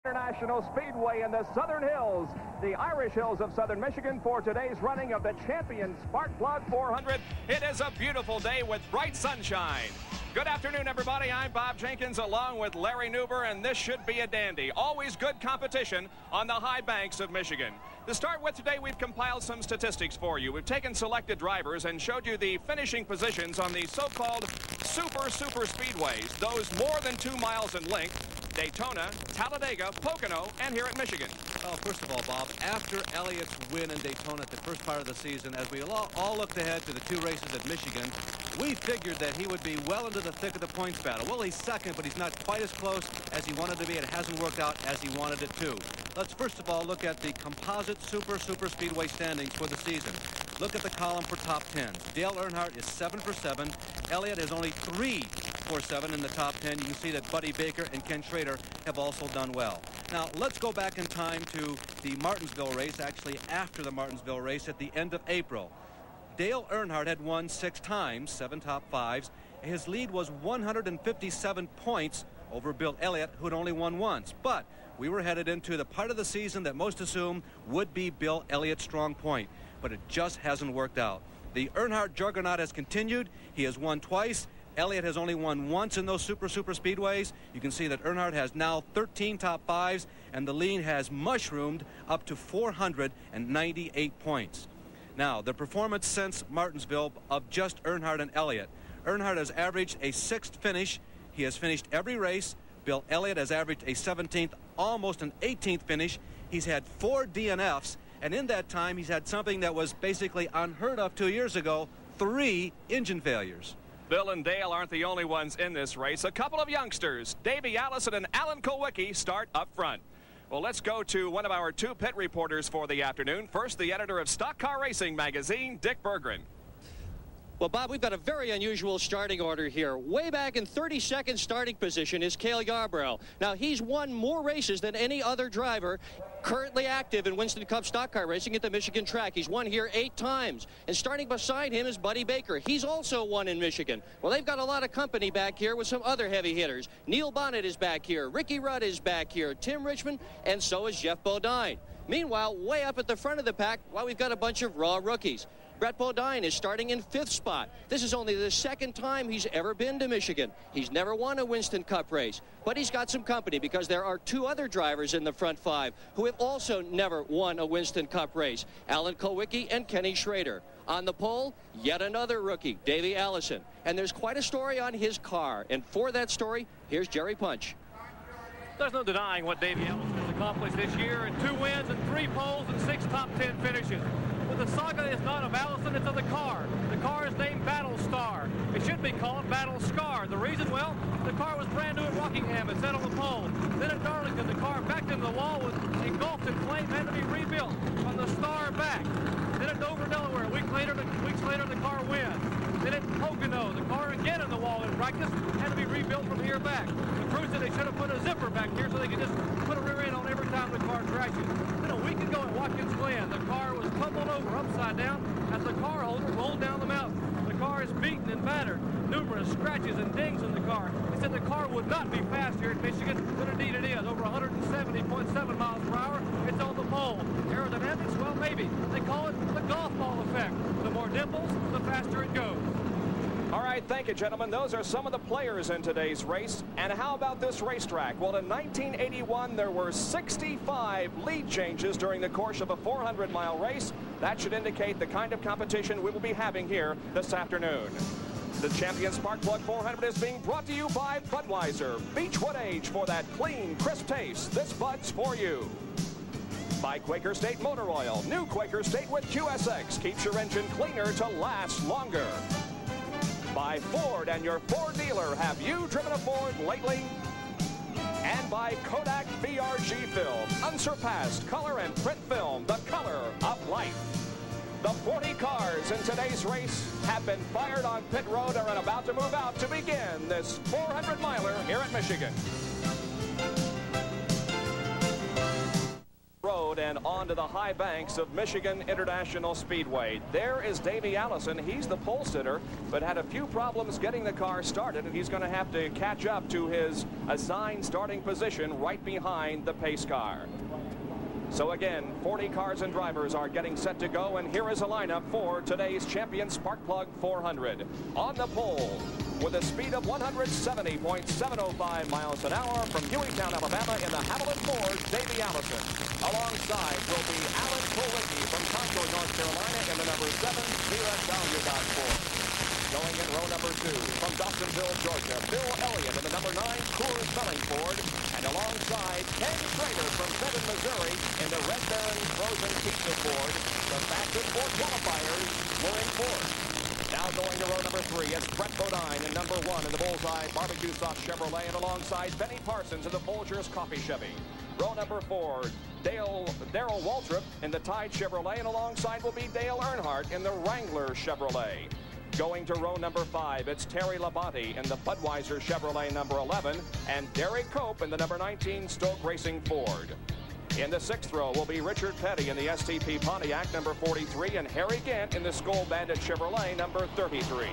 International Speedway in the Southern Hills, the Irish Hills of Southern Michigan, for today's running of the Champion Spark Plug 400. It is a beautiful day with bright sunshine. Good afternoon, everybody. I'm Bob Jenkins along with Larry Nuber, and this should be a dandy. Always good competition on the high banks of Michigan. To start with today, we've compiled some statistics for you. We've taken selected drivers and showed you the finishing positions on the so-called super speedways, those more than 2 miles in length: Daytona, Talladega, Pocono, and here at Michigan. Well, first of all, Bob, after Elliott's win in Daytona at the first part of the season, as we all looked ahead to the 2 races at Michigan, we figured that he would be well into the thick of the points battle. Well, he's second, but he's not quite as close as he wanted to be, and it hasn't worked out as he wanted it to. Let's first of all look at the composite super speedway standings for the season. Look at the column for top 10s. Dale Earnhardt is 7 for 7. Elliott is only 3 for 7 in the top 10. You can see that Buddy Baker and Ken Schrader have also done well. Now, let's go back in time to the Martinsville race, actually after the Martinsville race at the end of April. Dale Earnhardt had won 6 times, 7 top 5s. His lead was 157 points over Bill Elliott, who had only won once. But we were headed into the part of the season that most assumed would be Bill Elliott's strong point. But it just hasn't worked out. The Earnhardt juggernaut has continued. He has won twice. Elliott has only won once in those super speedways. You can see that Earnhardt has now 13 top 5s, and the lead has mushroomed up to 498 points. Now, the performance since Martinsville of just Earnhardt and Elliott. Earnhardt has averaged a 6th finish. He has finished every race. Bill Elliott has averaged a 17th, almost an 18th finish. He's had 4 DNFs, and in that time, he's had something that was basically unheard of 2 years ago: 3 engine failures. Bill and Dale aren't the only ones in this race. A couple of youngsters, Davey Allison and Alan Kulwicki, start up front. Well, let's go to one of our 2 pit reporters for the afternoon. First, the editor of Stock Car Racing magazine, Dick Berggren. Well, Bob, we've got a very unusual starting order here. Way back in 32nd starting position is Cale Yarborough. Now, he's won more races than any other driver currently active in Winston Cup stock car racing at the Michigan track. He's won here 8 times. And starting beside him is Buddy Baker. He's also won in Michigan. Well, they've got a lot of company back here with some other heavy hitters. Neil Bonnet is back here. Ricky Rudd is back here. Tim Richmond, and so is Jeff Bodine. Meanwhile, way up at the front of the pack, well, we've got a bunch of raw rookies. Brett Bodine is starting in 5th spot. This is only the 2nd time he's ever been to Michigan. He's never won a Winston Cup race, but he's got some company because there are 2 other drivers in the front 5 who have also never won a Winston Cup race: Alan Kulwicki and Kenny Schrader. On the pole, yet another rookie, Davey Allison. And there's quite a story on his car. And for that story, here's Jerry Punch. There's no denying what Davey Allison has accomplished this year in 2 wins and 3 poles and 6 top 10 finishes. But the saga is not of Allison, it's of the car. The car is named Battle Star. It should be called Battle Scar. The reason, well, the car was brand new at Rockingham and set on the pole. Then at Darlington, the car backed into the wall, was engulfed in flame, had to be rebuilt from the star back. Then at Dover, Delaware, weeks later, the car wins. Then at Pocono, the car again in the wall in practice, had to be rebuilt from here back. The crew said they should have put a zipper back here so they could just put a rear end on every time the car crashes. Then a week ago at Watkins Glen, the car was tumbled over upside down as the car holder rolled down the mountain. The car is beaten and battered. Numerous scratches and dings in the car. He said the car would not be fast here in Michigan, but indeed it is. Over 170.7 miles per hour. It's on the pole. Aerodynamics, well, maybe. They call it the golf ball effect. The more dimples, the faster it goes. All right, thank you, gentlemen. Those are some of the players in today's race. And how about this racetrack? Well, in 1981, there were 65 lead changes during the course of a 400-mile race. That should indicate the kind of competition we will be having here this afternoon. The Champion Spark Plug 400 is being brought to you by Budweiser. Beechwood Age, for that clean, crisp taste. This Bud's for you. By Quaker State Motor Oil. New Quaker State with QSX keeps your engine cleaner to last longer. By Ford and your Ford dealer. Have you driven a Ford lately? And by Kodak VRG Film. Unsurpassed color and print film. The color of life. The 40 cars in today's race have been fired on pit road or are about to move out to begin this 400-miler here at Michigan. Road and and onto the high banks of Michigan International Speedway. There is Davey Allison. He's the pole sitter, but had a few problems getting the car started, and he's going to have to catch up to his assigned starting position right behind the pace car. So again, 40 cars and drivers are getting set to go, and here is a lineup for today's Champion Sparkplug 400. On the pole, with a speed of 170.705 miles an hour from Hueytown, Alabama, in the Haviland Ford, Davey Allison. Alongside will be Alan Kulwicki from Concord, North Carolina, in the number 7 Sierra Downer Dodge Ford. Going in row number 2 from Dawsonville, Georgia, Bill Elliott in the number 9 Coors Selling Ford, and alongside Ken Schrader from Benton, Missouri, in the Red Baron Frozen Pizza Ford. The fastest 4 qualifiers were in Ford. Now going to row number 3, it's Brett Bodine in number 1 in the Bullseye Barbecue Sauce Chevrolet, and alongside Benny Parsons in the Folgers Coffee Chevy. Row number 4, Darrell Waltrip in the Tide Chevrolet, and alongside will be Dale Earnhardt in the Wrangler Chevrolet. Going to row number 5, it's Terry Labonte in the Budweiser Chevrolet number 11, and Derek Cope in the number 19 Stoke Racing Ford. In the 6th row will be Richard Petty in the STP Pontiac number 43, and Harry Gant in the Skoal Bandit Chevrolet number 33.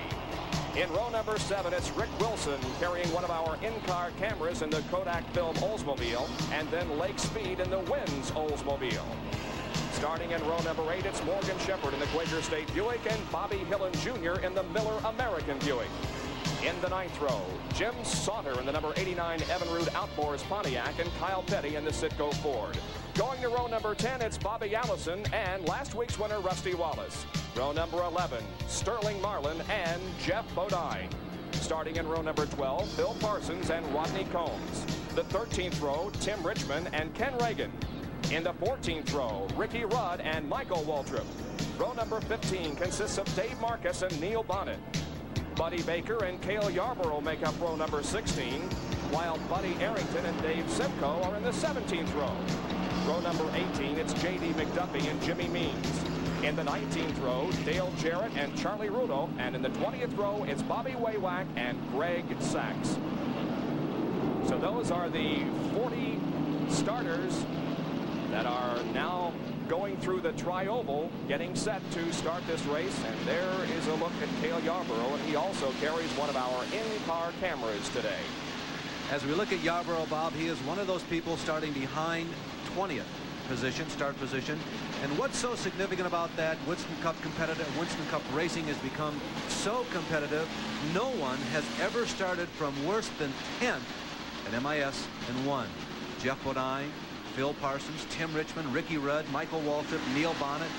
In row number 7, it's Rick Wilson carrying one of our in-car cameras in the Kodak Film Oldsmobile, and then Lake Speed in the Wins Oldsmobile. Starting in row number 8, it's Morgan Shepherd in the Quaker State Buick, and Bobby Hillen Jr. in the Miller American Buick. In the 9th row, Jim Sauter in the number 89 Evinrude Outboards Pontiac, and Kyle Petty in the Citgo Ford. Going to row number 10, it's Bobby Allison and last week's winner, Rusty Wallace. Row number 11, Sterling Marlin and Jeff Bodine. Starting in row number 12, Bill Parsons and Rodney Combs. The 13th row, Tim Richmond and Ken Reagan. In the 14th row, Ricky Rudd and Michael Waltrip. Row number 15 consists of Dave Marcus and Neil Bonnet. Buddy Baker and Cale Yarborough make up row number 16, while Buddy Arrington and Dave Simcoe are in the 17th row. Row number 18, it's J.D. McDuffie and Jimmy Means. In the 19th row, Dale Jarrett and Charlie Rudo, and in the 20th row, it's Bobby Waywack and Greg Sachs. So those are the 40 starters that are now going through the tri-oval, getting set to start this race. And there is a look at Cale Yarborough, and he also carries one of our in-car cameras today. As we look at Yarborough, Bob, he is one of those people starting behind 20th position, start position. And what's so significant about that, Winston Cup racing has become so competitive. No one has ever started from worse than 10th at MIS and won. Jeff Bodine, Phil Parsons, Tim Richmond, Ricky Rudd, Michael Waltrip, Neil Bonnet,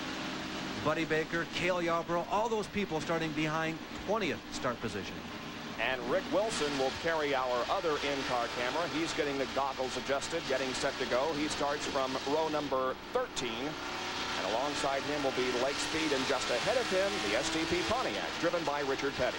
Buddy Baker, Cale Yarborough, all those people starting behind 20th start position. And Rick Wilson will carry our other in-car camera. He's getting the goggles adjusted, getting set to go. He starts from row number 13. And alongside him will be Lake Speed, and just ahead of him, the STP Pontiac, driven by Richard Petty.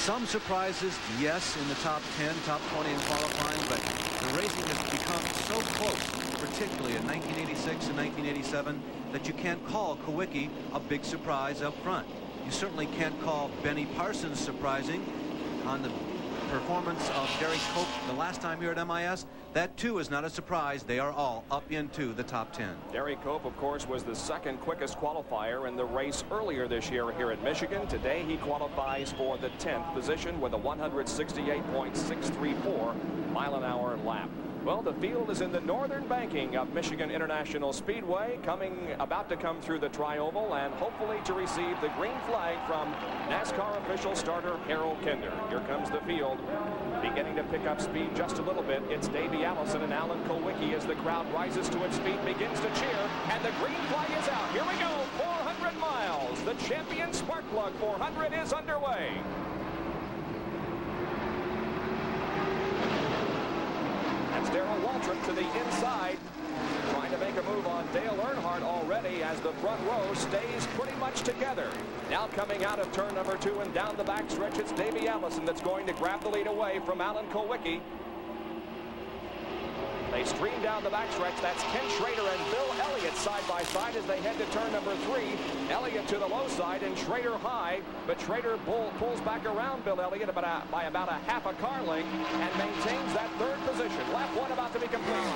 Some surprises, yes, in the top 10, top 20 in qualifying, but the racing has become so close, particularly in 1986 and 1987, that you can't call Kulwicki a big surprise up front. You certainly can't call Benny Parsons surprising on the performance of Derek Cope the last time here at MIS. That too is not a surprise. They are all up into the top 10. Derek Cope, of course, was the second quickest qualifier in the race earlier this year here at Michigan. Today he qualifies for the 10th position with a 168.634 mile-an-hour lap. Well, the field is in the northern banking of Michigan International Speedway, about to come through the tri-oval, and hopefully to receive the green flag from NASCAR official starter Harold Kinder. Here comes the field, beginning to pick up speed just a little bit. It's Davey Allison and Alan Kulwicki as the crowd rises to its feet, begins to cheer, and the green flag is out. Here we go, 400 miles. The Champion Sparkplug 400 is underway. Darrell Waltrip to the inside, trying to make a move on Dale Earnhardt already as the front row stays pretty much together. Now coming out of turn number 2 and down the backstretch, it's Davey Allison that's going to grab the lead away from Alan Kulwicki. They stream down the backstretch. That's Ken Schrader and Bill Elliott side by side as they head to turn number 3. Elliott to the low side and Schrader high, but Schrader pulls back around Bill Elliott by about a half a car length and maintains that third position. Lap 1 about to be complete.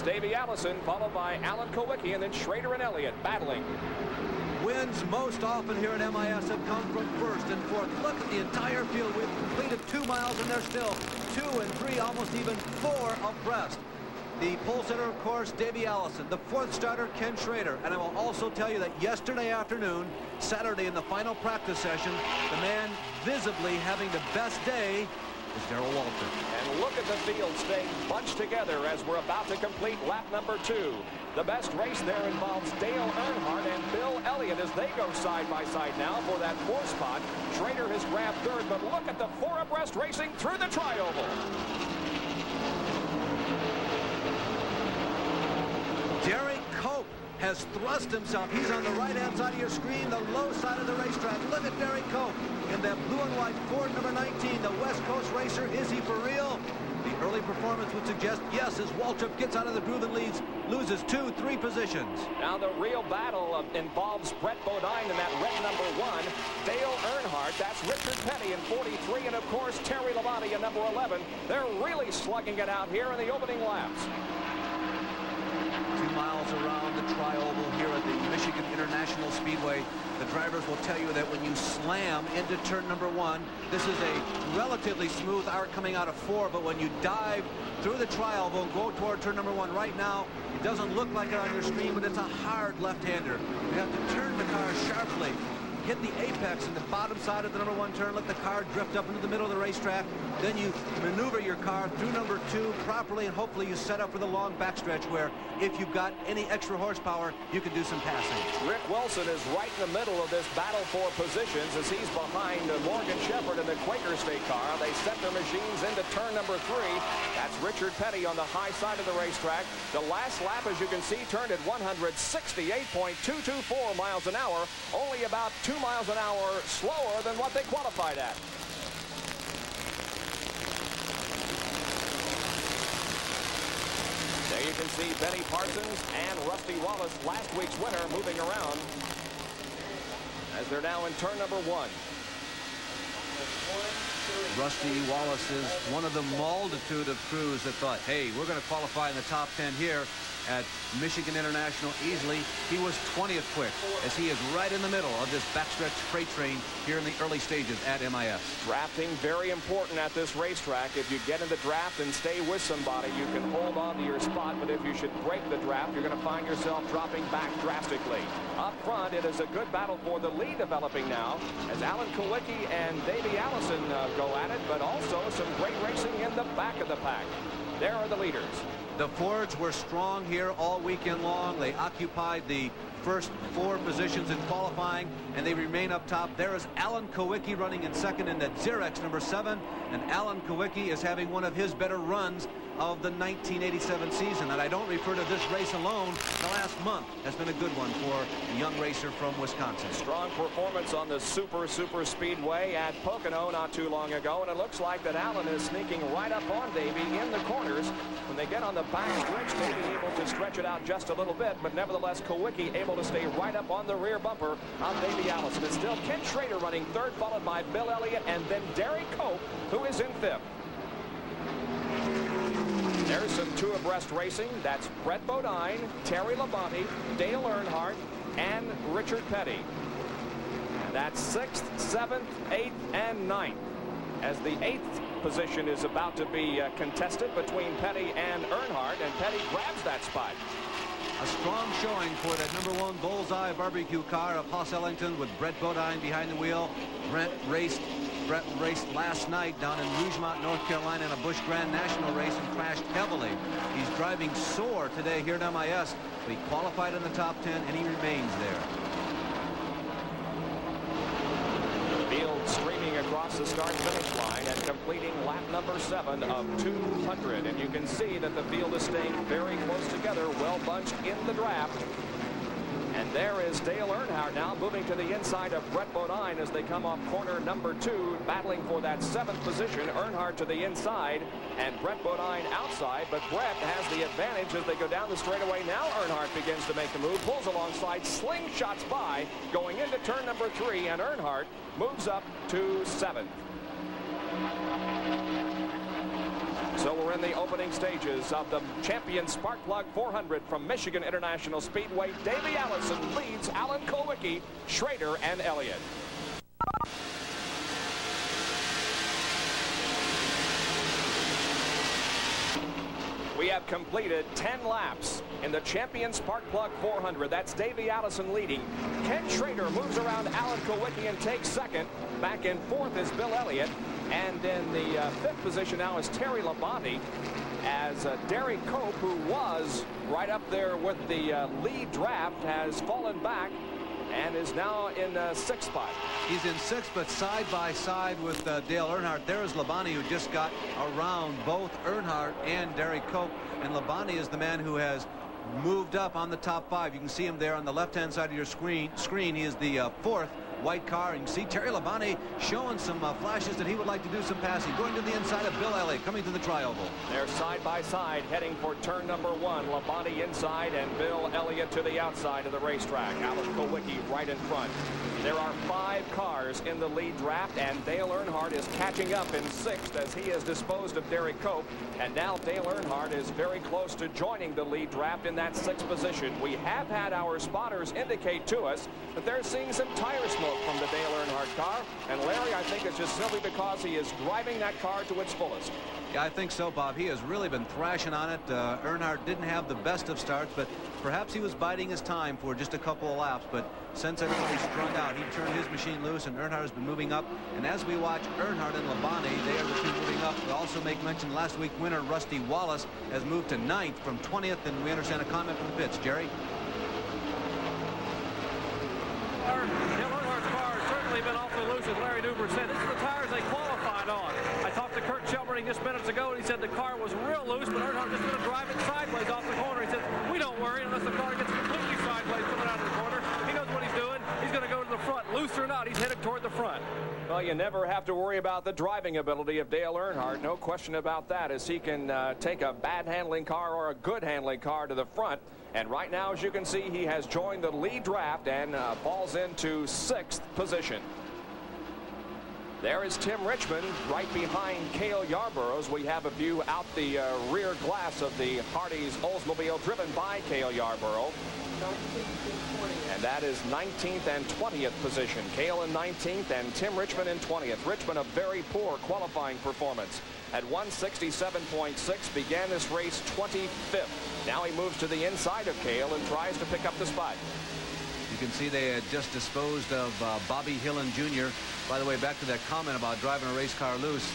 Davey Allison, followed by Alan Kulwicki, and then Schrader and Elliott battling. Wins most often here at MIS have come from first and fourth. Look at the entire field. We've completed 2 miles, and they're still 2 and 3, almost even 4 abreast. The pole sitter, of course, Davey Allison. The 4th starter, Ken Schrader. And I will also tell you that yesterday afternoon, Saturday in the final practice session, the man visibly having the best day is Darrell Waltrip. And look at the field staying bunched together as we're about to complete lap number 2. The best race there involves Dale Earnhardt and Bill Elliott as they go side by side now for that 4th spot. Schrader has grabbed 3rd, but look at the 4 abreast racing through the tri-oval. Derek Cope has thrust himself. He's on the right-hand side of your screen, the low side of the racetrack. Look at Derek Cope in that blue and white Ford number 19, the West Coast racer. Is he for real? The early performance would suggest yes, as Waltrip gets out of the groove and loses 2, 3 positions. Now the real battle involves Brett Bodine in that red number 1, Dale Earnhardt, that's Richard Petty in 43, and of course Terry Labonte in number 11. They're really slugging it out here in the opening laps. 2 miles around the tri-oval here at the Michigan International Speedway. The drivers will tell you that when you slam into turn number 1, this is a relatively smooth arc coming out of 4, but when you dive through the tri-oval and go toward turn number 1 right now, it doesn't look like it on your screen, but it's a hard left-hander. You have to turn the car sharply, hit the apex in the bottom side of the number 1 turn, let the car drift up into the middle of the racetrack. Then you maneuver your car through number 2 properly, and hopefully you set up for the long backstretch where if you've got any extra horsepower, you can do some passing. Rick Wilson is right in the middle of this battle for positions as he's behind Morgan Shepherd in the Quaker State car. They set their machines into turn number 3. That's Richard Petty on the high side of the racetrack. The last lap, as you can see, turned at 168.224 miles an hour, only about 2 miles an hour slower than what they qualified at. There you can see Benny Parsons and Rusty Wallace, last week's winner, moving around as they're now in turn number 1. Rusty Wallace is one of the multitude of crews that thought, hey, we're going to qualify in the top 10 here at Michigan International easily. He was 20th quick as he is right in the middle of this backstretch freight train here in the early stages at MIS. Drafting very important at this racetrack. If you get in the draft and stay with somebody, you can hold on to your spot, but if you should break the draft, you're going to find yourself dropping back drastically. Up front, it is a good battle for the lead developing now as Alan Kulwicki and Davey Allison go at it, but also some great racing in the back of the pack. There are the leaders. The Fords were strong here all weekend long. They occupied the first 4 positions in qualifying, and they remain up top. There is Alan Kulwicki running in second in that Xerox number 7, and Alan Kulwicki is having one of his better runs of the 1987 season. And I don't refer to this race alone. The last month has been a good one for a young racer from Wisconsin. Strong performance on the super speedway at Pocono not too long ago, and it looks like that Allen is sneaking right up on Davey in the corners. When they get on the back stretch, Davey able to stretch it out just a little bit, but nevertheless Kulwicki able to stay right up on the rear bumper on Davey Allison. It's still Ken Schrader running 3rd, followed by Bill Elliott, and then Derek Cope, who is in 5th. There's some 2 abreast racing. That's Brett Bodine, Terry Labonte, Dale Earnhardt, and Richard Petty. And that's 6th, 7th, 8th, and 9th. As the 8th position is about to be contested between Petty and Earnhardt, and Petty grabs that spot. A strong showing for that number 1 Bullseye barbecue car of Hoss Ellington with Brett Bodine behind the wheel. Brett raced last night down in Rougemont, North Carolina in a Busch Grand National race and crashed heavily. He's driving sore today here at MIS, but he qualified in the top 10 and he remains there. Field streaming across the start-finish line and completing lap number 7 of 200. And you can see that the field is staying very close together, well bunched in the draft. And there is Dale Earnhardt now moving to the inside of Brett Bodine as they come off corner number 2, battling for that 7th position. Earnhardt to the inside and Brett Bodine outside, but Brett has the advantage as they go down the straightaway. Now Earnhardt begins to make the move, pulls alongside, slingshots by, going into turn number 3, and Earnhardt moves up to 7th. So we're in the opening stages of the Champion Spark Plug 400 from Michigan International Speedway. Davey Allison leads Alan Kulwicki, Schrader, and Elliott. We have completed 10 laps in the Champion Spark Plug 400. That's Davey Allison leading. Ken Schrader moves around Alan Kulwicki and takes second. Back in fourth is Bill Elliott. And in the fifth position now is Terry Labonte, as Derek Cope, who was right up there with the lead draft, has fallen back and is now in sixth spot. He's in sixth, but side by side with Dale Earnhardt. There is Labonte, who just got around both Earnhardt and Derek Cope. And Labonte is the man who has moved up on the top five. You can see him there on the left-hand side of your screen. He is the fourth white car. You can see Terry Labonte showing some flashes that he would like to do some passing. Going to the inside of Bill Elliott, coming to the tri-oval. They're side by side heading for turn number one. Labonte inside and Bill Elliott to the outside of the racetrack. Alan Kulwicki right in front. There are 5 cars in the lead draft, and Dale Earnhardt is catching up in sixth as he has disposed of Derek Cope. And now Dale Earnhardt is very close to joining the lead draft in that sixth position. We have had our spotters indicate to us that they're seeing some tire smoke from the Dale Earnhardt car. And Larry, I think it's just simply because he is driving that car to its fullest. Yeah, I think so, Bob. He has really been thrashing on it. Earnhardt didn't have the best of starts, but perhaps he was biding his time for just a couple of laps. But since everybody strung out, he turned his machine loose, and Earnhardt has been moving up. And as we watch Earnhardt and Labonte, they are the two moving up. We also make mention last week winner Rusty Wallace has moved to 9th from 20th, and we understand a comment from the pits. Jerry? Dale Earnhardt's car has certainly been awfully loose, as Larry Newbern said. This is the tires they qualified on. I talked to Kurt Shelburne just minutes ago, and he said the car was real loose, but Earnhardt just going to drive it sideways off the corner. He said, we don't worry unless the car gets completely sideways coming out of the corner. He knows what he's doing. He's going to go to the front. Loose or not, he's headed toward the front. Well, you never have to worry about the driving ability of Dale Earnhardt. No question about that, as he can take a bad handling car or a good handling car to the front. And right now, as you can see, he has joined the lead draft and falls into 6th position. There is Tim Richmond right behind Cale Yarborough. We have a view out the rear glass of the Hardee's Oldsmobile driven by Cale Yarborough. And that is 19th and 20th position. Cale in 19th and Tim Richmond in 20th. Richmond, a very poor qualifying performance. At 167.6, began this race 25th. Now he moves to the inside of Cale and tries to pick up the spot. You can see they had just disposed of Bobby Hillin Jr. By the way, back to that comment about driving a race car loose.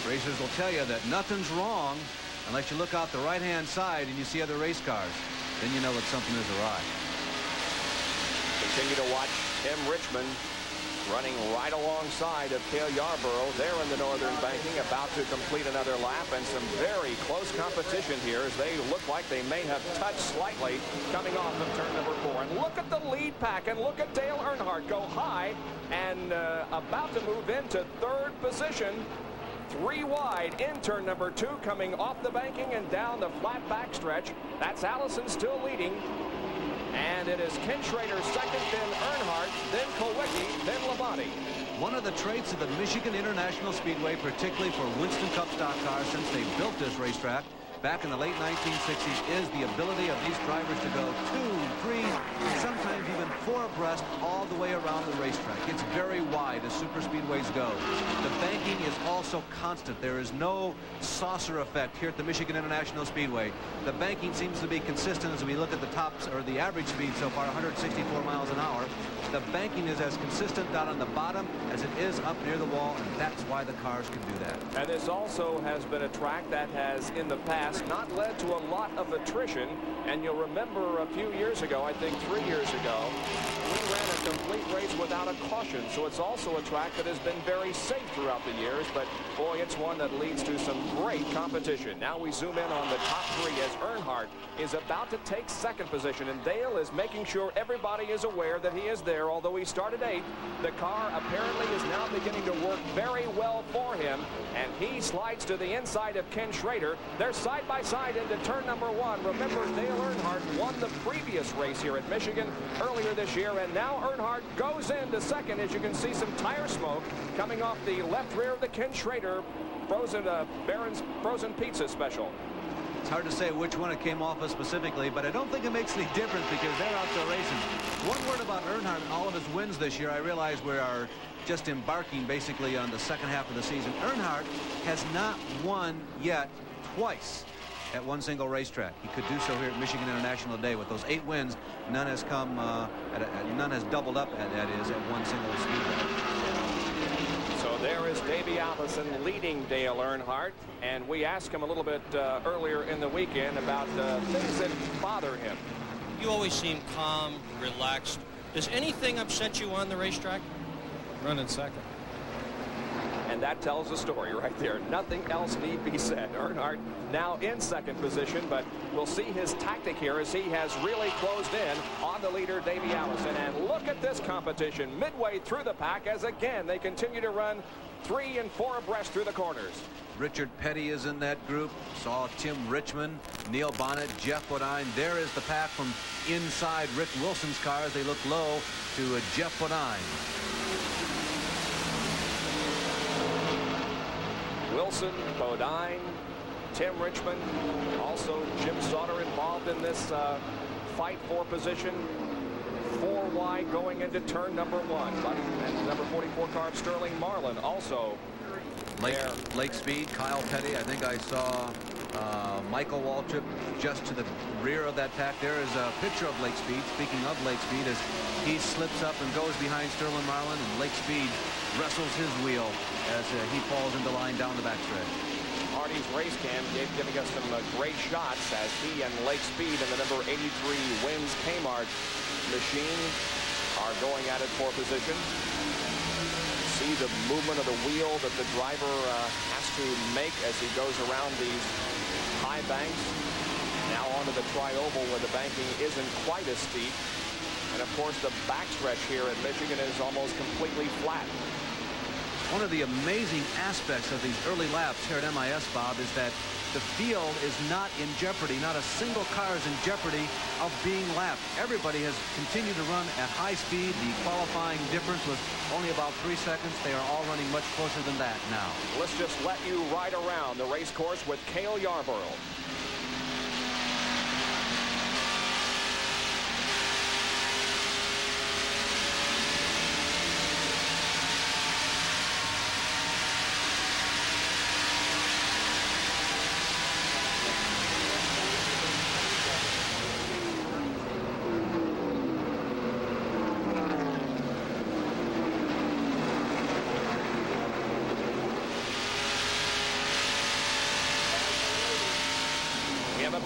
Racers will tell you that nothing's wrong unless you look out the right-hand side and you see other race cars. Then you know that something is awry. Continue to watch Tim Richmond running right alongside of Cale Yarborough there in the northern banking, about to complete another lap, and some very close competition here as they look like they may have touched slightly coming off of turn number 4. And look at the lead pack, and look at Dale Earnhardt go high and about to move into 3rd position. 3 wide in turn number 2, coming off the banking and down the flat backstretch. That's Allison still leading. And it is Ken Schrader second, then Earnhardt, then Kulwicki, then Labonte. One of the traits of the Michigan International Speedway, particularly for Winston Cup stock cars since they built this racetrack back in the late 1960s, is the ability of these drivers to go 2, 3, sometimes even 4 abreast all the way around the racetrack. It's very wide as super speedways go. The banking is also constant. There is no saucer effect here at the Michigan International Speedway. The banking seems to be consistent as we look at the tops, or the average speed so far, 164 miles an hour. The banking is as consistent down on the bottom as it is up near the wall, and that's why the cars can do that. And this also has been a track that has in the past not led to a lot of attrition. And you'll remember a few years ago, I think 3 years ago, we ran a complete race without a caution. So it's also a track that has been very safe throughout the years. But boy, it's one that leads to some great competition. Now we zoom in on the top 3 as Earnhardt is about to take 2nd position. And Dale is making sure everybody is aware that he is there. Although he started 8th, the car apparently is now beginning to work very well for him. And he slides to the inside of Ken Schrader. They're side by side into turn number 1. Remember, Dale Earnhardt won the previous race here at Michigan earlier this year, and now Earnhardt Earnhardt goes into second. As you can see, some tire smoke coming off the left rear of the Ken Schrader Barron's Frozen Pizza Special. It's hard to say which one it came off of specifically, but I don't think it makes any difference because they're out there racing. One word about Earnhardt and all of his wins this year. I realize we are just embarking basically on the second half of the season. Earnhardt has not won yet twice at one single racetrack. He could do so here at Michigan International today. With those 8 wins, none has come, none has doubled up, that is, at one single speedway. So there is Davey Allison leading Dale Earnhardt, and we asked him a little bit earlier in the weekend about things that bother him. You always seem calm, relaxed. Does anything upset you on the racetrack? Running second. And that tells the story right there. Nothing else need be said. Earnhardt now in second position, but we'll see his tactic here as he has really closed in on the leader, Davey Allison. And look at this competition midway through the pack as again they continue to run 3 and 4 abreast through the corners. Richard Petty is in that group. Saw Tim Richmond, Neil Bonnet, Jeff Bodine. There is the pack from inside Rick Wilson's car as they look low to Jeff Bodine. Wilson, Bodine, Tim Richmond, also Jim Sauter involved in this fight for position. 4 wide going into turn number 1. And number 44 car, Sterling Marlin, also there. Lake Speed, Kyle Petty. I think I saw Michael Waltrip just to the rear of that pack. There is a picture of Lake Speed. Speaking of Lake Speed, as he slips up and goes behind Sterling Marlin, and Lake Speed wrestles his wheel as he falls into line down the backstretch. Hardy's race cam giving us some great shots as he and Lake Speed and the number 83 Wins Kmart machine are going at it for position. See the movement of the wheel that the driver has to make as he goes around these high banks. Now onto the tri-oval where the banking isn't quite as steep. And of course the backstretch here at Michigan is almost completely flat. One of the amazing aspects of these early laps here at MIS, Bob, is that the field is not in jeopardy. Not a single car is in jeopardy of being lapped. Everybody has continued to run at high speed. The qualifying difference was only about 3 seconds. They are all running much closer than that now. Let's just let you ride around the race course with Cale Yarborough.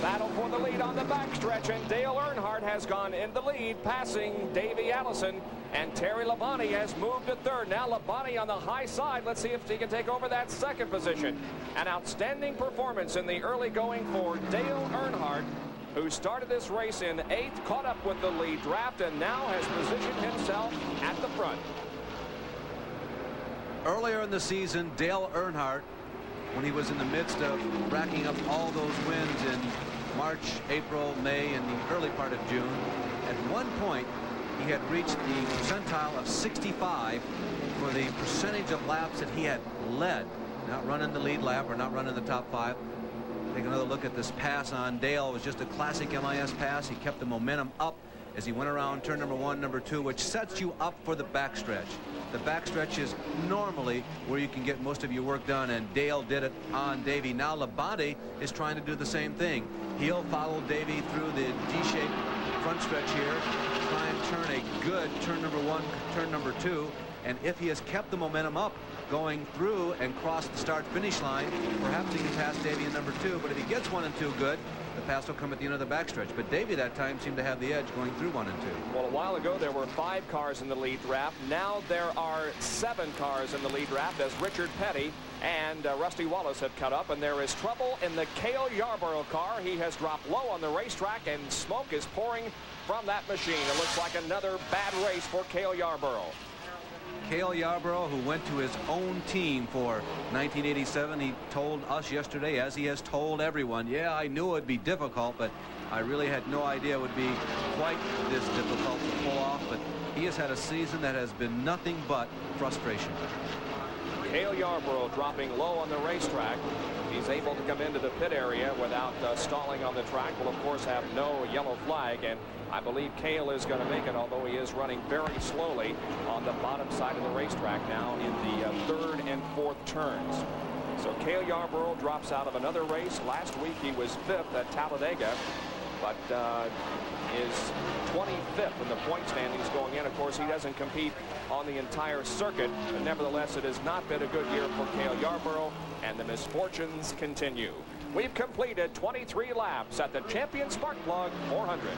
Battle for the lead on the backstretch, and Dale Earnhardt has gone in the lead, passing Davey Allison, and Terry Labonte has moved to third. Now Labonte on the high side. Let's see if he can take over that second position. An outstanding performance in the early going for Dale Earnhardt, who started this race in 8th, caught up with the lead draft, and now has positioned himself at the front. Earlier in the season, Dale Earnhardt, when he was in the midst of racking up all those wins in March, April, May, and the early part of June, at one point he had reached the percentile of 65 for the percentage of laps that he had led, not running the lead lap or not running the top 5. Take another look at this pass on Dale. It was just a classic MIS pass. He kept the momentum up as he went around turn number 1, number 2, which sets you up for the backstretch. The backstretch is normally where you can get most of your work done, and Dale did it on Davey. Now Labonte is trying to do the same thing. He'll follow Davey through the D-shaped front stretch here, try and turn a good turn number 1, turn number 2, and if he has kept the momentum up going through and cross the start-finish line, perhaps he can pass Davey in number 2, but if he gets 1 and 2 good, the pass will come at the end of the backstretch. But Davey that time seemed to have the edge going through 1 and 2. Well, a while ago there were 5 cars in the lead draft. Now there are 7 cars in the lead draft as Richard Petty and Rusty Wallace have cut up, and there is trouble in the Cale Yarborough car. He has dropped low on the racetrack, and smoke is pouring from that machine. It looks like another bad race for Cale Yarborough. Cale Yarborough, who went to his own team for 1987, he told us yesterday, as he has told everyone, yeah, I knew it would be difficult, but I really had no idea it would be quite this difficult to pull off. But He has had a season that has been nothing but frustration. Cale Yarborough dropping low on the racetrack. He's able to come into the pit area without stalling on the track. Will, of course, have no yellow flag, and I believe Cale is going to make it, although he is running very slowly on the bottom side of the racetrack now in the third and fourth turns. So Cale Yarborough drops out of another race. Last week he was 5th at Talladega, but is 25th in the point standings going in. Of course, he doesn't compete on the entire circuit, but nevertheless, it has not been a good year for Cale Yarborough, and the misfortunes continue. We've completed 23 laps at the Champion Sparkplug 400.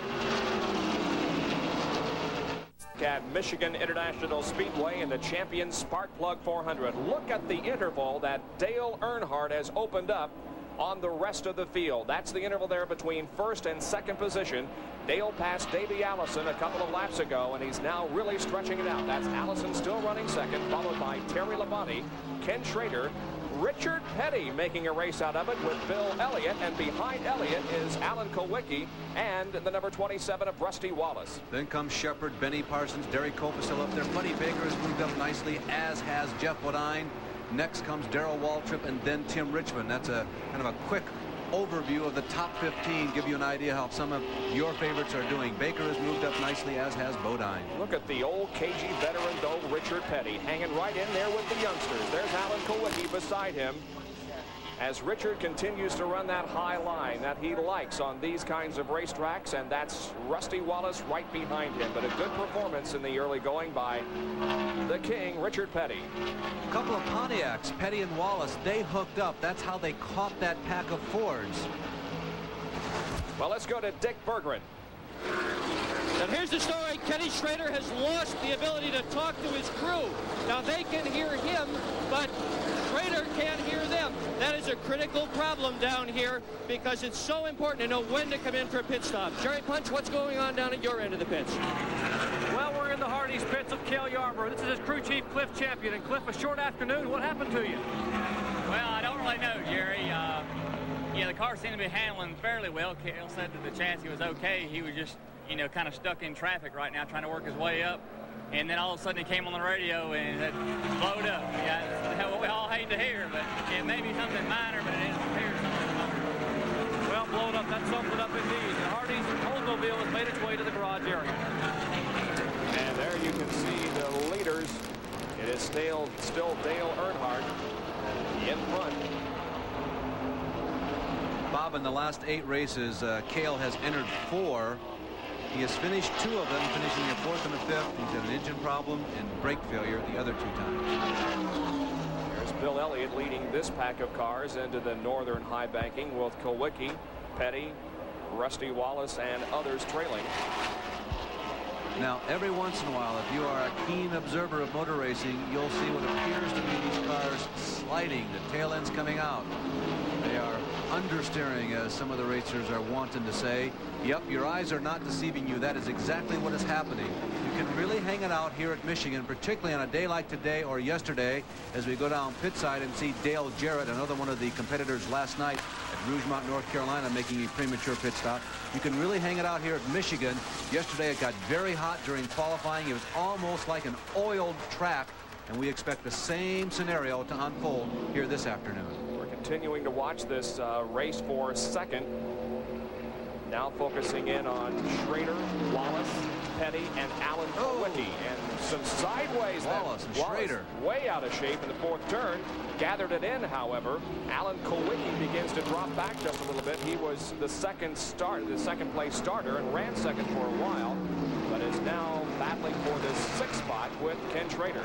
At Michigan International Speedway in the Champion Sparkplug 400. Look at the interval that Dale Earnhardt has opened up on the rest of the field. That's the interval there between first and second position. Dale passed Davey Allison a couple of laps ago, and he's now really stretching it out. That's Allison still running second, followed by Terry Labonte, Ken Schrader, Richard Petty making a race out of it with Bill Elliott, and behind Elliott is Alan Kulwicki and the number 27 of Rusty Wallace. Then comes Shepard, Benny Parsons, Derek Cope is still up there. Buddy Baker has moved up nicely, as has Jeff Bodine. Next comes Darrell Waltrip, and then Tim Richmond. That's a kind of a quick overview of the top 15, give you an idea how some of your favorites are doing. Baker has moved up nicely, as has Bodine. Look at the old cagey veteran, though, Richard Petty, hanging right in there with the youngsters. There's Alan Kulwicki beside him, as Richard continues to run that high line that he likes on these kinds of racetracks, and that's Rusty Wallace right behind him. But a good performance in the early going by the king, Richard Petty. A couple of Pontiacs, Petty and Wallace, they hooked up. That's how they caught that pack of Fords. Well, let's go to Dick Berggren. Now here's the story. Kenny Schrader has lost the ability to talk to his crew. Now they can hear him, but Schrader can't hear them. That is a critical problem down here because it's so important to know when to come in for a pit stop. Jerry Punch, what's going on down at your end of the pits? Well, we're in the Hardee's pits of Cale Yarborough. This is his crew chief, Cliff Champion. And Cliff, a short afternoon. What happened to you? Well, I don't really know, Jerry. Yeah, the car seemed to be handling fairly well. Cale said that the chassis was okay. He was just, you know, kind of stuck in traffic right now, trying to work his way up. And then all of a sudden he came on the radio and it blowed up. Yeah, that's what we all hate to hear, but it may be something minor, but it is something minor. Well, blowed up, that sums it up indeed. The Hardee's Oldsmobile has made its way to the garage area. And there you can see the leaders. It is still Dale Earnhardt in front. Bob, in the last 8 races, Cale has entered 4. He has finished 2 of them, finishing a 4th and a 5th. He's had an engine problem and brake failure the other 2 times. There's Bill Elliott leading this pack of cars into the northern high banking with Kulwicki, Petty, Rusty Wallace, and others trailing. Now, every once in a while, if you are a keen observer of motor racing, you'll see what appears to be these cars sliding, the tail ends coming out. They are understeering, as some of the racers are wanting to say. Yep, your eyes are not deceiving you. That is exactly what is happening. You can really hang it out here at Michigan, particularly on a day like today or yesterday, as we go down pit side and see Dale Jarrett, another one of the competitors last night at Rougemont, North Carolina, making a premature pit stop. You can really hang it out here at Michigan. Yesterday it got very hot during qualifying. It was almost like an oiled track, and we expect the same scenario to unfold here this afternoon. We're continuing to watch this race for second. Now focusing in on Schrader, Wallace, Petty, and Alan Kulwicki. And some sideways. Wallace and Schrader. Way out of shape in the 4th turn. Gathered it in, however. Alan Kulwicki begins to drop back just a little bit. He was the second place starter and ran second for a while, but is now battling for this 6th spot with Ken Schrader.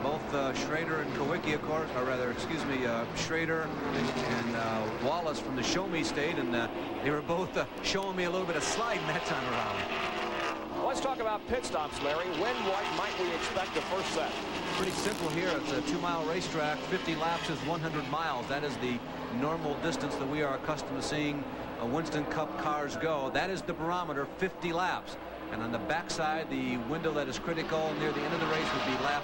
Both Schrader and Kulwicki, of course, or rather, excuse me, Schrader and Wallace from the Show Me State, and they were both showing me a little bit of sliding that time around. Well, let's talk about pit stops, Larry. When might we expect the first set? Pretty simple here. It's a 2-mile racetrack. 50 laps is 100 miles. That is the normal distance that we are accustomed to seeing Winston Cup cars go. That is the barometer, 50 laps. And on the backside, the window that is critical near the end of the race would be lap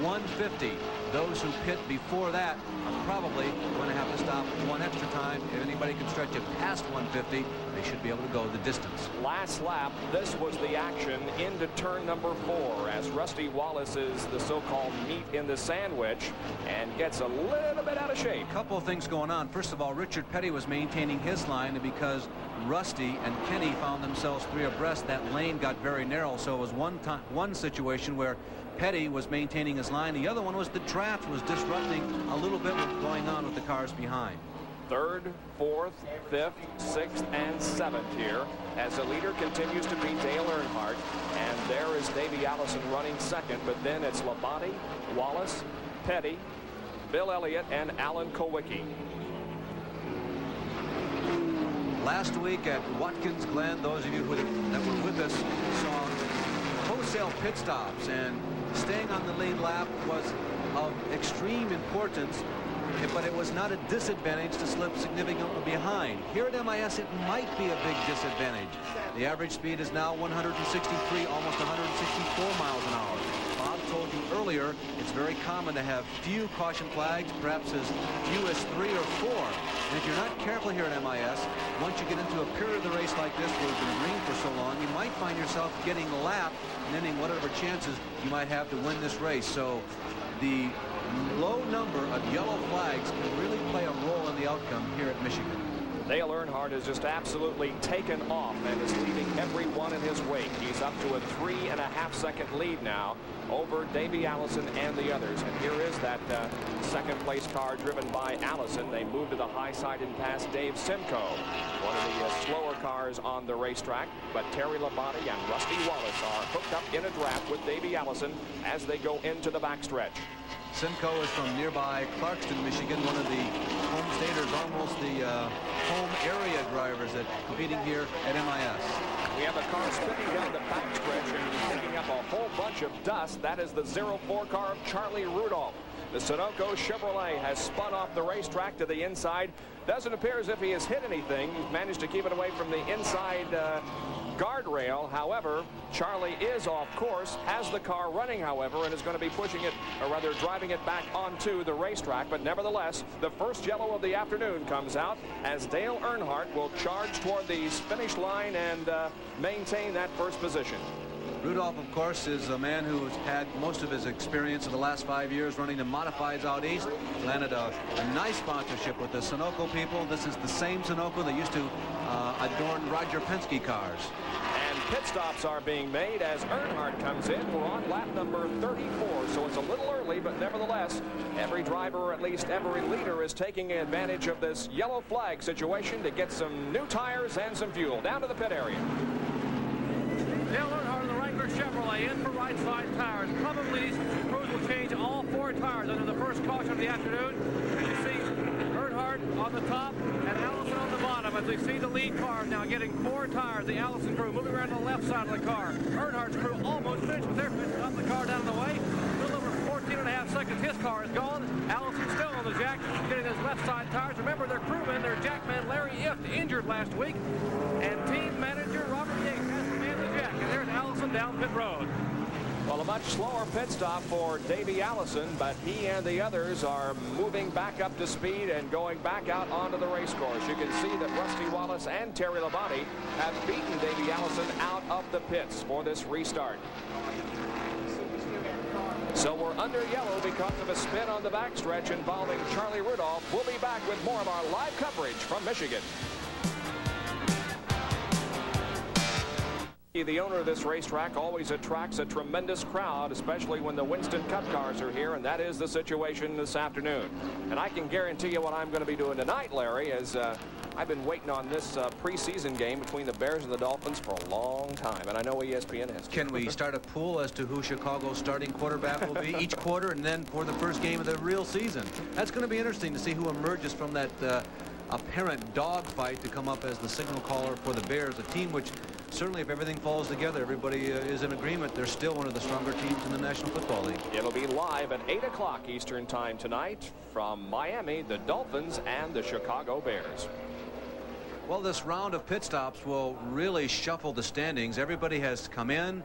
150. those who pit before that are probably going to have to stop one extra time. If anybody can stretch it past 150, they should be able to go the distance. Last lap, this was the action into turn number 4 as Rusty Wallace is the so-called meat in the sandwich and gets a little bit out of shape. A couple of things going on. First of all, Richard Petty was maintaining his line, and because Rusty and Kenny found themselves 3 abreast, that lane got very narrow. So it was one situation where Petty was maintaining his line. The other one was the draft was disrupting a little bit what's going on with the cars behind. 3rd, 4th, 5th, 6th, and 7th here as the leader continues to be Dale Earnhardt. And there is Davey Allison running 2nd, but then it's Labonte, Wallace, Petty, Bill Elliott, and Alan Kulwicki. Last week at Watkins Glen, those of you that were with us saw wholesale pit stops, and staying on the lead lap was of extreme importance, but it was not a disadvantage to slip significantly behind. Here at MIS, it might be a big disadvantage. The average speed is now 163, almost 164 miles an hour. Bob told you earlier, it's very common to have few caution flags, perhaps as few as 3 or 4. And if you're not careful here at MIS, once you get into a period of the race like this where it's been green for so long, you might find yourself getting lapped and ending whatever chances you might have to win this race. So the low number of yellow flags can really play a role in the outcome here at Michigan. Dale Earnhardt has just absolutely taken off and is leading everyone in his wake. He's up to a 3.5-second lead now over Davey Allison and the others. And here is that second place car driven by Allison. They move to the high side and pass Dave Simcoe, one of the slower cars on the racetrack. But Terry Labonte and Rusty Wallace are hooked up in a draft with Davey Allison as they go into the backstretch. Simcoe is from nearby Clarkston, Michigan, one of the homestaters, almost the home area drivers that competing here at MIS. We have a car spinning down the backstretch and picking up a whole bunch of dust. That is the 04 car of Charlie Rudolph. The Sunoco Chevrolet has spun off the racetrack to the inside. Doesn't appear as if he has hit anything. He's managed to keep it away from the inside guardrail. However, Charlie is off course, has the car running, however, and is going to be pushing it, or rather driving it back onto the racetrack. But nevertheless, the first yellow of the afternoon comes out as Dale Earnhardt will charge toward the finish line and maintain that first position. Rudolph, of course, is a man who's had most of his experience in the last 5 years running the modifieds out east. Landed a nice sponsorship with the Sunoco people. This is the same Sunoco that used to adorn Roger Penske cars. And pit stops are being made as Earnhardt comes in. We're on lap number 34, so it's a little early, but nevertheless, every driver, or at least every leader, is taking advantage of this yellow flag situation to get some new tires and some fuel. Down to the pit area. Dale Earnhardt of the Wrangler Chevrolet in for right side tires. Probably these crews will change all 4 tires under the first caution of the afternoon. You see Earnhardt on the top and Allison on the bottom as we see the lead car now getting 4 tires. The Allison crew moving around to the left side of the car. Earnhardt's crew almost finished with their pit stop. The car down the way. A little over 14.5 seconds. His car is gone. Allison still on the jack, getting his left side tires. Remember, their crewman, their jackman Larry Ift, injured last week, and team manager Robert Yates has to man the jack. And there's Allison down pit road. Well, a much slower pit stop for Davey Allison, but he and the others are moving back up to speed and going back out onto the race course. You can see that Rusty Wallace and Terry Labonte have beaten Davey Allison out of the pits for this restart. So we're under yellow because of a spin on the backstretch involving Charlie Rudolph. We'll be back with more of our live coverage from Michigan. The owner of this racetrack always attracts a tremendous crowd, especially when the Winston Cup cars are here, and that is the situation this afternoon. And I can guarantee you what I'm going to be doing tonight, Larry, is I've been waiting on this preseason game between the Bears and the Dolphins for a long time, and I know ESPN has. Can we start a pool as to who Chicago's starting quarterback will be each quarter, and then for the first game of the real season? That's going to be interesting to see who emerges from that apparent dogfight to come up as the signal caller for the Bears, a team which certainly, if everything falls together, everybody is in agreement, they're still one of the stronger teams in the National Football League. It'll be live at 8 o'clock Eastern time tonight from Miami, the Dolphins and the Chicago Bears. Well, this round of pit stops will really shuffle the standings. Everybody has come in.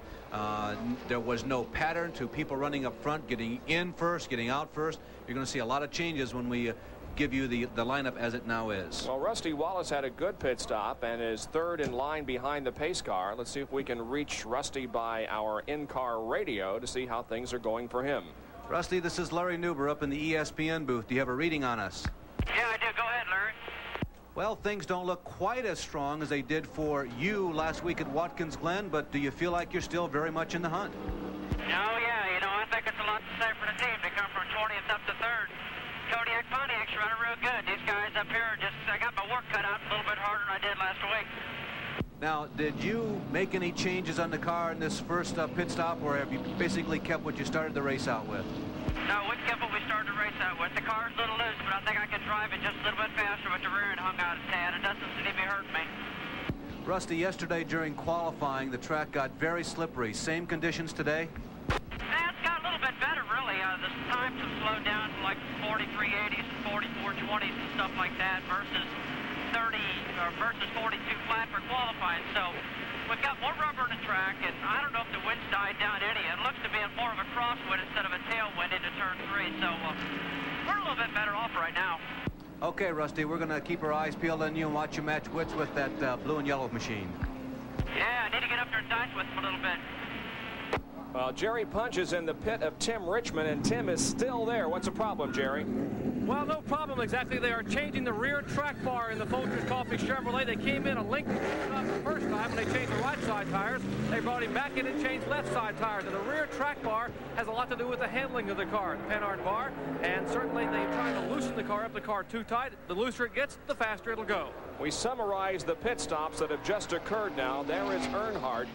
There was no pattern to people running up front, getting in first, getting out first. You're going to see a lot of changes when we give you the lineup as it now is. Well, Rusty Wallace had a good pit stop and is third in line behind the pace car. Let's see if we can reach Rusty by our in-car radio to see how things are going for him. Rusty, this is Larry Nuber up in the ESPN booth. Do you have a reading on us? Yeah, I do. Go ahead, Larry. Well, things don't look quite as strong as they did for you last week at Watkins Glen, but do you feel like you're still very much in the hunt? Oh, yeah. You know, I think it's a lot to say for the team to come from 20th up to 3rd. Kodiak Pontiac's running real good. These guys up here are just, I got my work cut out a little bit harder than I did last week. Now, did you make any changes on the car in this first pit stop, or have you basically kept what you started the race out with? No, we kept what we started the race out with. The car's a little loose, but I think I can drive it just a little bit faster with the rear end hung out a tad. It doesn't seem to be hurting me. Rusty, yesterday during qualifying, the track got very slippery. Same conditions today? Yeah, it's got a little bit better, really. The times have slowed down to like 43.80s and 44.20s and stuff like that versus 42 flat for qualifying. So we've got more rubber in the track, and I don't know if the wind's died down any. It looks to be more of a crosswind instead of a tailwind into turn 3. So we're a little bit better off right now. Okay, Rusty, we're going to keep our eyes peeled on you and watch you match wits with that blue and yellow machine. Yeah, I need to get up there and dice with them a little bit. Well, Jerry Punch is in the pit of Tim Richmond, and Tim is still there. What's the problem, Jerry? Well, no problem exactly. They are changing the rear track bar in the Folgers Coffee Chevrolet. They came in a length the first time when they changed the right side tires. They brought him back in and changed left side tires. And the rear track bar has a lot to do with the handling of the car, the Panhard bar. And certainly they try to loosen the car up the car too tight. The looser it gets, the faster it'll go. We summarize the pit stops that have just occurred now. There is Earnhardt,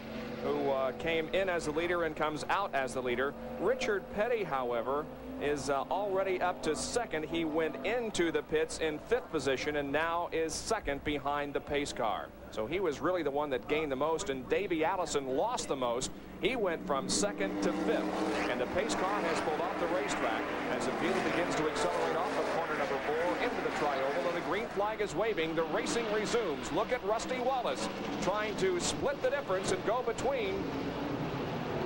who came in as the leader and comes out as the leader. Richard Petty, however, is already up to second. He went into the pits in 5th position and now is second behind the pace car. So he was really the one that gained the most, and Davey Allison lost the most. He went from 2nd to 5th, and the pace car has pulled off the racetrack as the field begins to accelerate off of corner number 4 into the tri-oval, and the green flag is waving. The racing resumes. Look at Rusty Wallace trying to split the difference and go between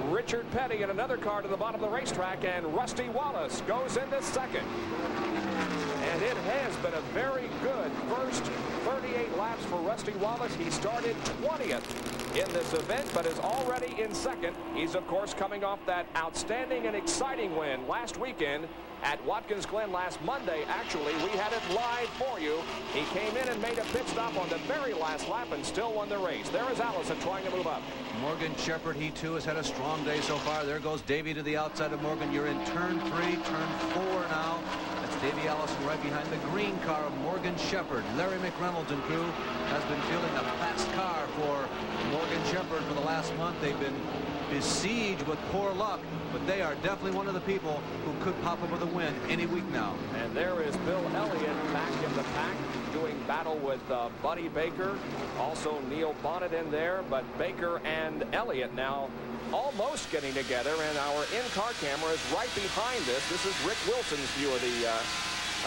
Richard Petty and another car to the bottom of the racetrack, and Rusty Wallace goes into second. And it has been a very good first 38 laps for Rusty Wallace. He started 20th in this event, but is already in second. He's, of course, coming off that outstanding and exciting win last weekend at Watkins Glen last Monday. Actually, we had it live for you. He came in and made a pit stop on the very last lap and still won the race. There is Allison trying to move up. Morgan Shepherd, he too has had a strong day so far. There goes Davey to the outside of Morgan. You're in turn 3, turn 4 now. That's Davey Allison right behind the green car of Morgan Shepherd. Larry McReynolds and crew has been fielding a fast car for Morgan Shepherd for the last month. They've been besieged with poor luck, but they are definitely one of the people who could pop up with a win any week now. And there is Bill Elliott back in the pack, doing battle with Buddy Baker. Also Neil Bonnet in there, but Baker and Elliott now almost getting together, and our in-car camera is right behind this. This is Rick Wilson's view of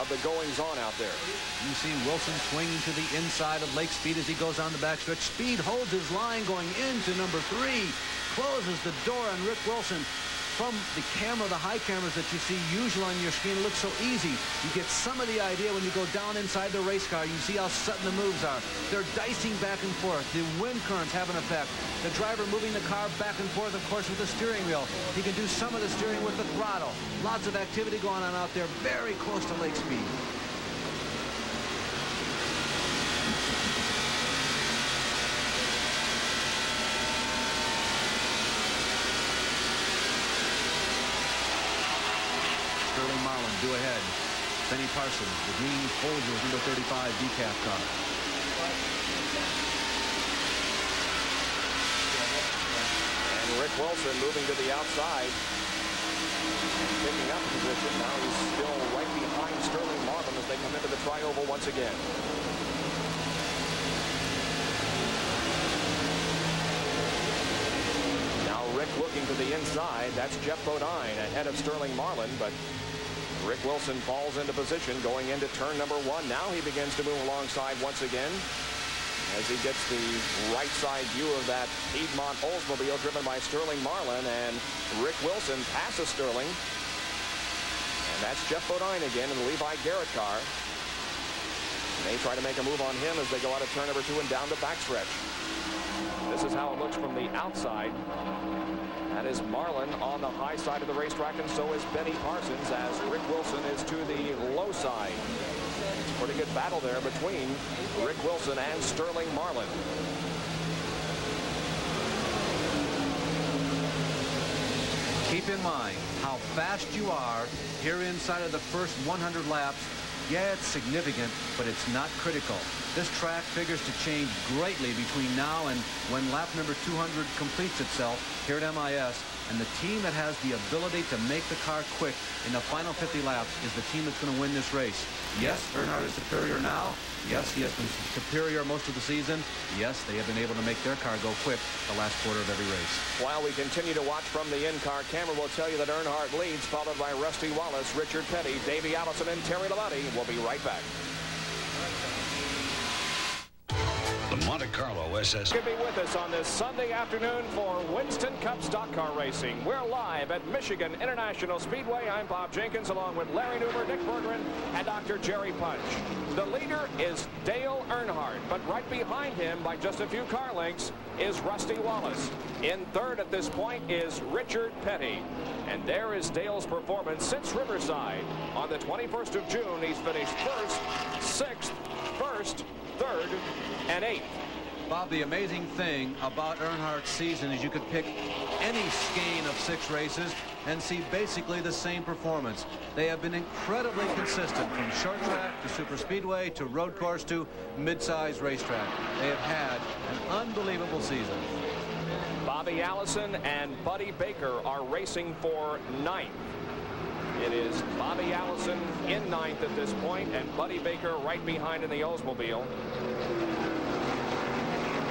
the goings-on out there. You see Wilson swinging to the inside of Lake Speed as he goes on the backstretch. Speed holds his line going into number 3. Closes the door on Rick Wilson. From the camera, the high cameras that you see usually on your screen, it looks so easy. You get some of the idea when you go down inside the race car. You see how sudden the moves are. They're dicing back and forth. The wind currents have an effect. The driver moving the car back and forth, of course, with the steering wheel. He can do some of the steering with the throttle. Lots of activity going on out there, very close to Lake Speed. Due ahead. Benny Parsons, the green Folgers number 35 decaf car. And Rick Wilson moving to the outside, picking up position. Now he's still right behind Sterling Marlin as they come into the tri-oval once again. Now Rick looking to the inside. That's Jeff Bodine ahead of Sterling Marlin, but Rick Wilson falls into position going into turn number 1. Now he begins to move alongside once again. as he gets the right side view of that Piedmont Oldsmobile driven by Sterling Marlin, and Rick Wilson passes Sterling. And that's Jeff Bodine again in the Levi Garrett car. And they try to make a move on him as they go out of turn number 2 and down the backstretch. This is how it looks from the outside. That is Marlin on the high side of the racetrack, and so is Benny Parsons, as Rick Wilson is to the low side. Pretty good battle there between Rick Wilson and Sterling Marlin. Keep in mind how fast you are here inside of the first 100 laps. Yeah, it's significant, but it's not critical. This track figures to change greatly between now and when lap number 200 completes itself here at MIS. And the team that has the ability to make the car quick in the final 50 laps is the team that's going to win this race. Yes, Earnhardt is superior now. Yes, he has been superior most of the season. Yes, they have been able to make their car go quick the last quarter of every race. While we continue to watch from the in-car camera, we'll tell you that Earnhardt leads, followed by Rusty Wallace, Richard Petty, Davey Allison, and Terry Labonte. We'll be right back. The Monte Carlo SS. You can be with us on this Sunday afternoon for Winston Cup Stock Car Racing. We're live at Michigan International Speedway. I'm Bob Jenkins, along with Larry Newber, Dick Bergeron, and Dr. Jerry Punch. The leader is Dale Earnhardt, but right behind him, by just a few car lengths, is Rusty Wallace. In third at this point is Richard Petty. And there is Dale's performance since Riverside. On the 21st of June, he's finished first, sixth, first, third, and 8th. Bob, the amazing thing about Earnhardt's season is you could pick any skein of 6 races and see basically the same performance. They have been incredibly consistent from short track to super speedway to road course to mid-size racetrack. They have had an unbelievable season. Bobby Allison and Buddy Baker are racing for 9th. It is Bobby Allison in 9th at this point, and Buddy Baker right behind in the Oldsmobile.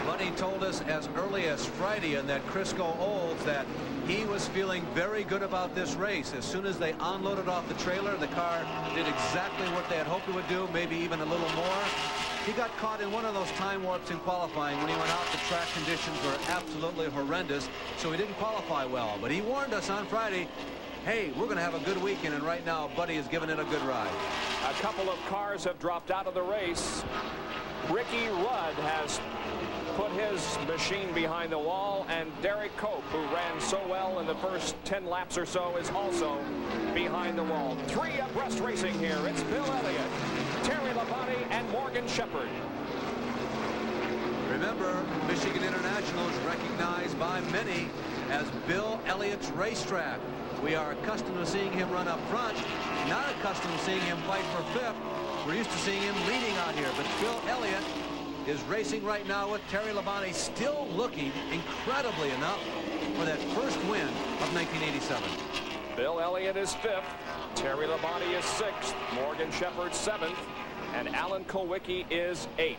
Buddy told us as early as Friday in that Crisco Olds that he was feeling very good about this race. As soon as they unloaded off the trailer, the car did exactly what they had hoped it would do, maybe even a little more. He got caught in one of those time warps in qualifying. When he went out, the track conditions were absolutely horrendous, so he didn't qualify well. But he warned us on Friday, hey, we're going to have a good weekend, and right now Buddy is giving it a good ride. A couple of cars have dropped out of the race. Ricky Rudd has put his machine behind the wall, and Derek Cope, who ran so well in the first 10 laps or so, is also behind the wall. 3 abreast racing here. It's Bill Elliott, Terry Labonte, and Morgan Shepherd. Remember, Michigan International is recognized by many as Bill Elliott's racetrack. We are accustomed to seeing him run up front, not accustomed to seeing him fight for 5th. We're used to seeing him leading out here, but Bill Elliott is racing right now with Terry Labonte, still looking incredibly enough for that first win of 1987. Bill Elliott is 5th, Terry Labonte is 6th, Morgan Shepherd 7th, and Alan Kulwicki is 8th.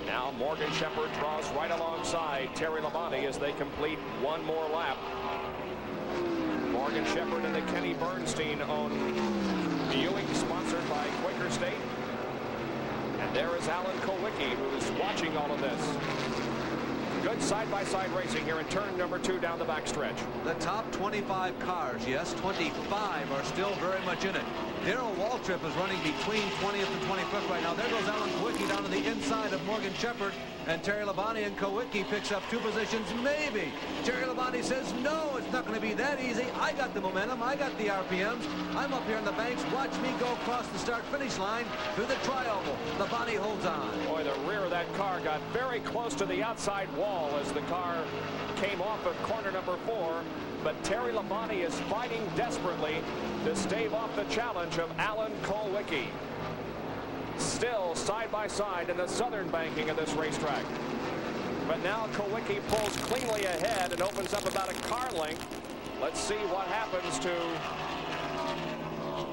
Now Morgan Shepherd draws right alongside Terry Labonte as they complete one more lap. Morgan Shepherd and the Kenny Bernstein-owned Buick, sponsored by Quaker State. And there is Alan Kulwicki, who's watching all of this. Good side-by-side racing here in turn number 2 down the backstretch. The top 25 cars, yes, 25 are still very much in it. Darrell Waltrip is running between 20th and 25th right now. There goes Alan Kulwicki down to the inside of Morgan Shepherd, and Terry Labonte, and Kulwicki picks up 2 positions, maybe. Terry Labonte says, no, it's not going to be that easy. I got the momentum. I got the RPMs. I'm up here in the banks. Watch me go across the start-finish line through the tri-oval. Labonte holds on. Boy, the rear of that car got very close to the outside wall as the car came off of corner number 4. But Terry Labonte is fighting desperately to stave off the challenge of Alan Kulwicki. Still side by side in the southern banking of this racetrack. But now Kulwicki pulls cleanly ahead and opens up about a car length. Let's see what happens to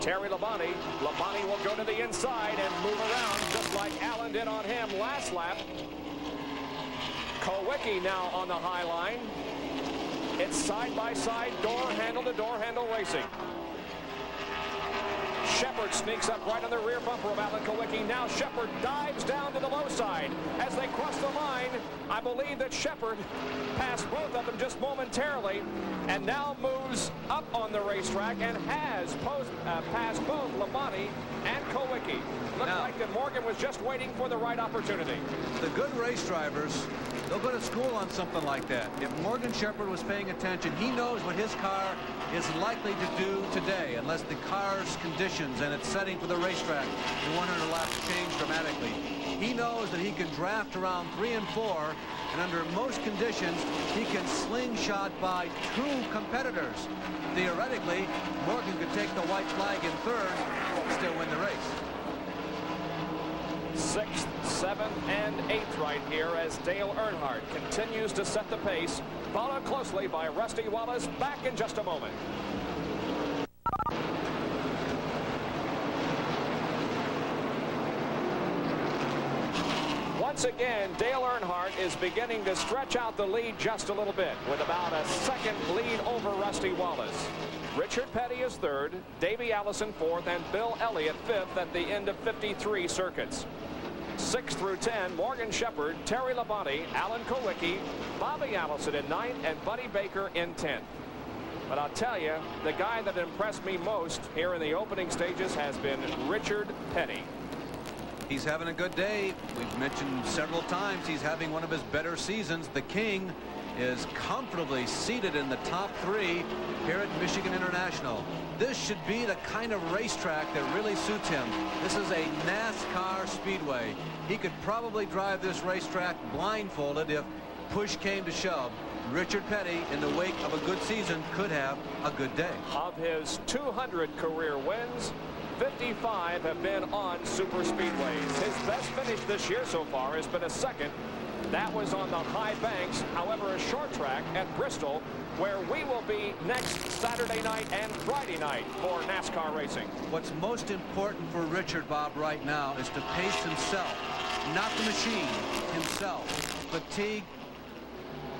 Terry Labonte. Labonte will go to the inside and move around just like Alan did on him last lap. Kulwicki now on the high line. It's side-by-side, door handle to door handle racing. Shepard sneaks up right on the rear bumper of Alan Kulwicki. Now Shepard dives down to the low side. As they cross the line, I believe that Shepard passed both of them just momentarily and now moves up on the racetrack and has passed both Labonte and Kulwicki. Looked like that Morgan was just waiting for the right opportunity. The good race drivers, they'll go to school on something like that. If Morgan Shepard was paying attention, he knows what his car is likely to do today, unless the car's conditions and its setting for the racetrack in 100 laps change dramatically. He knows that he can draft around 3 and 4, and under most conditions, he can slingshot by 2 competitors. Theoretically, Morgan could take the white flag in 3rd and still win the race. 6th, 7th, and 8th right here as Dale Earnhardt continues to set the pace, followed closely by Rusty Wallace. Back in just a moment. Once again, Dale Earnhardt is beginning to stretch out the lead just a little bit with about a second lead over Rusty Wallace. Richard Petty is 3rd, Davey Allison 4th, and Bill Elliott 5th at the end of 53 circuits. 6 through 10, Morgan Shepard, Terry Labonte, Alan Kulwicki, Bobby Allison in 9th, and Buddy Baker in 10th. But I'll tell you, the guy that impressed me most here in the opening stages has been Richard Petty. He's having a good day. We've mentioned several times he's having one of his better seasons. The King is comfortably seated in the top 3 here at Michigan International. This should be the kind of racetrack that really suits him. This is a NASCAR speedway. He could probably drive this racetrack blindfolded if push came to shove. Richard Petty, in the wake of a good season, could have a good day. Of his 200 career wins, 55 have been on super speedways. His best finish this year so far has been a 2nd. That was on the high banks, however, a short track at Bristol, where we will be next Saturday night and Friday night for NASCAR racing. What's most important for Richard, Bob, right now is to pace himself, not the machine, himself. Fatigue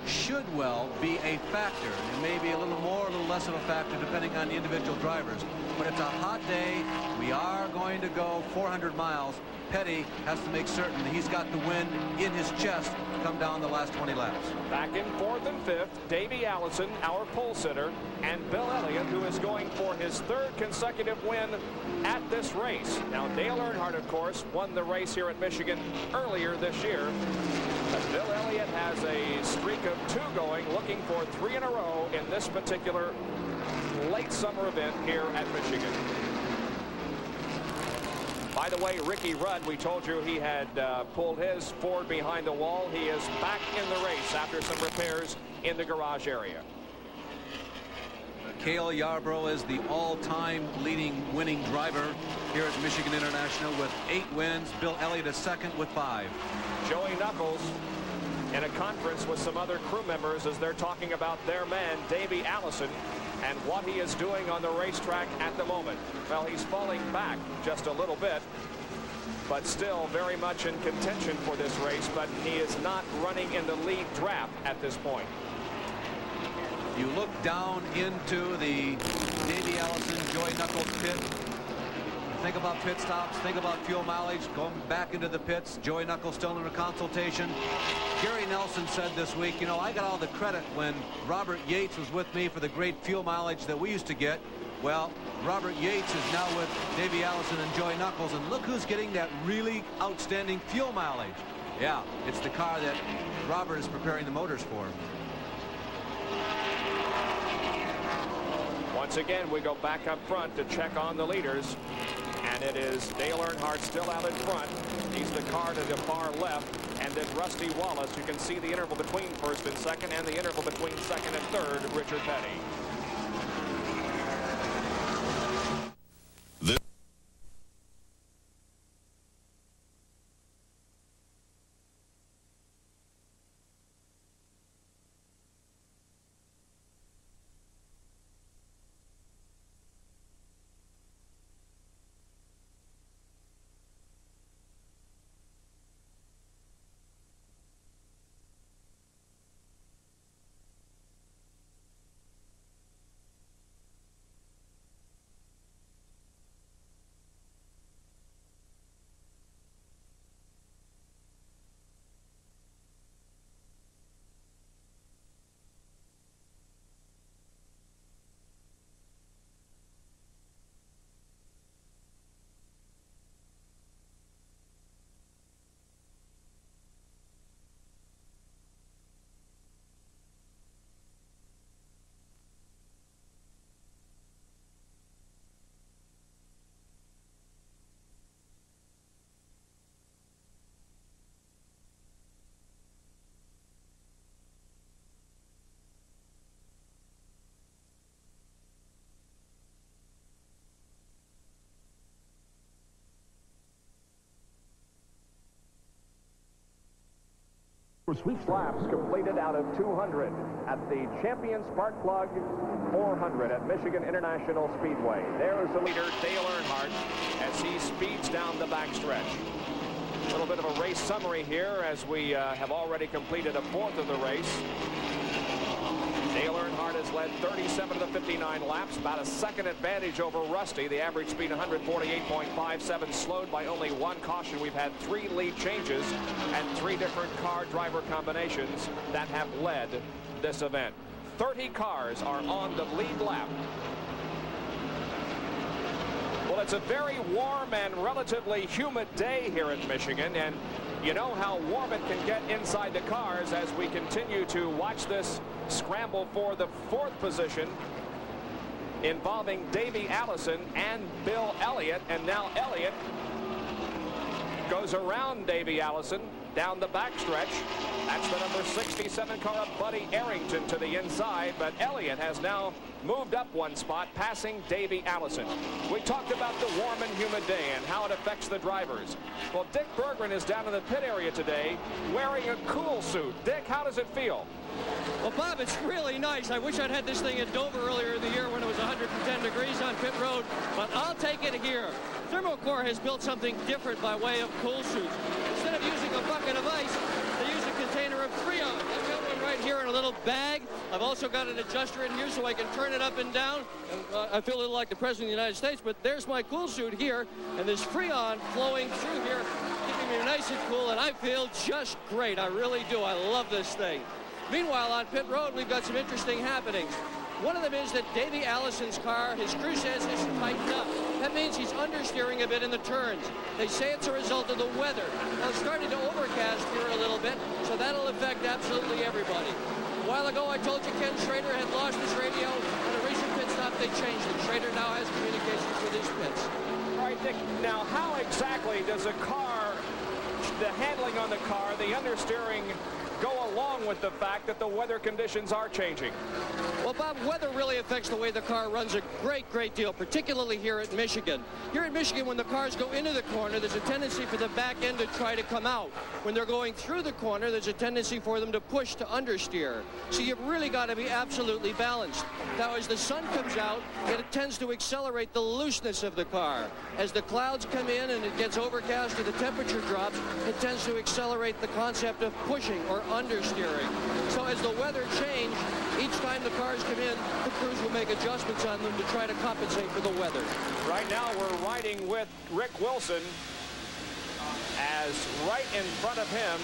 should well be a factor. It may be a little more, a little less of a factor depending on the individual drivers. But it's a hot day. We are going to go 400 miles. Petty has to make certain that he's got the wind in his chest to come down the last 20 laps. Back in 4th and 5th, Davey Allison, our pole sitter, and Bill Elliott, who is going for his 3rd consecutive win at this race. Now, Dale Earnhardt, of course, won the race here at Michigan earlier this year. But Bill Elliott has a streak of 2 going, looking for 3 in a row in this particular late summer event here at Michigan. By the way, Ricky Rudd, we told you he had pulled his Ford behind the wall. He is back in the race after some repairs in the garage area. Cale Yarborough is the all-time leading winning driver here at Michigan International with 8 wins. Bill Elliott is 2nd with 5. Joey Knuckles in a conference with some other crew members as they're talking about their man, Davey Allison, and what he is doing on the racetrack at the moment. Well, he's falling back just a little bit, but still very much in contention for this race, but he is not running in the lead draft at this point. You look down into the Davey Allison, Joey Knuckles pit. Think about pit stops, think about fuel mileage, going back into the pits. Joey Knuckles still in a consultation. Gary Nelson said this week, you know, I got all the credit when Robert Yates was with me for the great fuel mileage that we used to get. Well, Robert Yates is now with Davey Allison and Joey Knuckles, and look who's getting that really outstanding fuel mileage. Yeah, it's the car that Robert is preparing the motors for. Once again, we go back up front to check on the leaders. And it is Dale Earnhardt still out in front. He's the car to the far left. And then Rusty Wallace. You can see the interval between 1st and 2nd and the interval between 2nd and 3rd, Richard Petty. Laps completed out of 200 at the Champion Spark Plug 400 at Michigan International Speedway. There is the leader, Dale Earnhardt, as he speeds down the backstretch. A little bit of a race summary here as we have already completed a fourth of the race. Dale Earnhardt has led 37 of the 59 laps, about a second advantage over Rusty. The average speed 148.57, slowed by only one caution. We've had 3 lead changes and 3 different car driver combinations that have led this event. 30 cars are on the lead lap. Well, it's a very warm and relatively humid day here in Michigan, and you know how warm it can get inside the cars as we continue to watch this scramble for the 4th position involving Davey Allison and Bill Elliott. And now Elliott goes around Davey Allison down the backstretch. That's the number 67 car of Buddy Arrington to the inside, but Elliott has now moved up one spot, passing Davey Allison. We talked about the warm and humid day and how it affects the drivers. Well, Dick Berggren is down in the pit area today wearing a cool suit. Dick, how does it feel? Well, Bob, it's really nice. I wish I'd had this thing in Dover earlier in the year when it was 110 degrees on pit road, but I'll take it here. Thermocore has built something different by way of cool suits. Instead of using a bucket of ice, they use a container of Freon. I've got one right here in a little bag. I've also got an adjuster in here so I can turn it up and down. I feel a little like the President of the United States, but there's my cool suit here, and there's Freon flowing through here, keeping me nice and cool, and I feel just great. I really do. I love this thing. Meanwhile, on pit road, we've got some interesting happenings. One of them is that Davey Allison's car, his crew says, is tightened up. That means he's understeering a bit in the turns. They say it's a result of the weather. Now, it's starting to overcast here a little bit, so that'll affect absolutely everybody. A while ago, I told you Ken Schrader had lost his radio. On a recent pit stop, they changed it. Schrader now has communications with his pits. All right, Dick, now how exactly does a car, the handling on the car, the understeering, go along with the fact that the weather conditions are changing? Well, Bob, weather really affects the way the car runs a great deal, particularly here at Michigan. Here in Michigan, when the cars go into the corner, there's a tendency for the back end to try to come out. When they're going through the corner, there's a tendency for them to push to understeer. So you've really got to be absolutely balanced. Now, as the sun comes out, it tends to accelerate the looseness of the car. As the clouds come in and it gets overcast or the temperature drops, it tends to accelerate the concept of pushing or understeering. So as the weather changes, each time the cars come in, the crews will make adjustments on them to try to compensate for the weather. Right now we're riding with Rick Wilson, as right in front of him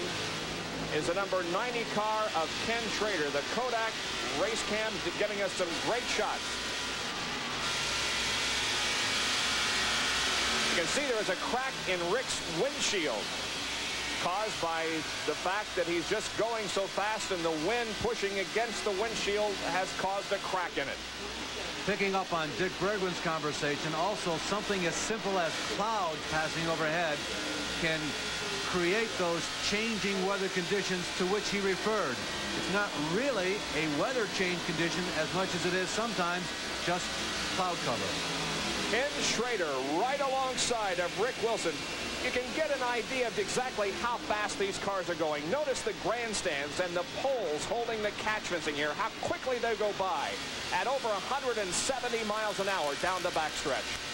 is the number 90 car of Ken Schrader. The Kodak race cam giving us some great shots. You can see there is a crack in Rick's windshield, caused by the fact that he's just going so fast and the wind pushing against the windshield has caused a crack in it. Picking up on Dick Berggren's conversation, also something as simple as clouds passing overhead can create those changing weather conditions to which he referred. It's not really a weather change condition as much as it is sometimes just cloud cover. Ken Schrader right alongside of Rick Wilson. You can get an idea of exactly how fast these cars are going. Notice the grandstands and the poles holding the catch fencing here, how quickly they go by at over 170 miles an hour down the backstretch.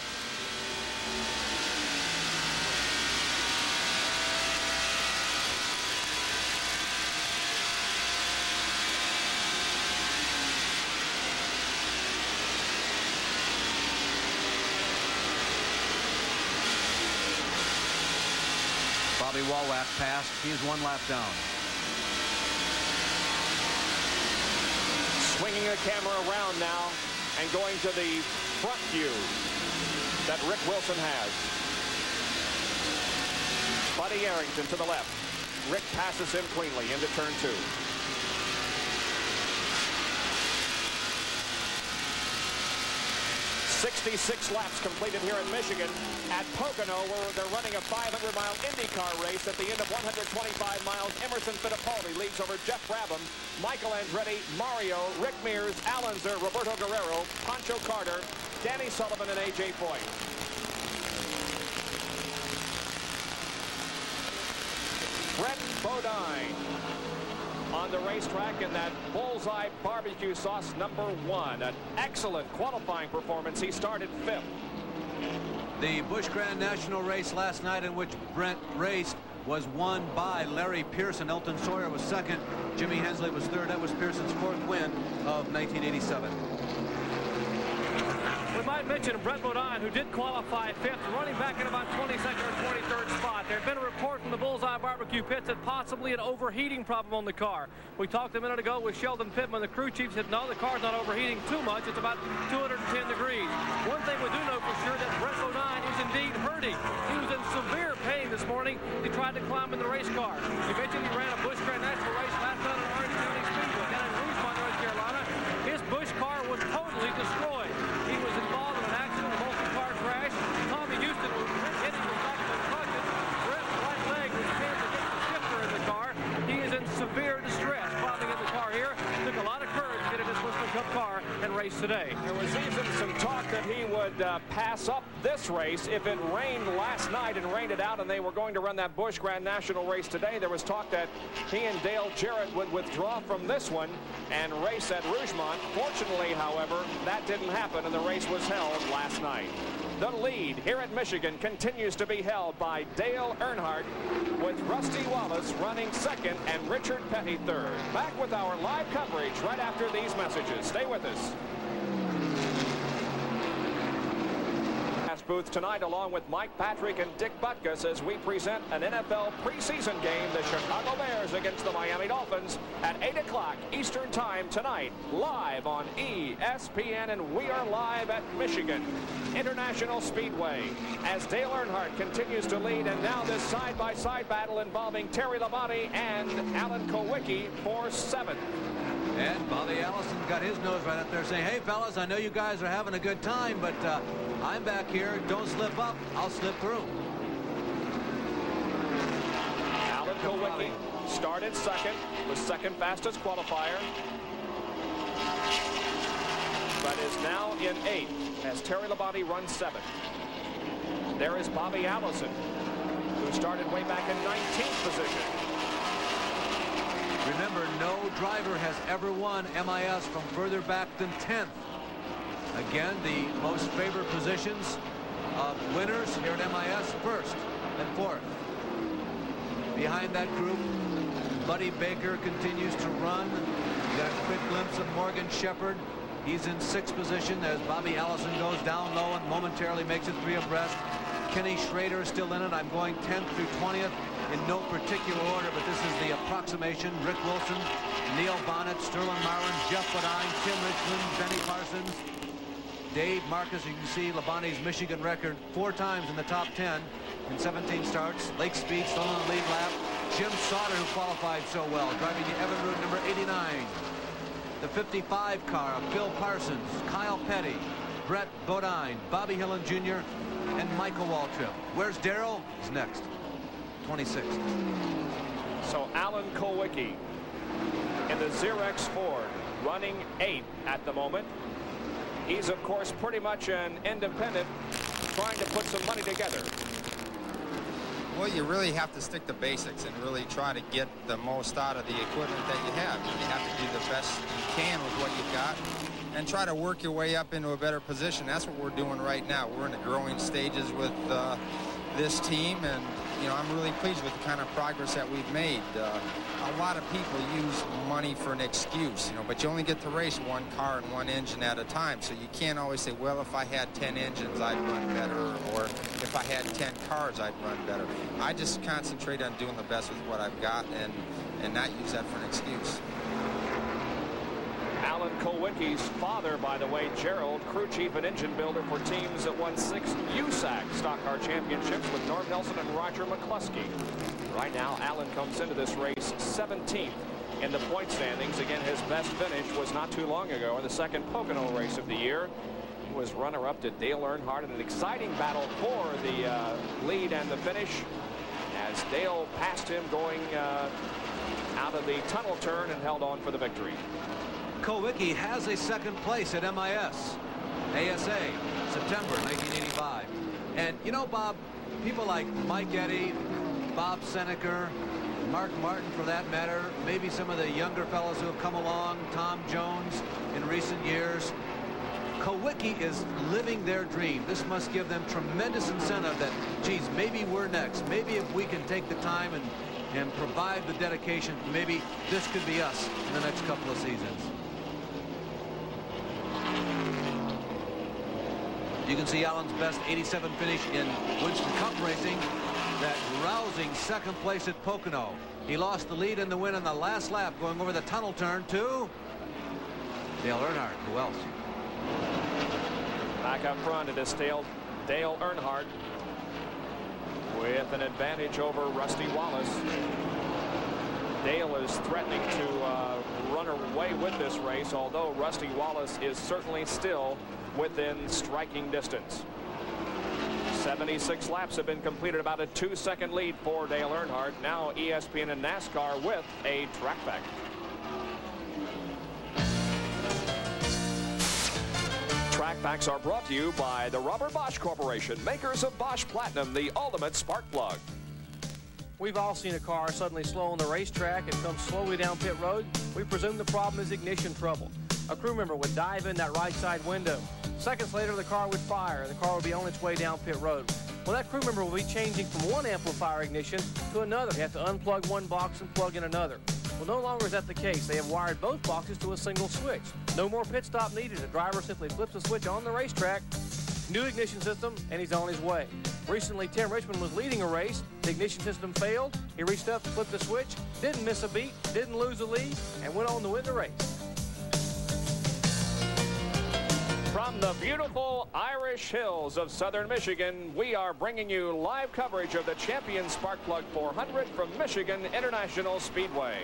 Bobby Wallach passed. He is 1 lap down. Swinging the camera around now and going to the front view that Rick Wilson has. Buddy Arrington to the left. Rick passes him cleanly into turn 2. 66 laps completed here in Michigan at Pocono, where they're running a 500-mile IndyCar race. At the end of 125 miles, Emerson Fittipaldi leads over Jeff Brabham, Michael Andretti, Mario, Rick Mears, Al Unser, Roberto Guerrero, Pancho Carter, Danny Sullivan, and A.J. Foyt. Brett Bodine on the racetrack in that Bullseye Barbecue Sauce #1. An excellent qualifying performance. He started 5th. The Busch Grand National race last night in which Brent raced was won by Larry Pearson. Elton Sawyer was 2nd. Jimmy Hensley was 3rd. That was Pearson's 4th win of 1987. We might mention Brett Bodine, who did qualify 5th, running back in about 22nd or 23rd spot. There had been a report from the Bullseye Barbecue pits that possibly an overheating problem on the car. We talked a minute ago with Sheldon Pittman. The crew chief said, no, the car's not overheating too much. It's about 210 degrees. One thing we do know for sure that Brett Bodine is indeed hurting. He was in severe pain this morning. He tried to climb in the race car. Eventually ran a Busch Grand National race last night at Orange County Speedway down in Rougemont, North Carolina. His Busch car was totally destroyed. He was involved in an accident, a multi-car crash. Tommy Houston was hit him with back concussion. Brett's right leg was pinned against the shifter in the car. He is in severe distress climbing in the car here. Took a lot of courage to get in this Winston Cup car and race today. There was even some talk that he would pass up this race if it rained last night and rained it out and they were going to run that Busch Grand National race today. There was talk that he and Dale Jarrett would withdraw from this one and race at Rougemont. Fortunately, however, that didn't happen and the race was held last night. The lead here at Michigan continues to be held by Dale Earnhardt, with Rusty Wallace running 2nd and Richard Petty 3rd. Back with our live coverage right after these messages. Stay with us. Booth tonight along with Mike Patrick and Dick Butkus as we present an NFL preseason game, the Chicago Bears against the Miami Dolphins at 8 o'clock Eastern Time tonight, live on ESPN, and we are live at Michigan International Speedway as Dale Earnhardt continues to lead, and now this side-by-side battle involving Terry Labonte and Alan Kulwicki for 7th. And Bobby Allison got his nose right up there saying, hey, fellas, I know you guys are having a good time, but I'm back here. Don't slip up. I'll slip through. Alan Kulwicki started 2nd, was 2nd fastest qualifier, but is now in 8th as Terry Labonte runs 7th. There is Bobby Allison, who started way back in 19th position. Remember, no driver has ever won MIS from further back than 10th. Again, the most favored positions of winners here at MIS, 1st and 4th. Behind that group, Buddy Baker continues to run. You got a quick glimpse of Morgan Shepherd. He's in 6th position as Bobby Allison goes down low and momentarily makes it 3 abreast. Kenny Schrader is still in it. I'm going 10th through 20th. In no particular order, but this is the approximation. Rick Wilson, Neil Bonnet, Sterling Marlin, Jeff Bodine, Tim Richmond, Benny Parsons, Dave Marcus. You can see Labonte's Michigan record 4 times in the top 10 in 17 starts. Lake Speed still on the lead lap. Jim Sauter, who qualified so well, driving the Evinrude number 89. The 55 car of Phil Parsons, Kyle Petty, Brett Bodine, Bobby Hillin Jr., and Michael Waltrip. Where's Darrell? He's next. 26th. So Alan Kulwicki in the Xerox Ford running 8th at the moment. He's of course pretty much an independent trying to put some money together. Well, you really have to stick to basics and really try to get the most out of the equipment that you have. You have to do the best you can with what you've got and try to work your way up into a better position. That's what we're doing right now. We're in the growing stages with this team, and you know, I'm really pleased with the kind of progress that we've made. A lot of people use money for an excuse, you know, but you only get to race 1 car and 1 engine at a time, so you can't always say, well, if I had 10 engines, I'd run better, or if I had 10 cars, I'd run better. I just concentrate on doing the best with what I've got and not use that for an excuse. Alan Kulwicki's father, by the way, Gerald, crew chief and engine builder for teams that won 6 USAC stock car championships with Norm Nelson and Roger McCluskey. Right now, Alan comes into this race 17th in the point standings. Again, his best finish was not too long ago in the 2nd Pocono race of the year. He was runner-up to Dale Earnhardt in an exciting battle for the lead and the finish as Dale passed him going out of the tunnel turn and held on for the victory. Kulwicki has a 2nd place at MIS, ASA, September 1985. And, you know, Bob, people like Mike Eddy, Bob Seneker, Mark Martin for that matter, maybe some of the younger fellows who have come along, Tom Jones in recent years. Kawicki is living their dream. This must give them tremendous incentive that, geez, maybe we're next. Maybe if we can take the time and provide the dedication, maybe this could be us in the next couple of seasons. You can see Allen's best 87 finish in Winston Cup racing. That rousing second place at Pocono. He lost the lead in the win on the last lap, going over the tunnel turn to Dale Earnhardt. Who else? Back up front, it is Dale Earnhardt with an advantage over Rusty Wallace. Dale is threatening to run away with this race, although Rusty Wallace is certainly still within striking distance. 76 laps have been completed, about a 2-second lead for Dale Earnhardt. Now ESPN and NASCAR with a track fact. Track facts are brought to you by the Robert Bosch Corporation, makers of Bosch Platinum, the ultimate spark plug. We've all seen a car suddenly slow on the racetrack and come slowly down pit road. We presume the problem is ignition trouble. A crew member would dive in that right side window. Seconds later, the car would fire, and the car would be on its way down pit road. Well, that crew member will be changing from one amplifier ignition to another. You have to unplug one box and plug in another. Well, no longer is that the case. They have wired both boxes to a single switch. No more pit stop needed. The driver simply flips the switch on the racetrack, new ignition system, and he's on his way. Recently, Tim Richmond was leading a race. The ignition system failed. He reached up, flipped the switch, didn't miss a beat, didn't lose a lead, and went on to win the race. From the beautiful Irish Hills of southern Michigan, we are bringing you live coverage of the Champion Sparkplug 400 from Michigan International Speedway.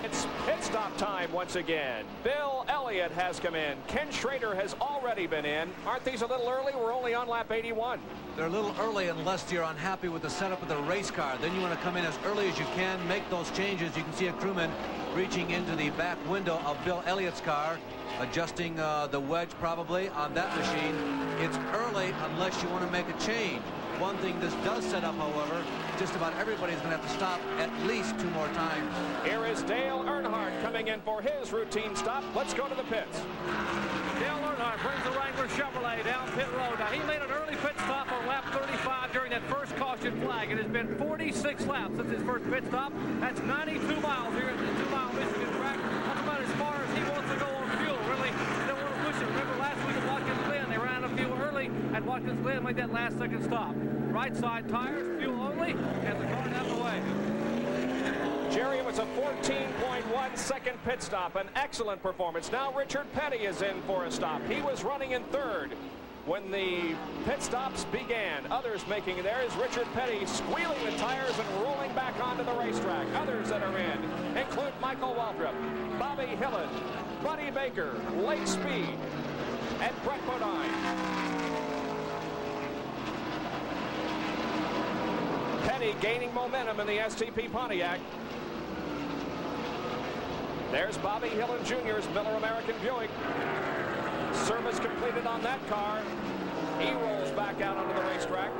It's pit stop time once again. Bill Elliott has come in. Ken Schrader has already been in. Aren't these a little early? We're only on lap 81. They're a little early unless you're unhappy with the setup of the race car. Then you want to come in as early as you can, make those changes. You can see a crewman reaching into the back window of Bill Elliott's car, adjusting the wedge probably on that machine. It's early unless you want to make a change. One thing this does set up, however, just about everybody's going to have to stop at least 2 more times. Here is Dale Earnhardt coming in for his routine stop. Let's go to the pits. Dale Earnhardt brings the Wrangler Chevrolet down pit road. Now, he made an early pit stop on lap 35 during that first caution flag. It has been 46 laps since his first pit stop. That's 92 miles here at the 2-mile Michigan track. That's about as far as he wants to go on fuel. Really, they don't want to push it. Remember last week at Watkins Glen, they ran out of fuel early at Watkins Glen, made that last second stop. Right side tires, fuel only, and the car out of the way. Jerry, it was a 14.1 second pit stop, an excellent performance. Now Richard Petty is in for a stop. He was running in third when the pit stops began. Others making theirs. Richard Petty squealing the tires and rolling back onto the racetrack. Others that are in include Michael Waltrip, Bobby Hillin, Buddy Baker, Lake Speed, and Brett Bodine. Petty gaining momentum in the STP Pontiac. There's Bobby Hillin Jr.'s Miller American Buick. Service completed on that car. He rolls back out onto the racetrack.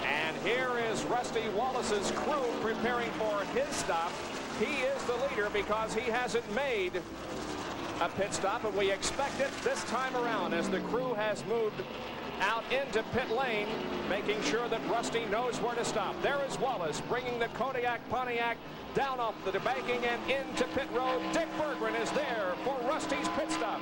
And here is Rusty Wallace's crew preparing for his stop. He is the leader because he hasn't made a pit stop, and we expect it this time around as the crew has moved out into pit lane, making sure that Rusty knows where to stop. There is Wallace bringing the Kodiak Pontiac down off the banking and into pit road. Dick Berggren is there for Rusty's pit stop.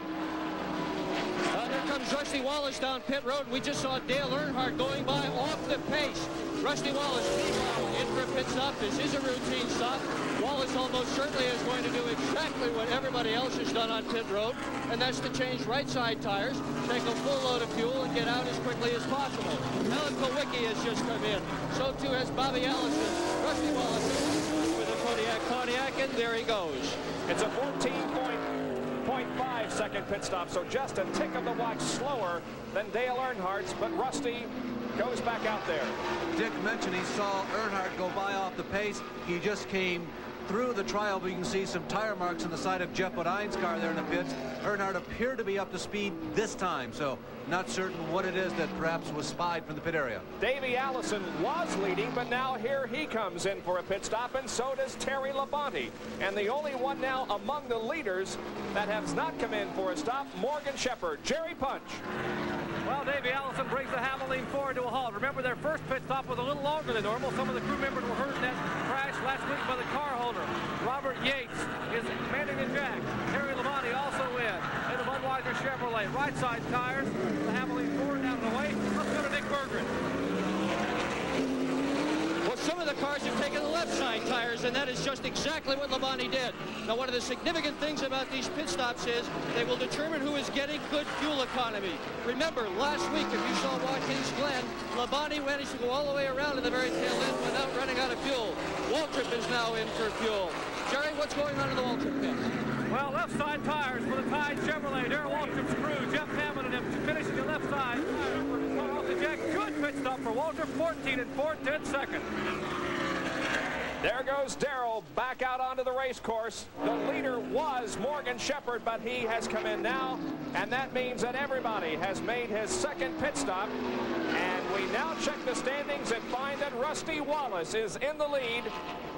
There comes Rusty Wallace down pit road. We just saw Dale Earnhardt going by off the pace. Rusty Wallace, meanwhile, in for a pit stop. This is a routine stop. Wallace almost certainly is going to do exactly what everybody else has done on pit road, and that's to change right side tires, take a full load of fuel, and get out as quickly as possible. Alan Kawicki has just come in. So too has Bobby Allison. Rusty Wallace with a Kodiak Pontiac, and there he goes. It's a 14.5 second pit stop, so just a tick of the watch slower than Dale Earnhardt's, but Rusty goes back out there. Dick mentioned he saw Earnhardt go by off the pace. He just came through the trial, we can see some tire marks on the side of Jeff Bodine's car there in the pits. Earnhardt appeared to be up to speed this time, so not certain what it is that perhaps was spied from the pit area. Davey Allison was leading, but now here he comes in for a pit stop, and so does Terry Labonte. And the only one now among the leaders that has not come in for a stop, Morgan Shepherd. Jerry Punch. Well, Davey Allison brings the Havoline Ford to a halt. Remember, their first pit stop was a little longer than normal. Some of the crew members were hurt in that crash last week by the car holder. Robert Yates is manning the jack. Terry Labonte also in the Budweiser Chevrolet. Right side tires. The Havoline Ford out of the way. Let's go to Dick Berggren. Well, some of the cars have taken the left side tires, and that is just exactly what Labonte did. Now, one of the significant things about these pit stops is they will determine who is getting good fuel economy. Remember, last week, if you saw Watkins Glen, Labonte managed to go all the way around to the very tail end without running out of fuel. Waltrip is now in for fuel. Jerry, what's going on in the Waltrip pit? Well, left side tires for the Tide Chevrolet. Darrell Waltrip's crew. Jeff Hammond and him finishing the left side. Off the jack. Good pit stop for Waltrip. 14 and 4/10 seconds. There goes Darrell back out onto the race course. The leader was Morgan Shepherd, but he has come in now, and that means that everybody has made his second pit stop. And we now check the standings and find that Rusty Wallace is in the lead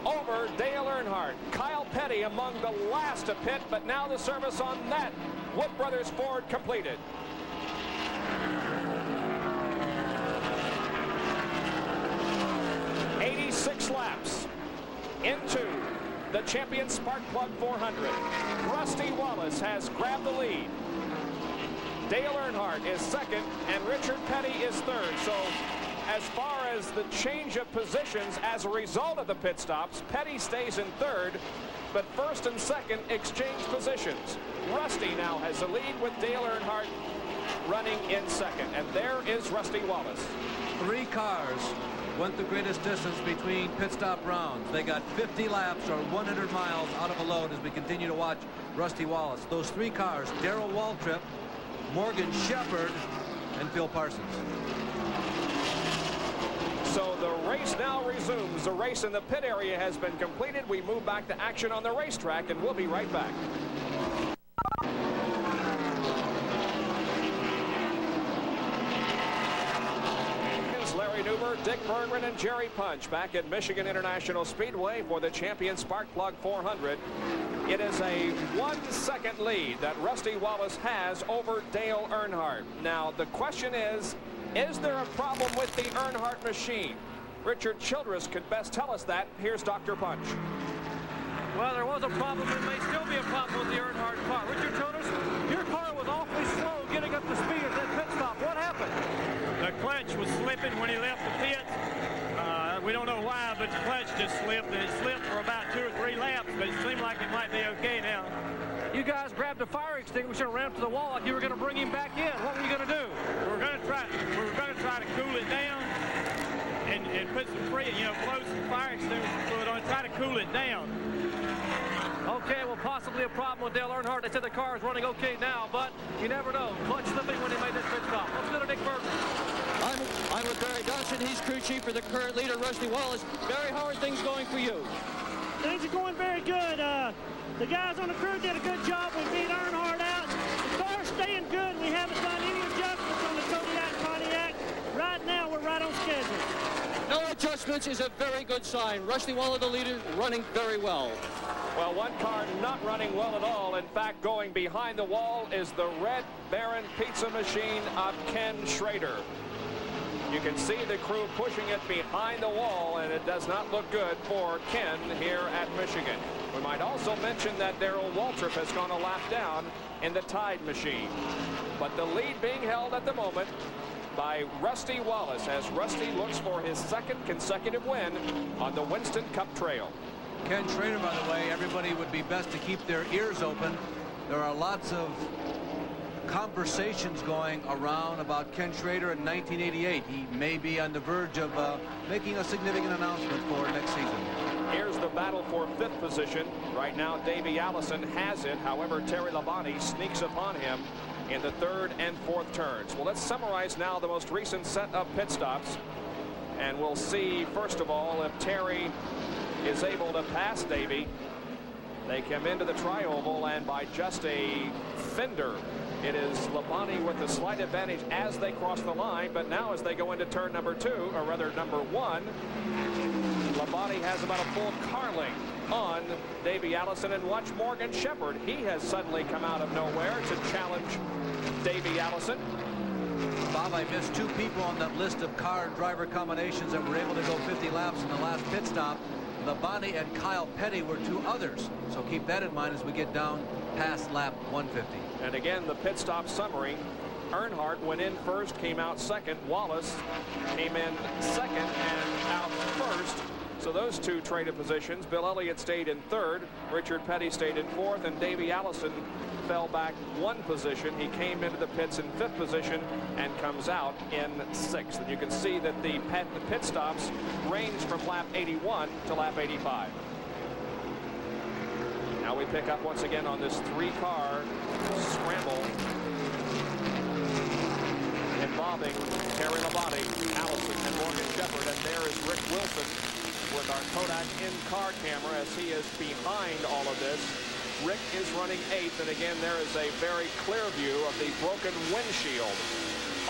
over Dale Earnhardt. Kyle Petty among the last to pit, but now the service on that Wood Brothers Ford completed. "86 laps into the Champion Spark Plug 400. Rusty Wallace has grabbed the lead. Dale Earnhardt is second, and Richard Petty is third. So as far as the change of positions as a result of the pit stops, Petty stays in third, but first and second exchange positions. Rusty now has the lead with Dale Earnhardt running in second, and there is Rusty Wallace. 3 cars went the greatest distance between pit stop rounds. They got 50 laps or 100 miles out of a load as we continue to watch Rusty Wallace. Those 3 cars, Darrell Waltrip, Morgan Shepherd, and Phil Parsons. So the race now resumes. The race in the pit area has been completed. We move back to action on the racetrack, and we'll be right back. Larry Newber, Dick Berggren, and Jerry Punch back at Michigan International Speedway for the Champion Spark Plug 400. It is a 1-second lead that Rusty Wallace has over Dale Earnhardt. Now, the question is there a problem with the Earnhardt machine? Richard Childress could best tell us that. Here's Dr. Punch. Well, there was a problem, and may still be a problem with the Earnhardt car. Richard Childress, your car was awfully slow getting up to speed at that pit stop. What happened? The clutch was slipping when he left the pit. We don't know why, but the clutch just slipped, and it slipped for about 2 or 3 laps, but it seemed like it might be okay now. You guys grabbed a fire extinguisher and ran up to the wall like you were going to bring him back in. What were you going to do? We were going to try to cool it down and put some blow some fire extinguisher fluid on it, try to cool it down. Okay, well, possibly a problem with Dale Earnhardt. They said the car is running okay now, but you never know. Clutch slipping when he made that pit stop. Let's go to Dick Berggren. I'm with Barry Dodson. He's crew chief for the current leader, Rusty Wallace. Barry, how are things going for you? Things are going very good. The guys on the crew did a good job. We beat Earnhardt out. The car's staying good. We haven't done any adjustments on the Kodiak Pontiac. Right now, we're right on schedule. No adjustments is a very good sign. Rusty Wallace, the leader, running very well. Well, one car not running well at all. In fact, going behind the wall is the Red Baron pizza machine of Ken Schrader. You can see the crew pushing it behind the wall, and it does not look good for Ken here at Michigan. We might also mention that Darrell Waltrip has gone a lap down in the Tide machine. But the lead being held at the moment by Rusty Wallace as Rusty looks for his second consecutive win on the Winston Cup Trail. Ken Schrader, by the way, everybody would be best to keep their ears open. There are lots of conversations going around about Ken Schrader in 1988. He may be on the verge of making a significant announcement for next season. Here's the battle for 5th position. Right now, Davey Allison has it. However, Terry Labonte sneaks upon him in the 3rd and 4th turns. Well, let's summarize now the most recent set of pit stops. And we'll see, first of all, if Terry is able to pass Davey. They come into the tri-oval, and by just a fender, it is Labonte with the slight advantage as they cross the line. But now as they go into turn number 2, or rather number 1, Labonte has about a full car length on Davey Allison. And watch Morgan Shepherd. He has suddenly come out of nowhere to challenge Davey Allison. Bob, I missed 2 people on that list of car and driver combinations that were able to go 50 laps in the last pit stop. Labonte and Kyle Petty were 2 others. So keep that in mind as we get down past lap 150. And again, the pit stop summary. Earnhardt went in first, came out second. Wallace came in second and out first. So those 2 traded positions. Bill Elliott stayed in third. Richard Petty stayed in fourth. And Davey Allison fell back 1 position. He came into the pits in 5th position and comes out in 6th. And you can see that the pit stops range from lap 81 to lap 85. Now we pick up once again on this 3-car scramble involving Terry Labonte, Allison, and Morgan Shepherd. And there is Rick Wilson with our Kodak in-car camera as he is behind all of this. Rick is running 8th, and again there is a very clear view of the broken windshield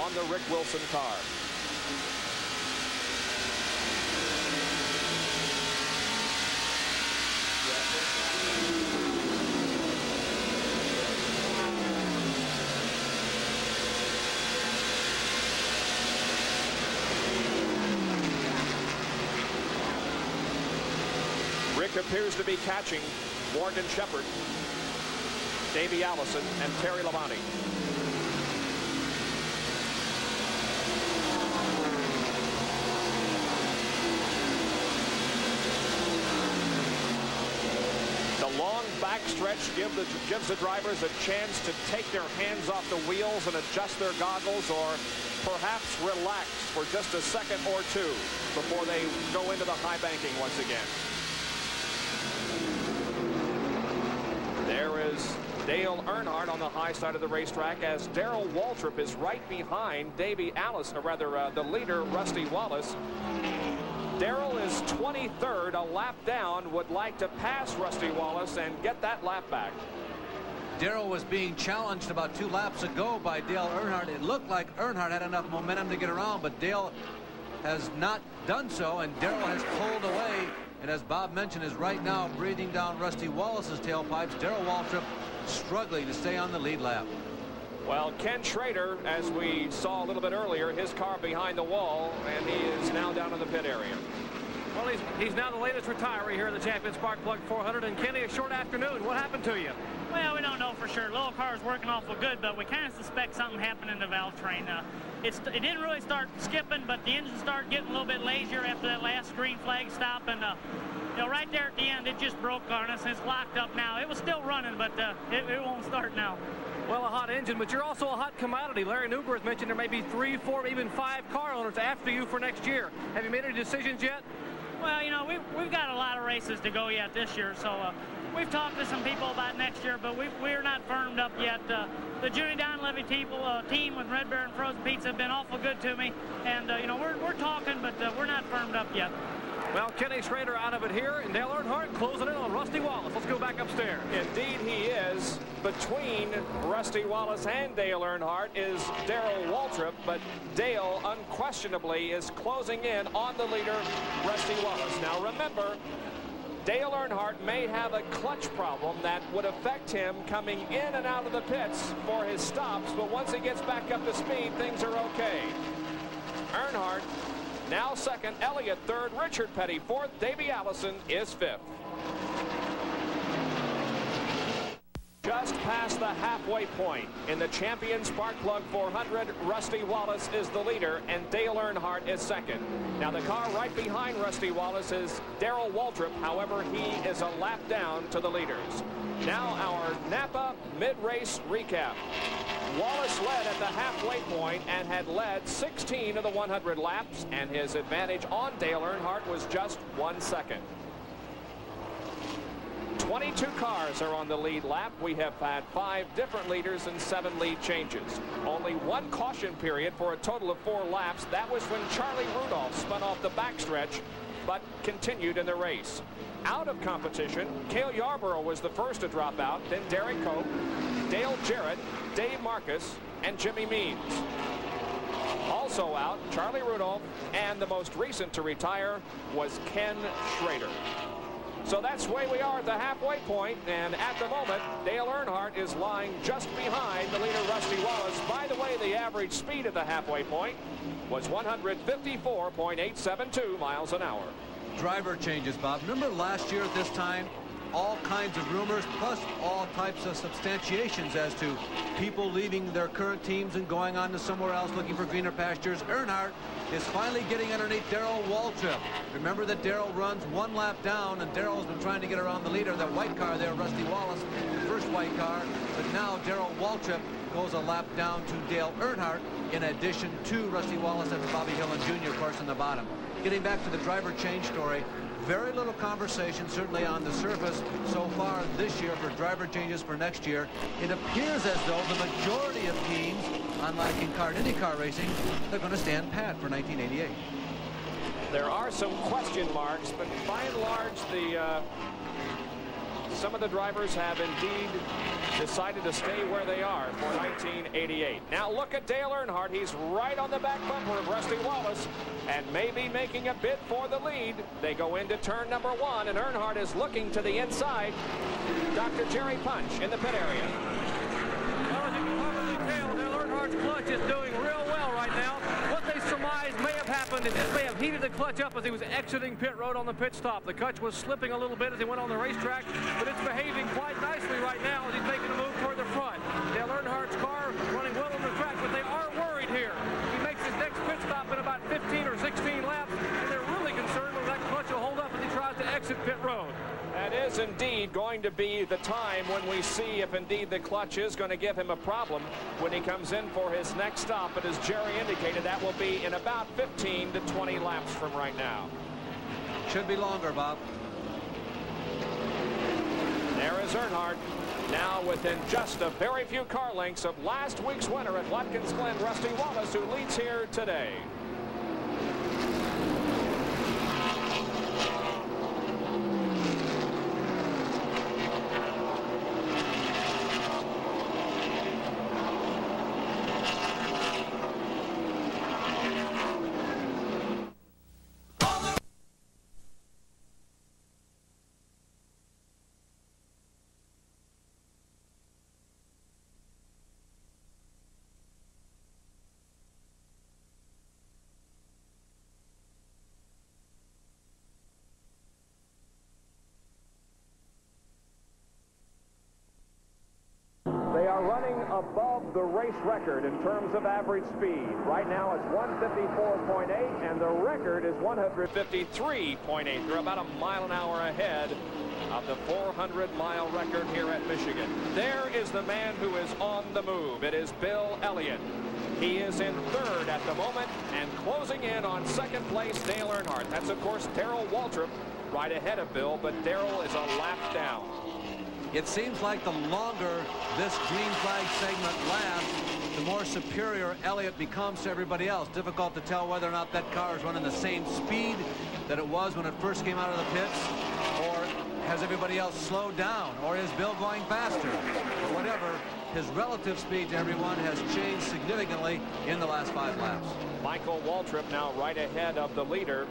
on the Rick Wilson car. Rick appears to be catching Morgan Shepherd, Davey Allison, and Terry Labonte. The long backstretch gives the drivers a chance to take their hands off the wheels and adjust their goggles, or perhaps relax for just a second or 2 before they go into the high banking once again. There is Dale Earnhardt on the high side of the racetrack as Darrell Waltrip is right behind Davey Allison, or rather the leader, Rusty Wallace. Darrell is 23rd, a lap down, would like to pass Rusty Wallace and get that lap back. Darrell was being challenged about 2 laps ago by Dale Earnhardt. It looked like Earnhardt had enough momentum to get around, but Dale has not done so, and Darrell has pulled away. And as Bob mentioned, is right now breathing down Rusty Wallace's tailpipes. Darrell Waltrip struggling to stay on the lead lap. Well, Ken Schrader, as we saw a little bit earlier, his car behind the wall, and he is now down in the pit area. Well, he's now the latest retiree here at the Champion Spark Plug 400. And Kenny, a short afternoon. What happened to you? Well, we don't know for sure. Little car's working awful good, but we kind of suspect something happened in the valve train. It didn't really start skipping, but the engine started getting a little bit lazier after that last green flag stop, and you know, right there at the end, it just broke on us, and it's locked up now. It was still running, but it won't start now. Well, a hot engine, but you're also a hot commodity. Larry Nuber has mentioned there may be 3, 4, even 5 car owners after you for next year. Have you made any decisions yet? Well, you know, we've got a lot of races to go yet this year, so we've talked to some people about next year, but we're not firmed up yet. The Junie Donlevy team with Red Bear and Frozen Pizza have been awful good to me, and you know, we're talking, but we're not firmed up yet. Well, Kenny Schrader out of it here, and Dale Earnhardt closing in on Rusty Wallace. Let's go back upstairs. Indeed he is. Between Rusty Wallace and Dale Earnhardt is Darrell Waltrip, but Dale unquestionably is closing in on the leader, Rusty Wallace. Now remember, Dale Earnhardt may have a clutch problem that would affect him coming in and out of the pits for his stops, but once he gets back up to speed, things are okay. Earnhardt now second, Elliott third, Richard Petty fourth, Davey Allison is 5th. Just past the halfway point in the Champion Spark Plug 400, Rusty Wallace is the leader and Dale Earnhardt is second. Now the car right behind Rusty Wallace is Darrell Waltrip. However, he is a lap down to the leaders. Now our Napa mid-race recap. Wallace led at the halfway point and had led 16 of the 100 laps, and his advantage on Dale Earnhardt was just 1 second. 22 cars are on the lead lap. We have had 5 different leaders and 7 lead changes. Only 1 caution period for a total of 4 laps. That was when Charlie Rudolph spun off the backstretch but continued in the race. Out of competition, Cale Yarborough was the first to drop out, then Derek Cope, Dale Jarrett, Dave Marcus, and Jimmy Means. Also out, Charlie Rudolph, and the most recent to retire was Ken Schrader. So that's where we are at the halfway point, and at the moment, Dale Earnhardt is lying just behind the leader, Rusty Wallace. By the way, the average speed at the halfway point was 154.872 miles an hour. Driver changes, Bob. Remember last year at this time, all kinds of rumors, plus all types of substantiations as to people leaving their current teams and going on to somewhere else looking for greener pastures. Earnhardt is finally getting underneath Darrell Waltrip. Remember that Darrell runs one lap down, and Darrell has been trying to get around the leader, that white car there, Rusty Wallace, the first white car. But now Darrell Waltrip goes a lap down to Dale Earnhardt, in addition to Rusty Wallace and Bobby Hillin Jr., of course, in the bottom. Getting back to the driver change story, very little conversation, certainly on the surface so far this year for driver changes for next year. It appears as though the majority of teams, unlike in car and IndyCar racing, they're going to stand pat for 1988. There are some question marks, but by and large, some of the drivers have indeed decided to stay where they are for 1988. Now look at Dale Earnhardt. He's right on the back bumper of Rusty Wallace and maybe making a bid for the lead. They go into turn number 1, and Earnhardt is looking to the inside. Dr. Jerry Punch in the pit area. Well, as you can probably tell, Dale Earnhardt's clutch is doing real well right now. What they surmise may have happened is this may have heated the clutch up as he was exiting pit road on the pit stop. The clutch was slipping a little bit as he went on the racetrack, but it's behaving quite nicely right now as he's making a move toward the front. Dale Earnhardt's car running well on the track, but they are worried here. He makes his next pit stop in about 15 or 16 laps, and they're really concerned whether that clutch will hold up as he tries to exit pit road. That is indeed going to be the time when we see if indeed the clutch is going to give him a problem when he comes in for his next stop. But as Jerry indicated, that will be in about 15 to 20 laps from right now. Should be longer, Bob. There is Earnhardt, now within just a very few car lengths of last week's winner at Watkins Glen, Rusty Wallace, who leads here today. They are running above the race record in terms of average speed. Right now it's 154.8, and the record is 153.8. They're about a mile an hour ahead of the 400-mile record here at Michigan. There is the man who is on the move. It is Bill Elliott. He is in third at the moment, and closing in on second place, Dale Earnhardt. That's, of course, Darrell Waltrip right ahead of Bill, but Darrell is a lap down. It seems like the longer this green flag segment lasts, the more superior Elliott becomes to everybody else. Difficult to tell whether or not that car is running the same speed that it was when it first came out of the pits, or has everybody else slowed down, or is Bill going faster? But whatever, his relative speed to everyone has changed significantly in the last 5 laps. Michael Waltrip now right ahead of the leader,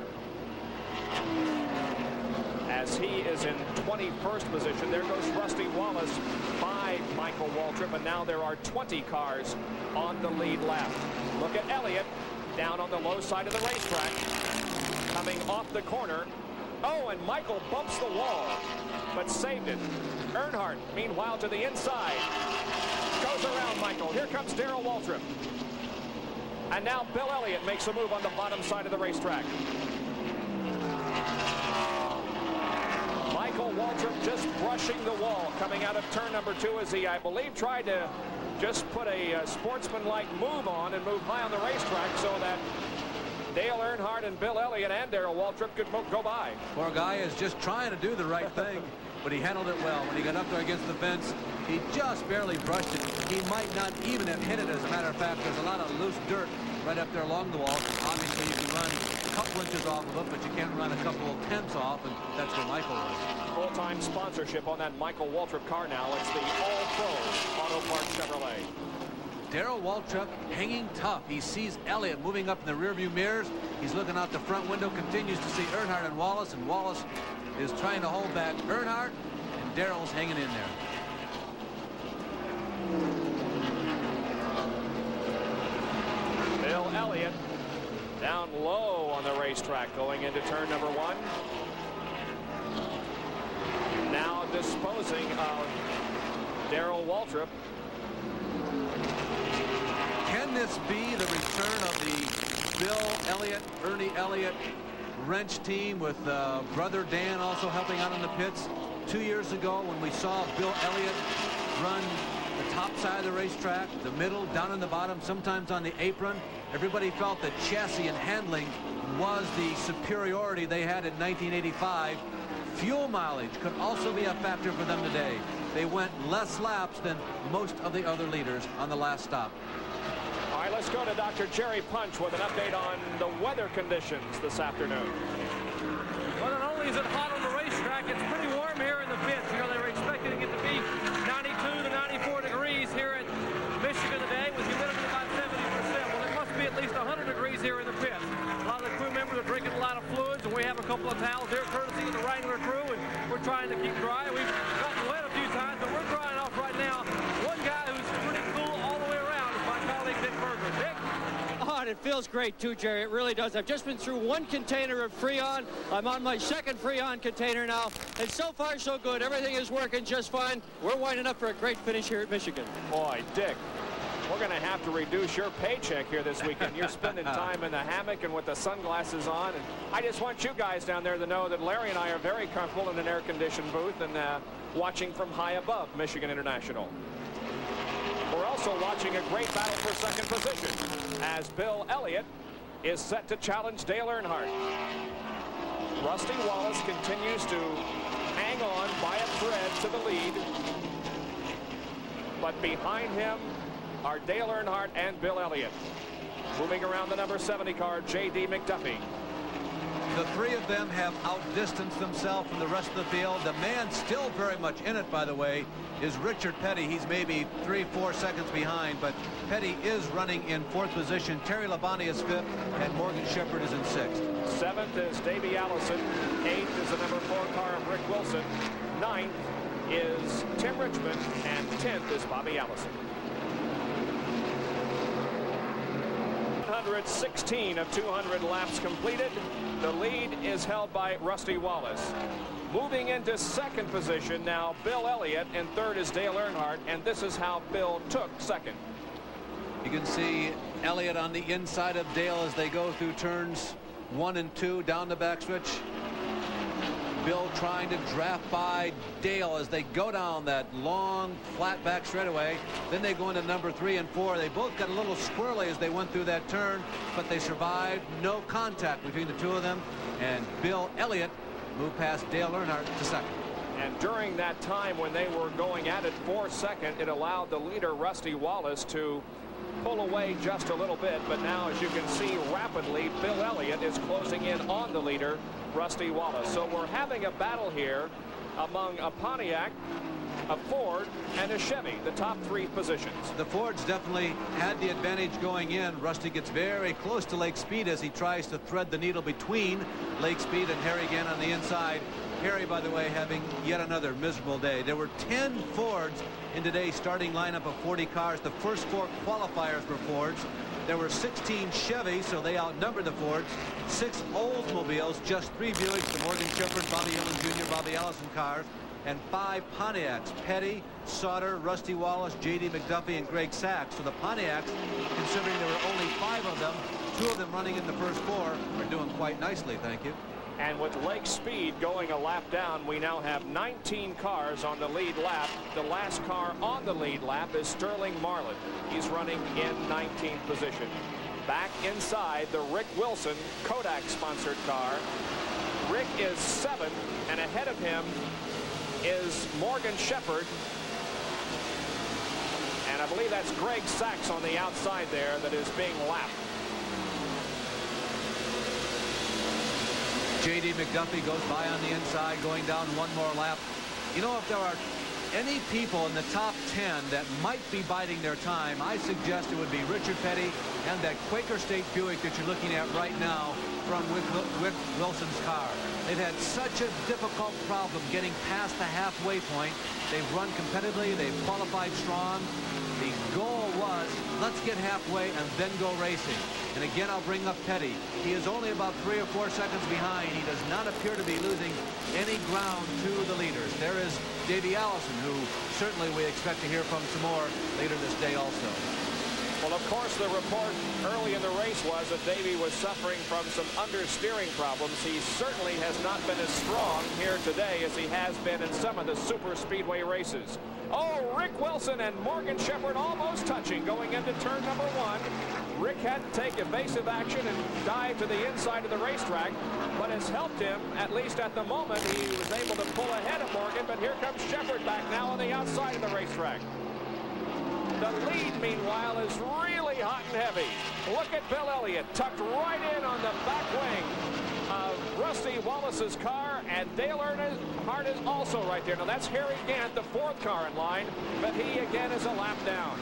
as he is in 21st position. There goes Rusty Wallace by Michael Waltrip, and now there are 20 cars on the lead lap. Look at Elliott down on the low side of the racetrack, coming off the corner. Oh, and Michael bumps the wall, but saved it. Earnhardt, meanwhile, to the inside. Goes around Michael. Here comes Darrell Waltrip. And now Bill Elliott makes a move on the bottom side of the racetrack. Michael Waltrip just brushing the wall coming out of turn number 2 as he, I believe, tried to just put a sportsmanlike move on and move high on the racetrack so that Dale Earnhardt and Bill Elliott and Darrell Waltrip could go by. Poor guy is just trying to do the right thing. but he handled it well. When he got up there against the fence, he just barely brushed it. He might not even have hit it, as a matter of fact. There's a lot of loose dirt right up there along the wall. Obviously, you can run a couple inches off of it, but you can't run a couple of tenths off, and that's where Michael was. Full-time sponsorship on that Michael Waltrip car now. It's the All-Pro Auto Parts Chevrolet. Darrell Waltrip hanging tough. He sees Elliott moving up in the rearview mirrors. He's looking out the front window, continues to see Earnhardt and Wallace is trying to hold back Earnhardt, and Darrell's hanging in there. Bill Elliott down low on the racetrack going into turn number 1. Now disposing of Darrell Waltrip. Can this be the return of the Bill Elliott, Ernie Elliott wrench team with brother Dan also helping out in the pits? 2 years ago when we saw Bill Elliott run the top side of the racetrack, the middle, down in the bottom, sometimes on the apron, everybody felt that chassis and handling was the superiority they had in 1985. Fuel mileage could also be a factor for them today. They went less laps than most of the other leaders on the last stop. All right, let's go to Dr. Jerry Punch with an update on the weather conditions this afternoon. Well, not only is it hot on the racetrack, it's pretty warm here in the pits. You know, they were expecting it to be 92 to 94 degrees here at Michigan today with humidity about 70%. Well, it must be at least 100 degrees here in the pits. A lot of the crew members are drinking a lot of fluids, and we have a couple of towels here courtesy of the Wrangler crew, and we're trying to keep dry. We've gotten wet a few times, but we're drying off right now. One guy who's pretty cool all the way around is my colleague Dick Berger. Dick? Oh, and it feels great too, Jerry. It really does. I've just been through 1 container of Freon. I'm on my 2nd Freon container now, and so far so good. Everything is working just fine. We're winding up for a great finish here at Michigan. Boy, Dick, we're going to have to reduce your paycheck here this weekend. You're spending time in the hammock and with the sunglasses on, and I just want you guys down there to know that Larry and I are very comfortable in an air-conditioned booth and watching from high above Michigan International. We're also watching a great battle for 2nd position as Bill Elliott is set to challenge Dale Earnhardt. Rusty Wallace continues to hang on by a thread to the lead, but behind him are Dale Earnhardt and Bill Elliott. Moving around the number 70 car, J.D. McDuffie. The 3 of them have outdistanced themselves from the rest of the field. The man still very much in it, by the way, is Richard Petty. He's maybe 3-4 seconds behind, but Petty is running in 4th position. Terry Labonte is 5th, and Morgan Shepherd is in 6th. 7th is Davey Allison. 8th is the number 4 car of Rick Wilson. 9th is Tim Richmond, and 10th is Bobby Allison. 116 of 200 laps completed. The lead is held by Rusty Wallace. Moving into 2nd position now, Bill Elliott, and 3rd is Dale Earnhardt, and this is how Bill took 2nd. You can see Elliott on the inside of Dale as they go through turns 1 and 2 down the backstretch. Bill trying to draft by Dale as they go down that long flat back straightaway. Then they go into number 3 and 4. They both got a little squirrely as they went through that turn, but they survived. No contact between the 2 of them, and Bill Elliott moved past Dale Earnhardt to 2nd. And during that time when they were going at it for 2nd, it allowed the leader Rusty Wallace to pull away just a little bit, but now, as you can see rapidly, Bill Elliott is closing in on the leader Rusty Wallace. So we're having a battle here among a Pontiac, a Ford, and a Chevy, the top 3 positions. The Fords definitely had the advantage going in. Rusty gets very close to Lake Speed as he tries to thread the needle between Lake Speed and Harry Gant on the inside. Harry, by the way, having yet another miserable day. There were 10 Fords in today's starting lineup of 40 cars. The first 4 qualifiers were Fords. There were 16 Chevys, so they outnumbered the Fords. 6 Oldsmobiles, just 3 Buicks, the Morgan Shepherd, Bobby Hillin Jr., Bobby Allison cars, and 5 Pontiacs, Petty, Sauter, Rusty Wallace, J.D. McDuffie, and Greg Sachs. So the Pontiacs, considering there were only 5 of them, 2 of them running in the first 4, are doing quite nicely, thank you. And with Lake Speed going a lap down, we now have 19 cars on the lead lap. The last car on the lead lap is Sterling Marlin. He's running in 19th position. Back inside the Rick Wilson Kodak sponsored car. Rick is 7th, and ahead of him is Morgan Shepherd. And I believe that's Greg Sachs on the outside there that is being lapped. J.D. McDuffie goes by on the inside, going down one more lap. You know, if there are any people in the top 10 that might be biding their time, I suggest it would be Richard Petty and that Quaker State Buick that you're looking at right now from Wick Wilson's car. They've had such a difficult problem getting past the halfway point. They've run competitively. They've qualified strong. The goal was, let's get halfway and then go racing. And again, I'll bring up Petty. He is only about 3 or 4 seconds behind. He does not appear to be losing any ground to the leaders. There is Davey Allison, who certainly we expect to hear from some more later this day also. Well, of course, the report early in the race was that Davey was suffering from some understeering problems. He certainly has not been as strong here today as he has been in some of the super speedway races. Oh, Rick Wilson and Morgan Shepherd almost touching going into turn number 1. Rick had to take evasive action and dive to the inside of the racetrack, but has helped him, at least at the moment. He was able to pull ahead of Morgan, but here comes Shepherd back now on the outside of the racetrack. The lead, meanwhile, is really hot and heavy. Look at Bill Elliott tucked right in on the back wing of Rusty Wallace's car, and Dale Earnhardt is also right there. Now, that's Harry Gant, the 4th car in line, but he again is a lap down.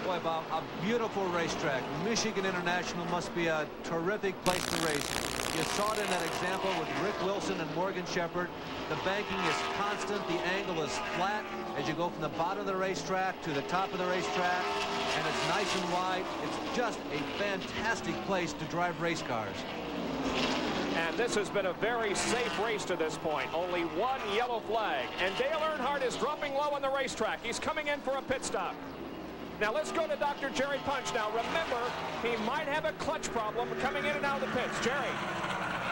Boy, Bob, a beautiful racetrack. Michigan International must be a terrific place to race. You saw it in that example with Rick Wilson and Morgan Shepherd. The banking is constant. The angle is flat as you go from the bottom of the racetrack to the top of the racetrack. And it's nice and wide. It's just a fantastic place to drive race cars. And this has been a very safe race to this point. Only 1 yellow flag. And Dale Earnhardt is dropping low on the racetrack. He's coming in for a pit stop. Now let's go to Dr. Jerry Punch. Now remember, he might have a clutch problem coming in and out of the pits. Jerry.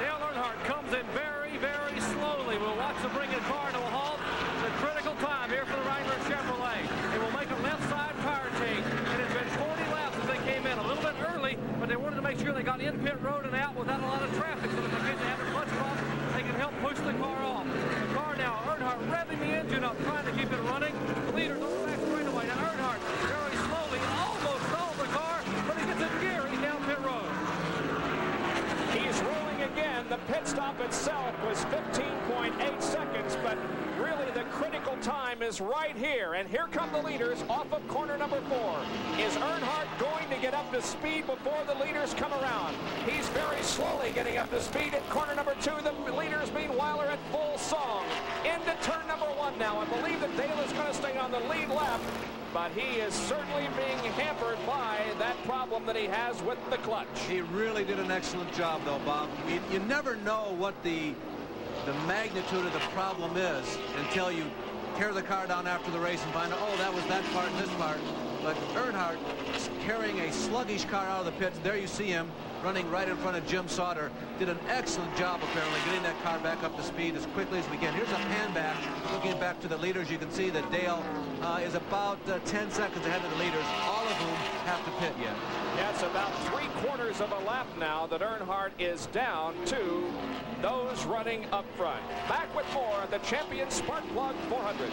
Dale Earnhardt comes in very, very slowly. We'll watch them bring a car to a halt. It's a critical time here for the Wrangler Chevrolet. They will make a left side power change. And it's been 40 laps as they came in. A little bit early, but they wanted to make sure they got in pit road and out without a lot of traffic. So if they have a clutch problem, they can help push the car off. The car now, Earnhardt revving the engine up, trying to keep it running. The leader's on the back straightaway. Now Earnhardt very slowly almost stalled the car, but he gets in gear. He's down pit road. He's rolling again. The pit stop itself was 15.8 seconds, but really the critical time is right here. And here come the leaders off of corner number 4. Is Earnhardt going to get up to speed before the leaders come around? He's very slowly getting up to speed at corner number 2. The leaders, meanwhile, are at full song. Into turn number 1 now. I believe that Dale is going to stay on the lead lap, but he is certainly being hampered by that problem that he has with the clutch. He really did an excellent job, though, Bob. You never know what the magnitude of the problem is until you tear the car down after the race and find out, oh, that was that part and this part. But Earnhardt is carrying a sluggish car out of the pits. There you see him running right in front of Jim Sauter. Did an excellent job, apparently, getting that car back up to speed as quickly as we can. Here's a pan back. Looking back to the leaders, you can see that Dale is about 10 seconds ahead of the leaders, all of whom have to pit yet. Yeah, it's about 3/4 of a lap now that Earnhardt is down to those running up front. Back with more of the Champion Spark Plug 400.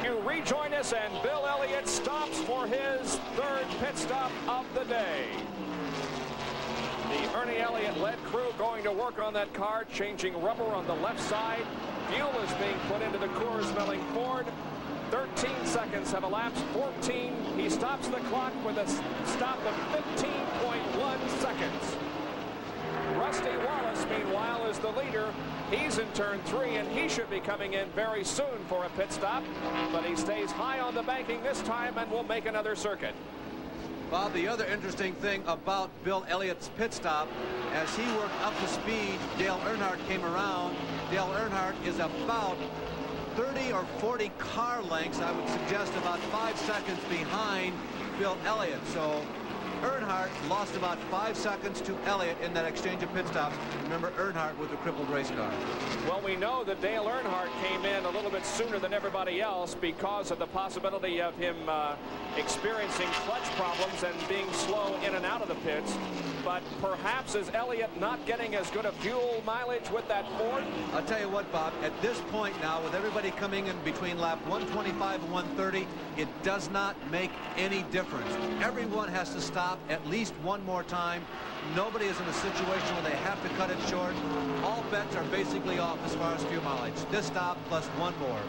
You rejoin us, and Bill Elliott stops for his 3rd pit stop of the day. The Ernie Elliott-led crew going to work on that car, changing rubber on the left side. Fuel is being put into the Coors Milling Ford. 13 seconds have elapsed. 14. He stops the clock with a stop of 15.1 seconds. Rusty Wallace, meanwhile, is the leader. He's in turn 3, and he should be coming in very soon for a pit stop. But he stays high on the banking this time and will make another circuit. Bob, the other interesting thing about Bill Elliott's pit stop, as he worked up to speed, Dale Earnhardt came around. Dale Earnhardt is about 30 or 40 car lengths, I would suggest about 5 seconds behind Bill Elliott. So Earnhardt lost about 5 seconds to Elliott in that exchange of pit stops. Remember, Earnhardt with the crippled race car. Well, we know that Dale Earnhardt came in a little bit sooner than everybody else because of the possibility of him experiencing clutch problems and being slow in and out of the pits. But perhaps is Elliott not getting as good a fuel mileage with that Ford? I'll tell you what, Bob, at this point now, with everybody coming in between lap 125 and 130, it does not make any difference. Everyone has to stop at least one more time. Nobody is in a situation where they have to cut it short. All bets are basically off as far as fuel mileage. This stop plus one more.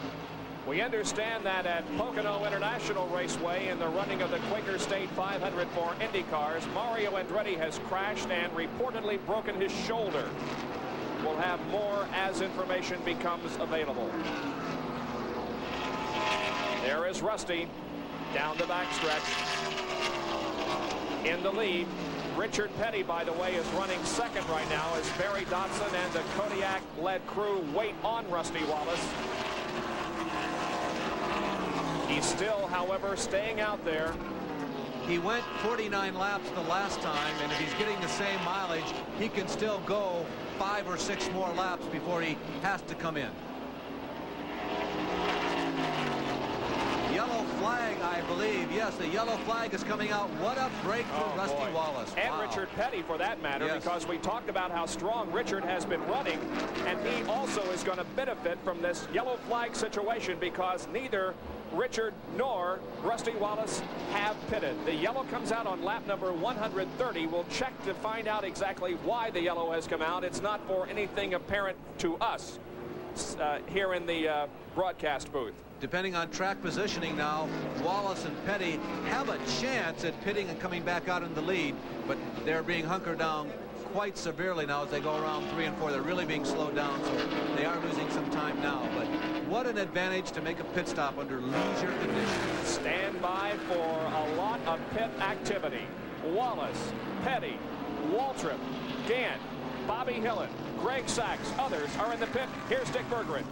We understand that at Pocono International Raceway in the running of the Quaker State 500 for Indy cars, Mario Andretti has crashed and reportedly broken his shoulder. We'll have more as information becomes available. There is Rusty down the backstretch. In the lead, Richard Petty, by the way, is running second right now as Barry Dodson and the Kodiak-led crew wait on Rusty Wallace. He's still, however, staying out there. He went 49 laps the last time, and if he's getting the same mileage, he can still go 5 or 6 more laps before he has to come in. Yellow flag, I believe. Yes, the yellow flag is coming out. What a break for Rusty Wallace. And wow. Richard Petty, for that matter, yes. Because we talked about how strong Richard has been running, and he also is going to benefit from this yellow flag situation because neither Richard nor Rusty Wallace have pitted. The yellow comes out on lap number 130. We'll check to find out exactly why the yellow has come out. It's not for anything apparent to us here in the broadcast booth. Depending on track positioning now, Wallace and Petty have a chance at pitting and coming back out in the lead, but they're being hunkered down quite severely now as they go around 3 and 4. They're really being slowed down, so they are losing some time now. But what an advantage to make a pit stop under leisure conditions. Stand by for a lot of pit activity. Wallace, Petty, Waltrip, Gant, Bobby Hillin, Greg Sachs, others are in the pit. Here's Dick Berggren.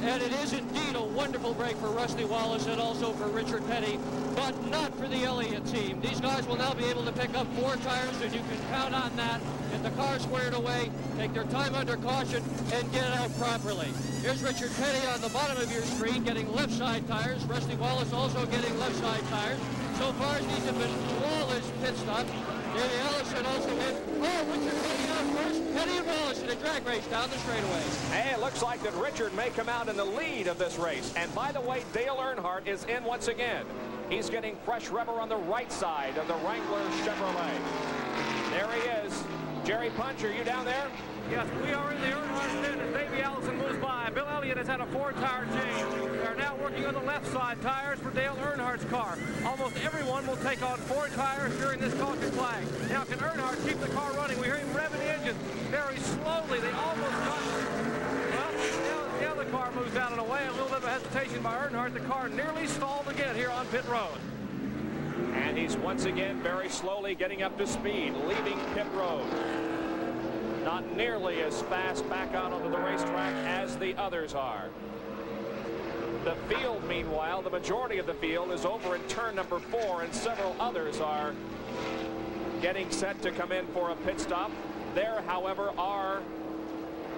And it is indeed a wonderful break for Rusty Wallace and also for Richard Petty, but not for the Elliott team. These guys will now be able to pick up 4 tires, and you can count on that. Get the car squared away, take their time under caution, and get it out properly. Here's Richard Petty on the bottom of your screen getting left side tires. Rusty Wallace also getting left side tires. So far, these have been flawless pit stops. Davey Allison also in. Oh, Richard Petty out first. Petty and Wallace in a drag race down the straightaway. Hey, it looks like that Richard may come out in the lead of this race. And by the way, Dale Earnhardt is in once again. He's getting fresh rubber on the right side of the Wrangler Chevrolet. There he is. Jerry Punch, are you down there? Yes, we are in the Earnhardt pit as Davey Allison moves by. Bill Elliott has had a 4-tire change. They are now working on the left side tires for Dale Earnhardt's car. Almost everyone will take on 4 tires during this caution flag. Now, can Earnhardt keep the car running? We hear him revving the engine very slowly. They almost got... Well, the other car moves out of the way. A little bit of hesitation by Earnhardt. The car nearly stalled again here on pit road. And he's once again very slowly getting up to speed, leaving pit road. Not nearly as fast back out onto the racetrack as the others are. The field, meanwhile, the majority of the field is over in turn number 4, and several others are getting set to come in for a pit stop. There, however, are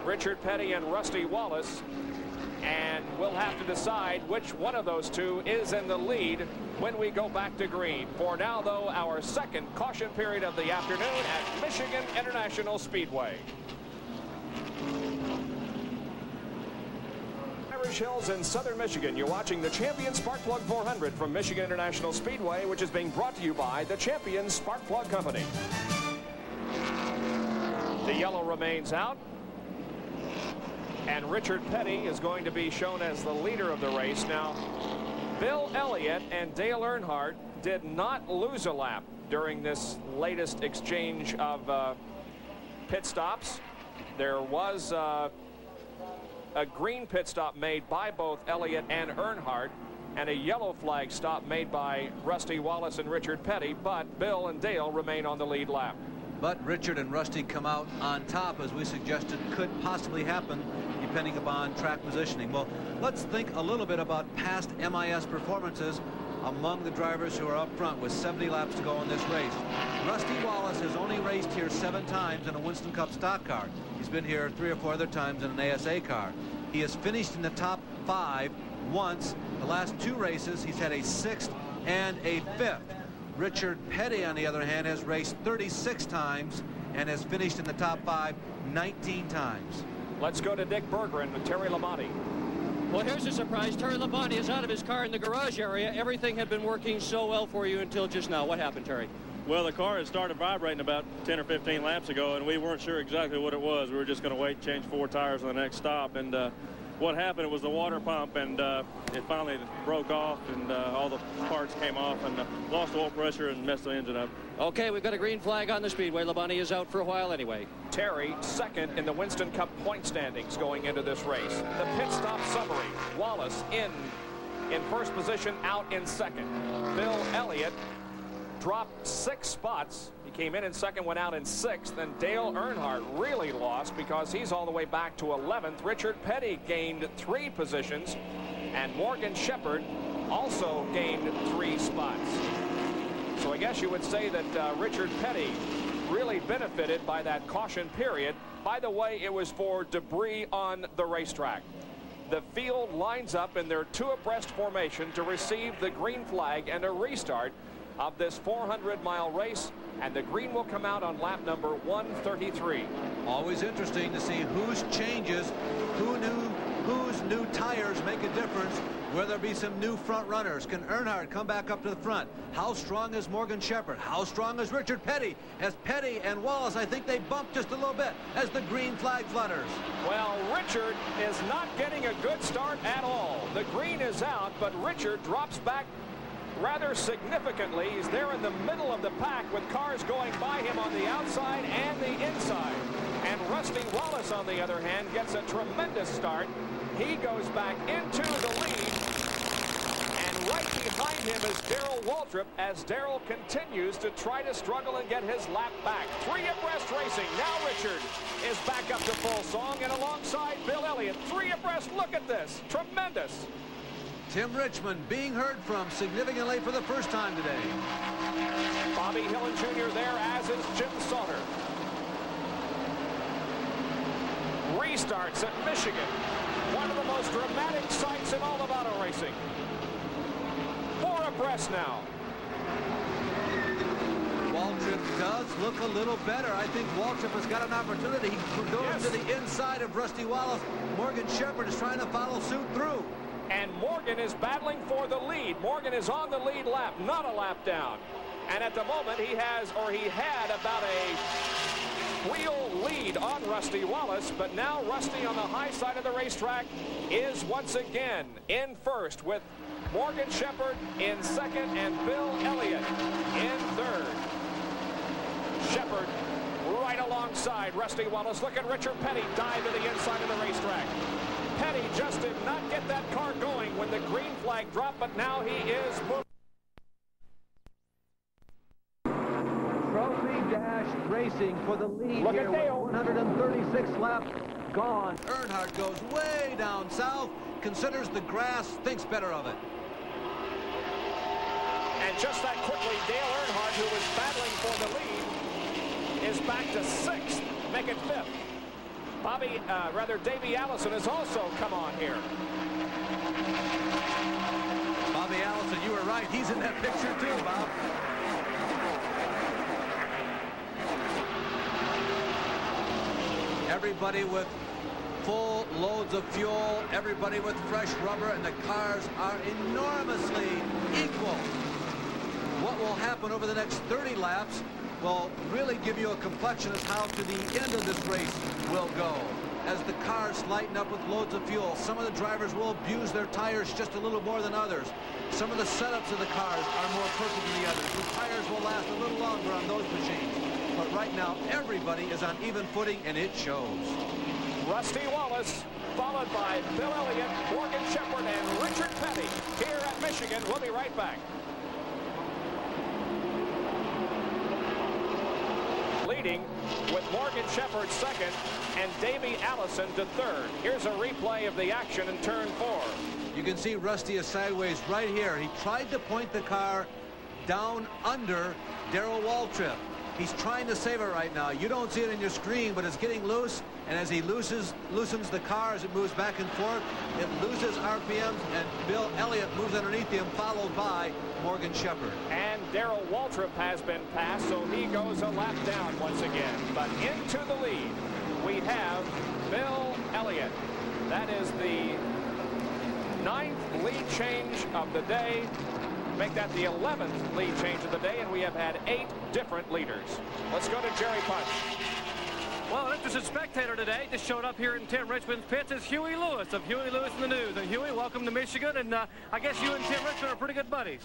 Richard Petty and Rusty Wallace, and we'll have to decide which one of those two is in the lead when we go back to green. For now, though, our second caution period of the afternoon at Michigan International Speedway. Irish Hills in southern Michigan, you're watching the Champion Sparkplug 400 from Michigan International Speedway, which is being brought to you by the Champion Sparkplug Company. The yellow remains out, and Richard Petty is going to be shown as the leader of the race. Now, Bill Elliott and Dale Earnhardt did not lose a lap during this latest exchange of pit stops. There was a green pit stop made by both Elliott and Earnhardt, and a yellow flag stop made by Rusty Wallace and Richard Petty, but Bill and Dale remain on the lead lap. But Richard and Rusty come out on top, as we suggested could possibly happen. You depending upon track positioning. Well, let's think a little bit about past MIS performances among the drivers who are up front with 70 laps to go in this race. Rusty Wallace has only raced here 7 times in a Winston Cup stock car. He's been here 3 or 4 other times in an ASA car. He has finished in the top 5 once. The last 2 races, he's had a 6th and a 5th. Richard Petty, on the other hand, has raced 36 times and has finished in the top 5 19 times. Let's go to Dick Berggren with Terry Labonte. Well, here's a surprise. Terry Labonte is out of his car in the garage area. Everything had been working so well for you until just now. What happened, Terry? Well, the car had started vibrating about 10 or 15 laps ago, and we weren't sure exactly what it was. We were just going to wait, change 4 tires on the next stop, and what happened was the water pump, and it finally broke off, and all the parts came off, and lost oil pressure and messed the engine up. Okay, we've got a green flag on the speedway. Labonte is out for a while anyway. Terry, second in the Winston Cup point standings going into this race. The pit stop summary. Wallace in first position, out in second. Bill Elliott dropped 6 spots. He came in second, went out in 6th. Then Dale Earnhardt really lost because he's all the way back to 11th. Richard Petty gained 3 positions, and Morgan Shepherd also gained 3 spots. So I guess you would say that Richard Petty really benefited by that caution period. By the way, it was for debris on the racetrack. The field lines up in their 2 abreast formation to receive the green flag and a restart of this 400-mile race, and the green will come out on lap number 133. Always interesting to see whose changes, whose new tires make a difference. Will there be some new front runners? Can Earnhardt come back up to the front? How strong is Morgan Shepherd? How strong is Richard Petty? As Petty and Wallace, I think they bump just a little bit as the green flag flutters. Well, Richard is not getting a good start at all. The green is out, but Richard drops back rather significantly. He's there in the middle of the pack with cars going by him on the outside and the inside. And Rusty Wallace, on the other hand, gets a tremendous start. He goes back into the lead. And right behind him is Darrell Waltrip as Darrell continues to try to struggle and get his lap back. 3 abreast racing. Now Richard is back up to full song, and alongside Bill Elliott. 3 abreast. Look at this. Tremendous. Tim Richmond being heard from significantly for the first time today. Bobby Hillin Jr. there, as is Jim Sauter. Restarts at Michigan. One of the most dramatic sights in all of auto racing. 4 abreast now. Waltrip does look a little better. I think Waltrip has got an opportunity. He goes to the inside of Rusty Wallace. Morgan Shepherd is trying to follow suit through. And Morgan is battling for the lead. Morgan is on the lead lap, not a lap down. And at the moment he had about a wheel lead on Rusty Wallace, but now Rusty on the high side of the racetrack is once again in first with Morgan Shepherd in second and Bill Elliott in third. Shepherd right alongside Rusty Wallace. Look at Richard Petty dive to the inside of the racetrack. Petty just did not get that car going when the green flag dropped, but now he is moving. Trophy Dash Racing for the lead. Look here at Dale. with 136 laps gone. Earnhardt goes way down south, considers the grass, thinks better of it. And just that quickly, Dale Earnhardt, who was battling for the lead, is back to 6th, make it 5th. Davey Allison has also come on here. Bobby Allison, you were right. He's in that picture too, Bob. Everybody with full loads of fuel, everybody with fresh rubber, and the cars are enormously equal. What will happen over the next 30 laps will really give you a complexion of how to the end of this race will go. As the cars lighten up with loads of fuel, some of the drivers will abuse their tires just a little more than others. Some of the setups of the cars are more perfect than the others. The tires will last a little longer on those machines. But right now, everybody is on even footing, and it shows. Rusty Wallace, followed by Bill Elliott, Morgan Shepherd, and Richard Petty here at Michigan. We'll be right back. Leading with Morgan Shepherd second and Davey Allison to third. Here's a replay of the action in turn 4. You can see Rusty is sideways right here. He tried to point the car down under Darrell Waltrip. He's trying to save it right now. You don't see it in your screen, but it's getting loose. And as he loosens the car as it moves back and forth, it loses RPMs, and Bill Elliott moves underneath him, followed by Morgan Shepherd. And Darrell Waltrip has been passed, so he goes a lap down once again. But into the lead, we have Bill Elliott. That is the 9th lead change of the day. Make that the 11th lead change of the day, and we have had 8 different leaders. Let's go to Jerry Punch. Well, an interested spectator today just showed up here in Tim Richmond's pits is Huey Lewis of Huey Lewis in the News. And Huey, welcome to Michigan, and I guess you and Tim Richmond are pretty good buddies.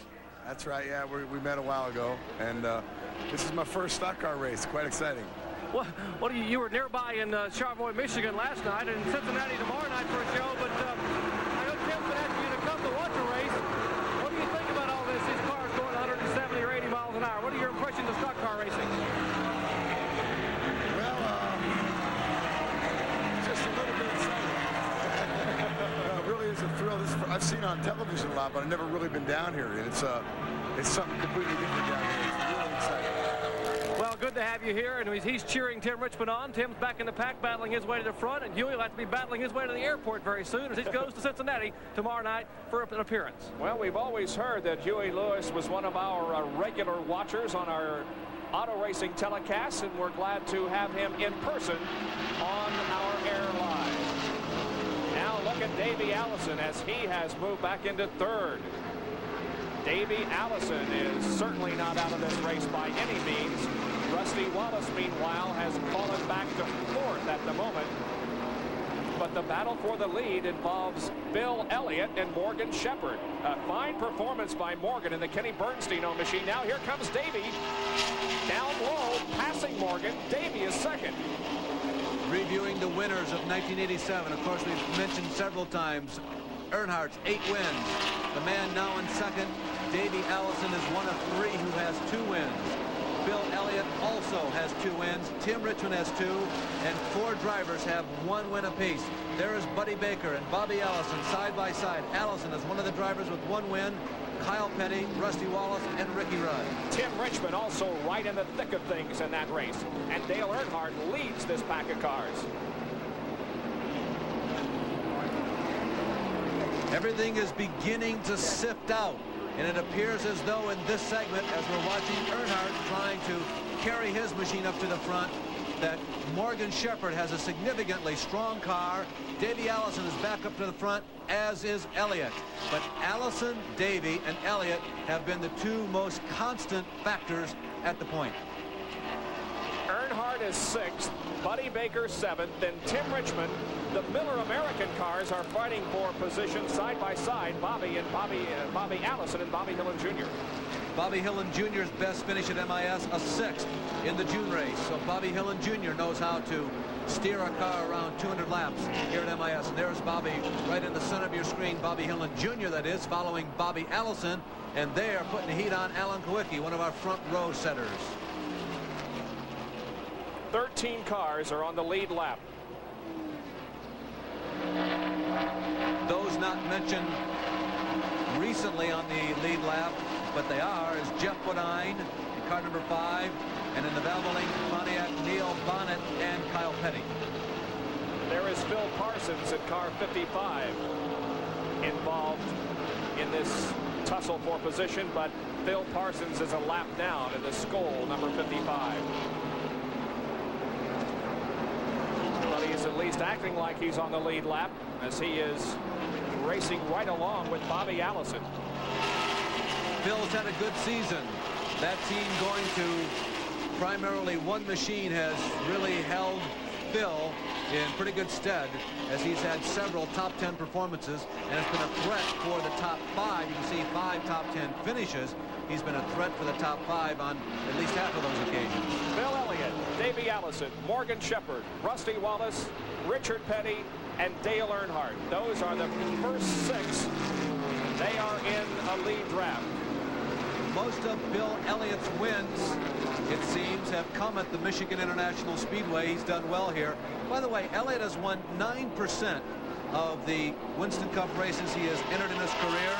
That's right, yeah, we met a while ago, and this is my first stock car race. Quite exciting. Well, you were nearby in Charlevoix, Michigan last night, and in Cincinnati tomorrow night for a show, but I know Tim's been asking you to come to watch a race. What do you think about all this? These cars going 170 or 80 miles an hour. What are your impressions of stock car racing? Well, just a little bit exciting. It really is a thrill. I've seen on television a lot, but I've never really been down here. And it's something completely different down here. It's really exciting. Well, good to have you here, and he's cheering Tim Richmond on. Tim's back in the pack, battling his way to the front, and Huey will have to be battling his way to the airport very soon as he goes to Cincinnati tomorrow night for an appearance. Well, we've always heard that Huey Lewis was one of our regular watchers on our auto racing telecasts, and we're glad to have him in person on our air live. Now look at Davey Allison as he has moved back into third. Davey Allison is certainly not out of this race by any means. Rusty Wallace, meanwhile, has fallen back to fourth at the moment. But the battle for the lead involves Bill Elliott and Morgan Shepherd. A fine performance by Morgan in the Kenny Bernstein-owned machine. Now here comes Davey. Down low, passing Morgan. Davey is second. Reviewing the winners of 1987. Of course, we've mentioned several times Earnhardt's 8 wins. The man now in second, Davey Allison, is one of 3 who has 2 wins. Bill Elliott also has 2 wins. Tim Richmond has 2, and 4 drivers have 1 win apiece. There is Buddy Baker and Bobby Allison side by side. Allison is one of the drivers with 1 win. Kyle Petty, Rusty Wallace, and Ricky Rudd. Tim Richmond also right in the thick of things in that race. And Dale Earnhardt leads this pack of cars. Everything is beginning to sift out, and it appears as though in this segment, as we're watching Earnhardt trying to carry his machine up to the front, that Morgan Shepherd has a significantly strong car. Davey Allison is back up to the front, as is Elliott. But Allison, Davey, and Elliott have been the 2 most constant factors at the point. Earnhardt is 6th, Buddy Baker 7th, then Tim Richmond. The Miller American cars are fighting for position side by side. Bobby Allison and Bobby Hillin Jr. Bobby Hillin Jr.'s best finish at MIS, a 6th in the June race. So Bobby Hillin Jr. knows how to steer a car around 200 laps here at MIS. And there's Bobby right in the center of your screen, Bobby Hillin Jr. that is, following Bobby Allison. And they are putting the heat on Alan Kawicki, one of our front row setters. 13 cars are on the lead lap. Those not mentioned recently on the lead lap, but they are, is Jeff Bodine in car number 5, and in the Valvoline Pontiac, Neil Bonnet and Kyle Petty. There is Phil Parsons in car 55 involved in this tussle for position, but Phil Parsons is a lap down in the Skoll number 55. But he's at least acting like he's on the lead lap as he is racing right along with Bobby Allison. Phil's had a good season. That team going to primarily one machine has really held Phil in pretty good stead, as he's had several top 10 performances and has been a threat for the top 5. You can see 5 top 10 finishes. He's been a threat for the top 5 on at least half of those occasions. Bill Elliott, Davey Allison, Morgan Shepherd, Rusty Wallace, Richard Petty, and Dale Earnhardt. Those are the first 6. They are in a lead draft. Most of Bill Elliott's wins, it seems, have come at the Michigan International Speedway. He's done well here. By the way, Elliott has won 9% of the Winston Cup races he has entered in his career.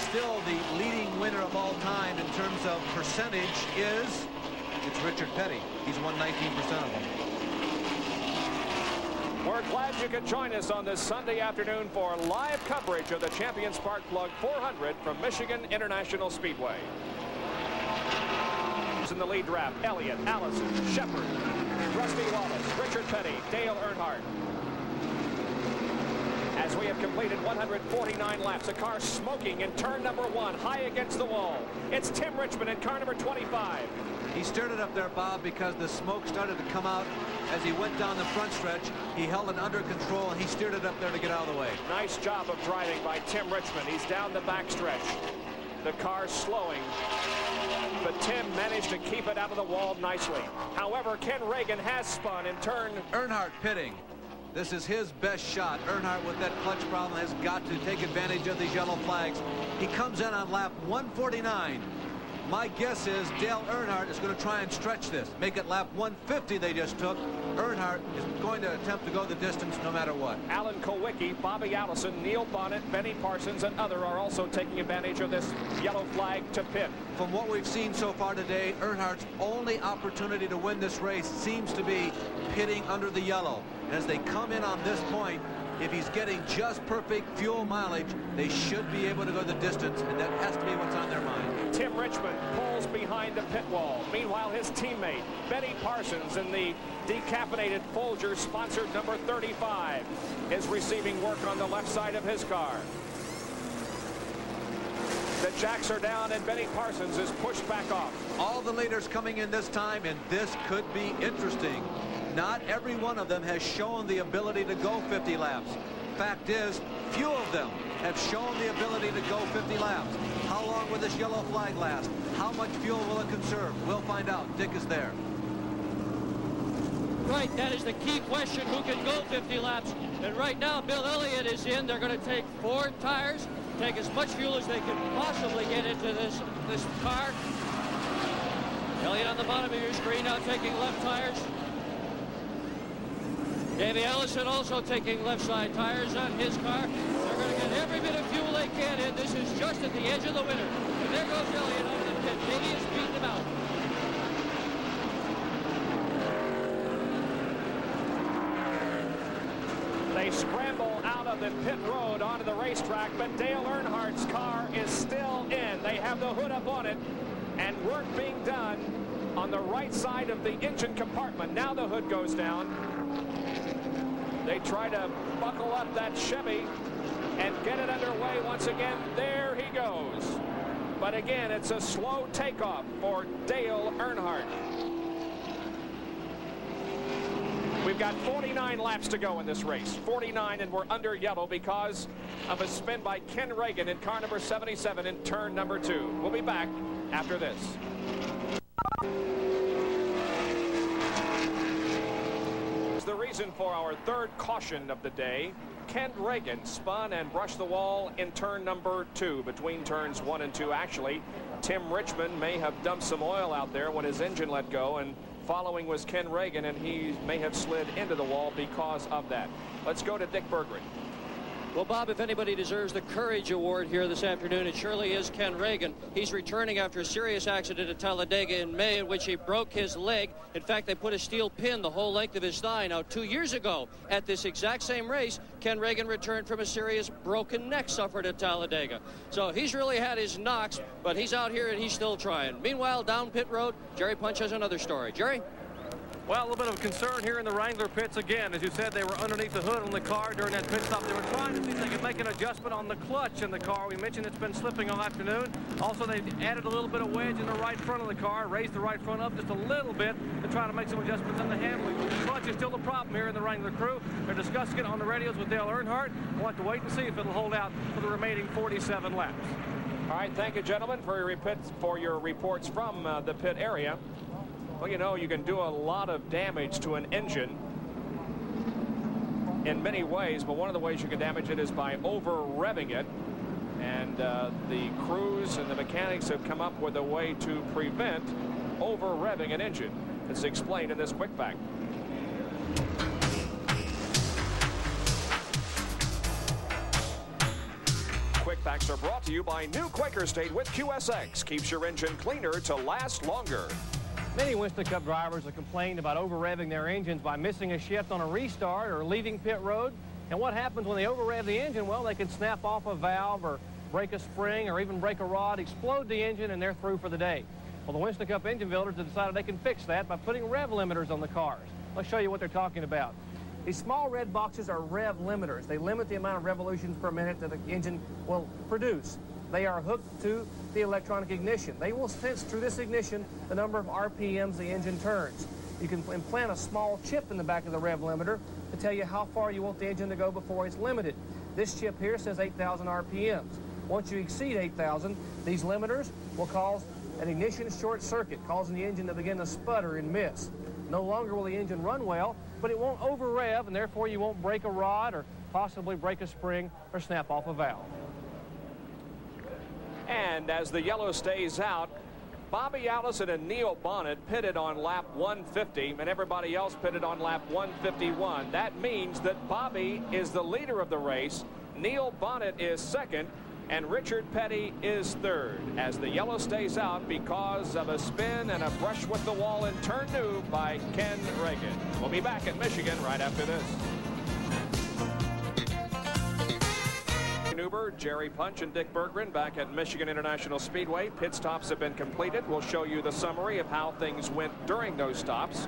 Still, the leading winner of all time in terms of percentage it's Richard Petty. He's won 19% of them. We're glad you could join us on this Sunday afternoon for live coverage of the Champion Spark Plug 400 from Michigan International Speedway. In the lead draft, Elliott, Allison, Shepard, Rusty Wallace, Richard Petty, Dale Earnhardt. As we have completed 149 laps, a car smoking in turn number 1, high against the wall. It's Tim Richmond in car number 25. He stirred it up there, Bob, because the smoke started to come out as he went down the front stretch. He held it under control, and he steered it up there to get out of the way. Nice job of driving by Tim Richmond. He's down the back stretch. The car slowing, but Tim managed to keep it out of the wall nicely. However, Ken Reagan has spun in turn. Earnhardt pitting. This is his best shot. Earnhardt, with that clutch problem, has got to take advantage of these yellow flags. He comes in on lap 149. My guess is Dale Earnhardt is going to try and stretch this. Make it lap 150 they just took. Earnhardt is going to attempt to go the distance no matter what. Alan Kulwicki, Bobby Allison, Neil Bonnet, Benny Parsons, and other are also taking advantage of this yellow flag to pit. From what we've seen so far today, Earnhardt's only opportunity to win this race seems to be pitting under the yellow. And as they come in on this point, if he's getting just perfect fuel mileage, they should be able to go the distance, and that has to be what's on their mind. Tim Richmond pulls behind the pit wall. Meanwhile, his teammate, Benny Parsons, in the decaffeinated Folger sponsored number 35, is receiving work on the left side of his car. The jacks are down, and Benny Parsons is pushed back off. All the leaders coming in this time, and this could be interesting. Not every one of them has shown the ability to go 50 laps. Fact is, few of them have shown the ability to go 50 laps. How long will this yellow flag last? How much fuel will it conserve? We'll find out. Dick is there. Right, that is the key question, who can go 50 laps. And right now, Bill Elliott is in. They're going to take 4 tires, take as much fuel as they can possibly get into this car. Elliott on the bottom of your screen now taking left tires. Davey Allison also taking left side tires on his car. They're going to get every bit of fuel they can in. This is just at the edge of the winter. And there goes Elliott out of the pit. Davey is beating him out. They scramble out of the pit road onto the racetrack, but Dale Earnhardt's car is still in. They have the hood up on it, and work being done on the right side of the engine compartment. Now the hood goes down. They try to buckle up that Chevy and get it underway once again. There he goes. But again, it's a slow takeoff for Dale Earnhardt. We've got 49 laps to go in this race. 49, and we're under yellow because of a spin by Ken Reagan in car number 77 in turn number 2. We'll be back after this. The reason for our third caution of the day. Ken Reagan spun and brushed the wall in turn number 2, between turns 1 and 2. Actually, Tim Richmond may have dumped some oil out there when his engine let go, and following was Ken Reagan, and he may have slid into the wall because of that. Let's go to Dick Berggren. Well, Bob, if anybody deserves the Courage Award here this afternoon, it surely is Ken Reagan. He's returning after a serious accident at Talladega in May in which he broke his leg. In fact, they put a steel pin the whole length of his thigh. Now, 2 years ago, at this exact same race, Ken Reagan returned from a serious broken neck suffered at Talladega. So he's really had his knocks, but he's out here and he's still trying. Meanwhile, down pit road, Jerry Punch has another story. Jerry? Well, a little bit of concern here in the Wrangler pits again. As you said, they were underneath the hood on the car during that pit stop. They were trying to see if they could make an adjustment on the clutch in the car. We mentioned it's been slipping all afternoon. Also, they added a little bit of wedge in the right front of the car, raised the right front up just a little bit to try to make some adjustments in the handling. The clutch is still the problem here in the Wrangler crew. They're discussing it on the radios with Dale Earnhardt. We'll have to wait and see if it'll hold out for the remaining 47 laps. All right, thank you, gentlemen, for your reports from the pit area. Well, you know, you can do a lot of damage to an engine in many ways, but one of the ways you can damage it is by over-revving it. And And the crews and the mechanics have come up with a way to prevent over-revving an engine. It's explained in this quick fact. Quick Facts are brought to you by New Quaker State with QSX. Keeps your engine cleaner to last longer. Many Winston Cup drivers have complained about over-revving their engines by missing a shift on a restart or leaving pit road. And what happens when they over-rev the engine? Well, they can snap off a valve or break a spring or even break a rod, explode the engine, and they're through for the day. Well, the Winston Cup engine builders have decided they can fix that by putting rev limiters on the cars. Let's show you what they're talking about. These small red boxes are rev limiters. They limit the amount of revolutions per minute that the engine will produce. They are hooked to the electronic ignition. They will sense through this ignition the number of RPMs the engine turns. You can implant a small chip in the back of the rev limiter to tell you how far you want the engine to go before it's limited. This chip here says 8,000 RPMs. Once you exceed 8,000, these limiters will cause an ignition short circuit, causing the engine to begin to sputter and miss. No longer will the engine run well, but it won't over-rev, and therefore you won't break a rod or possibly break a spring or snap off a valve. And as the yellow stays out, Bobby Allison and Neil Bonnet pitted on lap 150, and everybody else pitted on lap 151. That means that Bobby is the leader of the race, Neil Bonnet is second, and Richard Petty is third, as the yellow stays out because of a spin and a brush with the wall in turn 2 by Ken Reagan. We'll be back at Michigan right after this. Uber, Jerry Punch and Dick Berggren back at Michigan International Speedway. Pit stops have been completed. We'll show you the summary of how things went during those stops.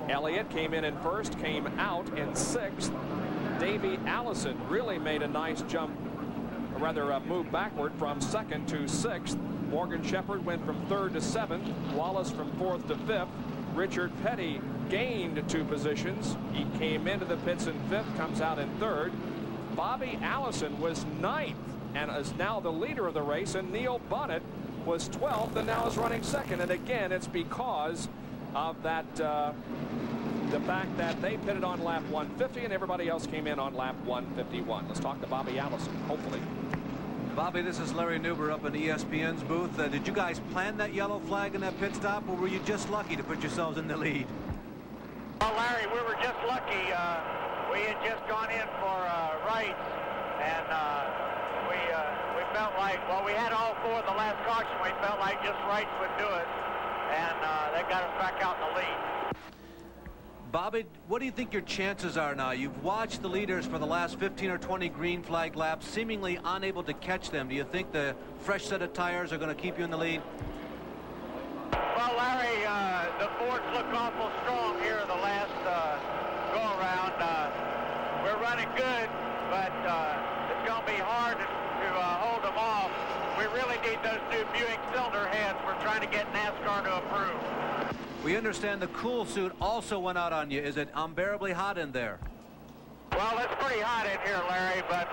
Elliott came in first, came out in 6th. Davey Allison really made a nice jump, or rather move backward from 2nd to 6th. Morgan Shepherd went from 3rd to 7th. Wallace from 4th to 5th. Richard Petty gained 2 positions. He came into the pits in 5th, comes out in 3rd. Bobby Allison was 9th and is now the leader of the race, and Neil Bonnet was 12th and now is running 2nd. And again, it's because of that the fact that they pitted on lap 150 and everybody else came in on lap 151. Let's talk to Bobby Allison, hopefully. Bobby, this is Larry Nuber up in ESPN's booth. Did you guys plan that yellow flag in that pit stop, or were you just lucky to put yourselves in the lead? Well, Larry, we were just lucky. We had just gone in for rights, and we felt like, well, we had all 4 of the last caution. We felt like just rights would do it, and they got us back out in the lead. Bobby, what do you think your chances are now? You've watched the leaders for the last 15 or 20 green flag laps, seemingly unable to catch them. Do you think the fresh set of tires are going to keep you in the lead? Well, Larry, the Fords look awful strong here the last go-around. We're running good, but it's going to be hard to hold them off. We really need those new Buick cylinder heads. We're trying to get NASCAR to approve. We understand the cool suit also went out on you. Is it unbearably hot in there? Well, it's pretty hot in here, Larry, but,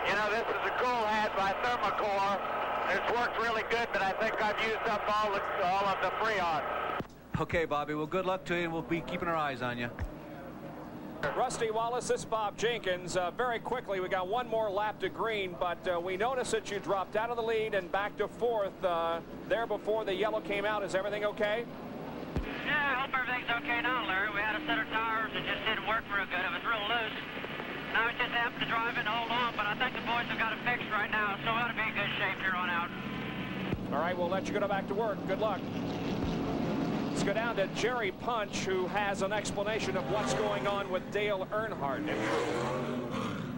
you know, this is a cool hat by Thermocore. It's worked really good, but I think I've used up all of the Freon. Okay, Bobby, well, good luck to you, and we'll be keeping our eyes on you. Rusty Wallace, this is Bob Jenkins. Very quickly, we got one more lap to green, but we noticed that you dropped out of the lead and back to 4th there before the yellow came out. Is everything okay? Yeah, I hope everything's okay now, Larry. We had a set of tires that just didn't work real good. It was real loose. Now we just have to drive it and hold on, but I think the boys have got it fixed right now, so we ought to be in good shape here on out. All right, we'll let you go back to work. Good luck. Let's go down to Jerry Punch, who has an explanation of what's going on with Dale Earnhardt.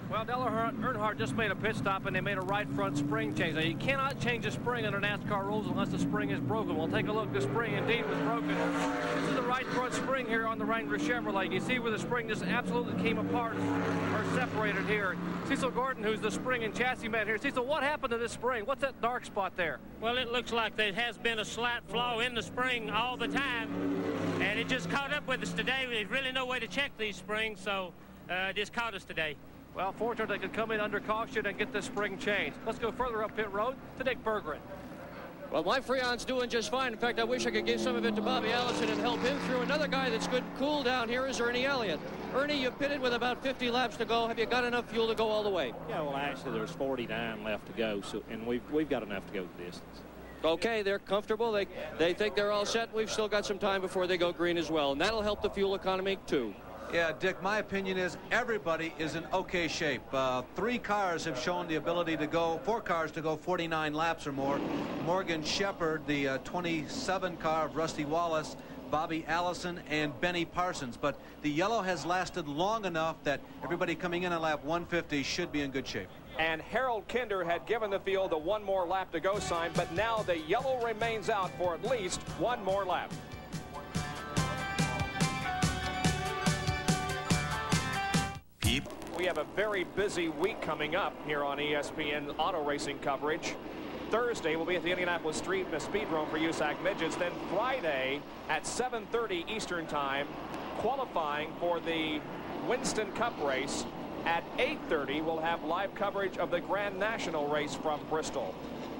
Well, Dale Earnhardt just made a pit stop, and they made a right front spring change. Now, you cannot change a spring under NASCAR rules unless the spring is broken. We'll take a look. The spring indeed was broken. This is the right front spring here on the Wrangler Chevrolet. You see where the spring just absolutely came apart or separated here. Cecil Gordon, who's the spring and chassis man here. Cecil, what happened to this spring? What's that dark spot there? Well, it looks like there has been a slight flaw in the spring all the time, and it just caught up with us today. There's really no way to check these springs, so it just caught us today. Well, fortunately, they could come in under caution and get this spring changed. Let's go further up pit road to Dick Berggren. Well, my Freon's doing just fine. In fact, I wish I could give some of it to Bobby Allison and help him through. Another guy that's good and cool down here is Ernie Elliott. Ernie, you pitted with about 50 laps to go. Have you got enough fuel to go all the way? Yeah, well, actually, there's 49 left to go, and we've got enough to go the distance. Okay, they're comfortable. They think they're all set. We've still got some time before they go green as well, and that'll help the fuel economy, too. Yeah, Dick, my opinion is everybody is in okay shape. 3 cars have shown the ability to go, 4 cars to go 49 laps or more. Morgan Shepherd, the 27 car of Rusty Wallace, Bobby Allison, and Benny Parsons. But the yellow has lasted long enough that everybody coming in on lap 150 should be in good shape. And Harold Kinder had given the field a 1 more lap to go sign, but now the yellow remains out for at least 1 more lap. We have a very busy week coming up here on ESPN auto racing coverage. Thursday, we'll be at the Indianapolis Street Speedrome for USAC Midgets. Then Friday at 7:30 Eastern Time, qualifying for the Winston Cup race. At 8:30, we'll have live coverage of the Grand National race from Bristol.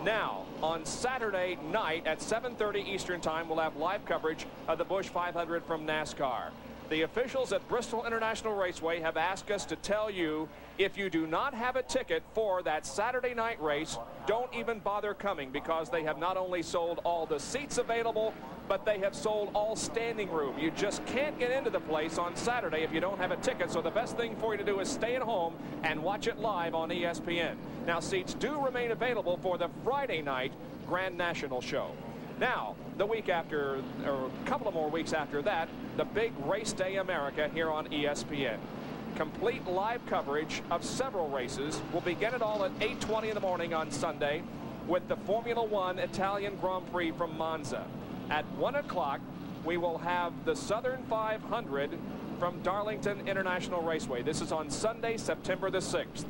Now, on Saturday night at 7:30 Eastern Time, we'll have live coverage of the Busch 500 from NASCAR. The officials at Bristol International Raceway have asked us to tell you, if you do not have a ticket for that Saturday night race, don't even bother coming, because they have not only sold all the seats available, but they have sold all standing room. You just can't get into the place on Saturday if you don't have a ticket, so the best thing for you to do is stay at home and watch it live on ESPN. Now, seats do remain available for the Friday night Grand National show. Now, the week after, or a couple of more weeks after that, the big Race Day America here on ESPN. Complete live coverage of several races. We'll begin it all at 8:20 in the morning on Sunday with the Formula One Italian Grand Prix from Monza. At 1 o'clock, we will have the Southern 500 from Darlington International Raceway. This is on Sunday, September the 6th.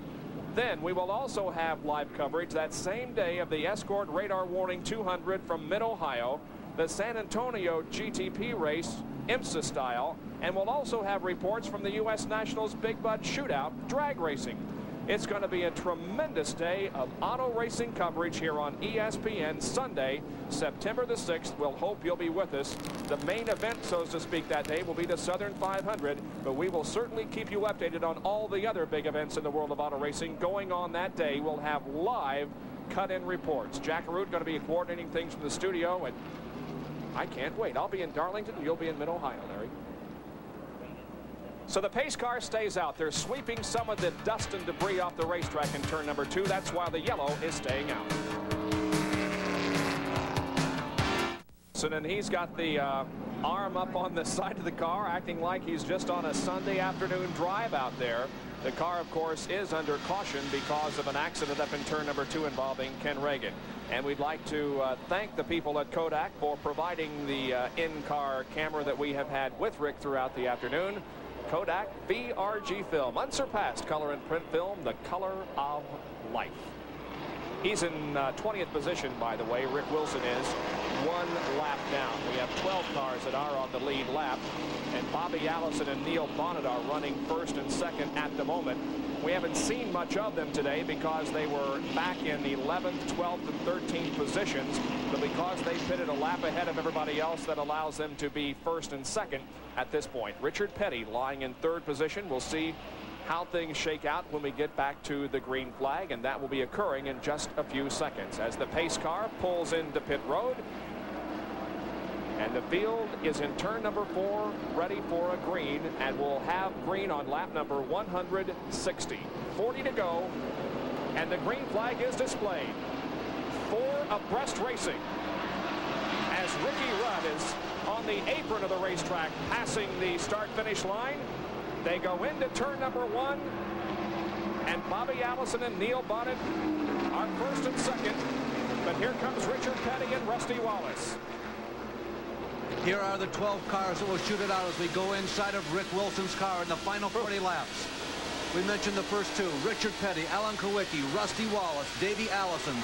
Then we will also have live coverage that same day of the Escort Radar Warning 200 from Mid-Ohio, the San Antonio GTP race, IMSA style, and we'll also have reports from the U.S. Nationals Big Bud Shootout drag racing. It's going to be a tremendous day of auto racing coverage here on ESPN Sunday, September the 6th. We'll hope you'll be with us. The main event, so to speak, that day will be the Southern 500, but we will certainly keep you updated on all the other big events in the world of auto racing going on that day. We'll have live cut-in reports. Jack Arute going to be coordinating things from the studio, and I can't wait. I'll be in Darlington, you'll be in Mid-Ohio, Larry. So the pace car stays out. They're sweeping some of the dust and debris off the racetrack in turn number 2. That's why the yellow is staying out. And he's got the arm up on the side of the car, acting like he's just on a Sunday afternoon drive out there. The car, of course, is under caution because of an accident up in turn number 2 involving Ken Reagan. And we'd like to thank the people at Kodak for providing the in-car camera that we have had with Rick throughout the afternoon. Kodak VRG film, unsurpassed color and print film, the color of life. He's in 20th position, by the way. Rick Wilson is 1 lap down. We have 12 cars that are on the lead lap, and Bobby Allison and Neil Bonnet are running first and second at the moment. We haven't seen much of them today because they were back in 11th, 12th, and 13th positions, but because they pitted a lap ahead of everybody else, that allows them to be first and second at this point. Richard Petty lying in 3rd position. We'll see how things shake out when we get back to the green flag, and that will be occurring in just a few seconds as the pace car pulls into pit road. And the field is in turn number 4, ready for a green, and we'll have green on lap number 160. 40 to go, and the green flag is displayed for Abreast Racing as Ricky Rudd is on the apron of the racetrack, passing the start-finish line. They go into turn number 1, and Bobby Allison and Neil Bonnet are first and second, but here comes Richard Petty and Rusty Wallace. Here are the 12 cars that will shoot it out as we go inside of Rick Wilson's car in the final 40 laps. We mentioned the first 2, Richard Petty, Alan Kawicki, Rusty Wallace, Davey Allison,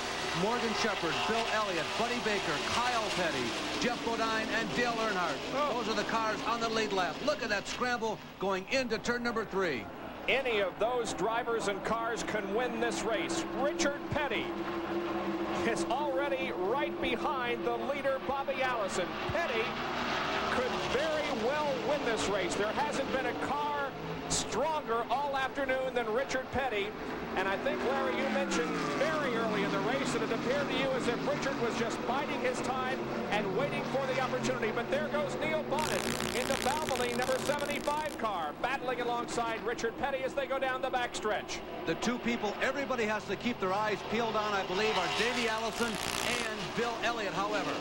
Morgan Shepherd, Bill Elliott, Buddy Baker, Kyle Petty, Jeff Bodine, and Dale Earnhardt. Those are the cars on the lead lap. Look at that scramble going into turn number 3. Any of those drivers and cars can win this race. Richard Petty is already right behind the leader, Bobby Allison. Petty could very well win this race. There hasn't been a car stronger all afternoon than Richard Petty. And I think, Larry, you mentioned very early in the race that it appeared to you as if Richard was just biding his time and waiting for the opportunity. But there goes Neil Bonnet in the Valvoline number 75 car, battling alongside Richard Petty as they go down the backstretch. The two people everybody has to keep their eyes peeled on, I believe, are Davey Allison and Bill Elliott, however.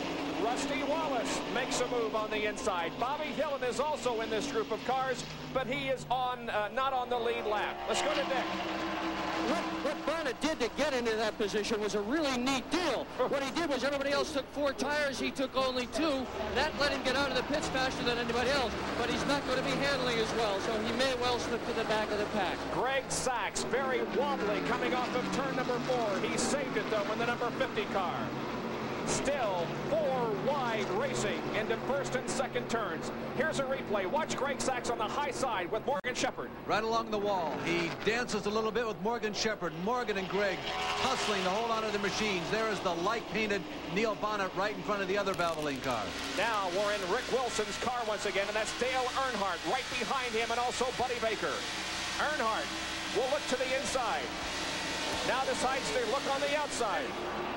Rusty Wallace makes a move on the inside. Bobby Hillin is also in this group of cars, but he is on not on the lead lap. Let's go to Dick. What Bonnet did to get into that position was a really neat deal. What he did was everybody else took 4 tires. He took only 2. That let him get out of the pits faster than anybody else. But he's not going to be handling as well, so he may well slip to the back of the pack. Greg Sachs, very wobbly, coming off of turn number 4. He saved it, though, in the number 50 car. Still 4 wide racing into first and second turns. Here's a replay. Watch Greg Sachs on the high side with Morgan Shepherd. Right along the wall. He dances a little bit with Morgan Shepherd. Morgan and Greg hustling to hold on to the machines. There is the light-painted Neil Bonnet right in front of the other Valvoline car. Now we're in Rick Wilson's car once again, and that's Dale Earnhardt right behind him, and also Buddy Baker. Earnhardt will look to the inside. Now decides to look on the outside.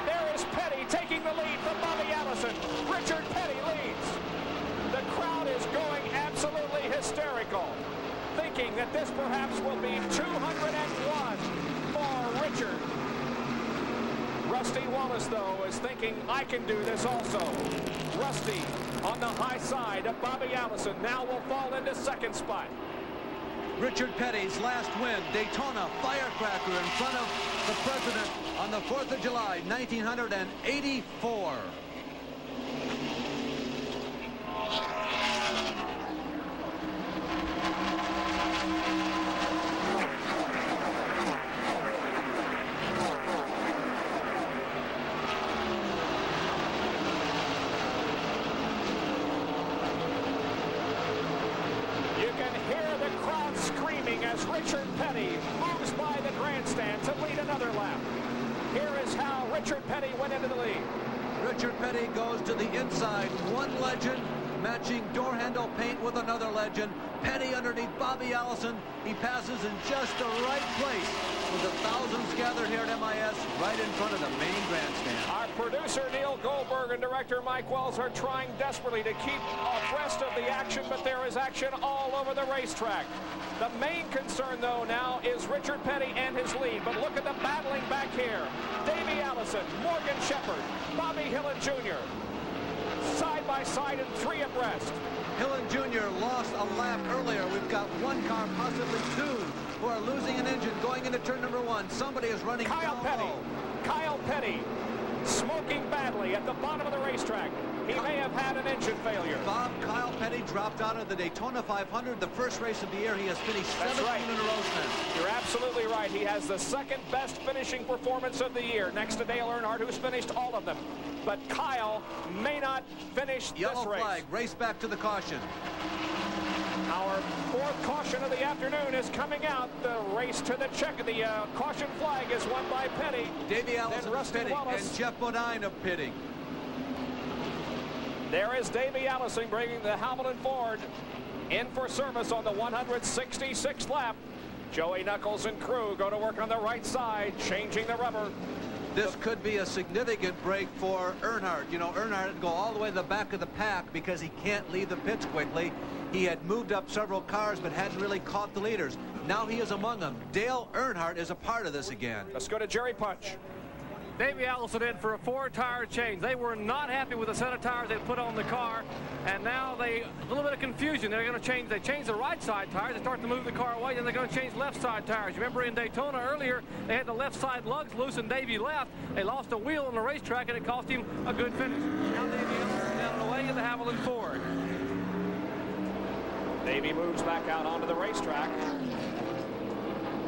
There is Petty taking the lead from Bobby Allison. Richard Petty leads. The crowd is going absolutely hysterical, thinking that this perhaps will be 201 for Richard. Rusty Wallace, though, is thinking, I can do this also. Rusty on the high side of Bobby Allison now will fall into second spot. Richard Petty's last win, Daytona firecracker in front of the president on the 4th of July, 1984. As Richard Petty moves by the grandstand to lead another lap. Here is how Richard Petty went into the lead. Richard Petty goes to the inside. One legend matching door handle paint with another legend. Petty underneath Bobby Allison. He passes in just the right place with the thousands gathered here at MIS right in front of the main grandstand. Our producer Neil Goldberg and director Mike Wells are trying desperately to keep abreast of the action, but there is action all over the racetrack. The main concern, though, now is Richard Petty and his lead. But look at the battling back here. Davey Allison, Morgan Shepherd, Bobby Hillin Jr. Side by side and 3 abreast. Hillin Jr. lost a lap earlier. We've got 1 car, possibly 2, who are losing an engine going into turn number 1. Somebody is running Kyle Petty. low. Kyle Petty smoking badly at the bottom of the racetrack. He may have had an engine failure. Bob, Kyle Petty dropped out of the Daytona 500, the first race of the year. He has finished 17 in a row since. You're absolutely right. He has the second best finishing performance of the year, next to Dale Earnhardt, who's finished all of them. But Kyle may not finish this race. Yellow flag, race back to the caution. Our 4th caution of the afternoon is coming out. The race to the check. The caution flag is won by Petty. Davey Allison pitting, Wallace. and Jeff Bodine of pitting. There is Davey Allison bringing the Hamilton Ford in for service on the 166th lap. Joey Knuckles and crew go to work on the right side, changing the rubber. This could be a significant break for Earnhardt. You know, Earnhardt would go all the way to the back of the pack because he can't leave the pits quickly. He had moved up several cars but hadn't really caught the leaders. Now he is among them. Dale Earnhardt is a part of this again. Let's go to Jerry Punch. Davey Allison in for a 4-tire change. They were not happy with the set of tires they put on the car, and now a little bit of confusion. They're going to change. They changed the right side tires. They start to move the car away, and they're going to change left side tires. Remember in Daytona earlier, they had the left side lugs loose, and Davey left. They lost a wheel on the racetrack, and it cost him a good finish. Now Davey Allison down and away in the Hamilton Ford. Davey moves back out onto the racetrack.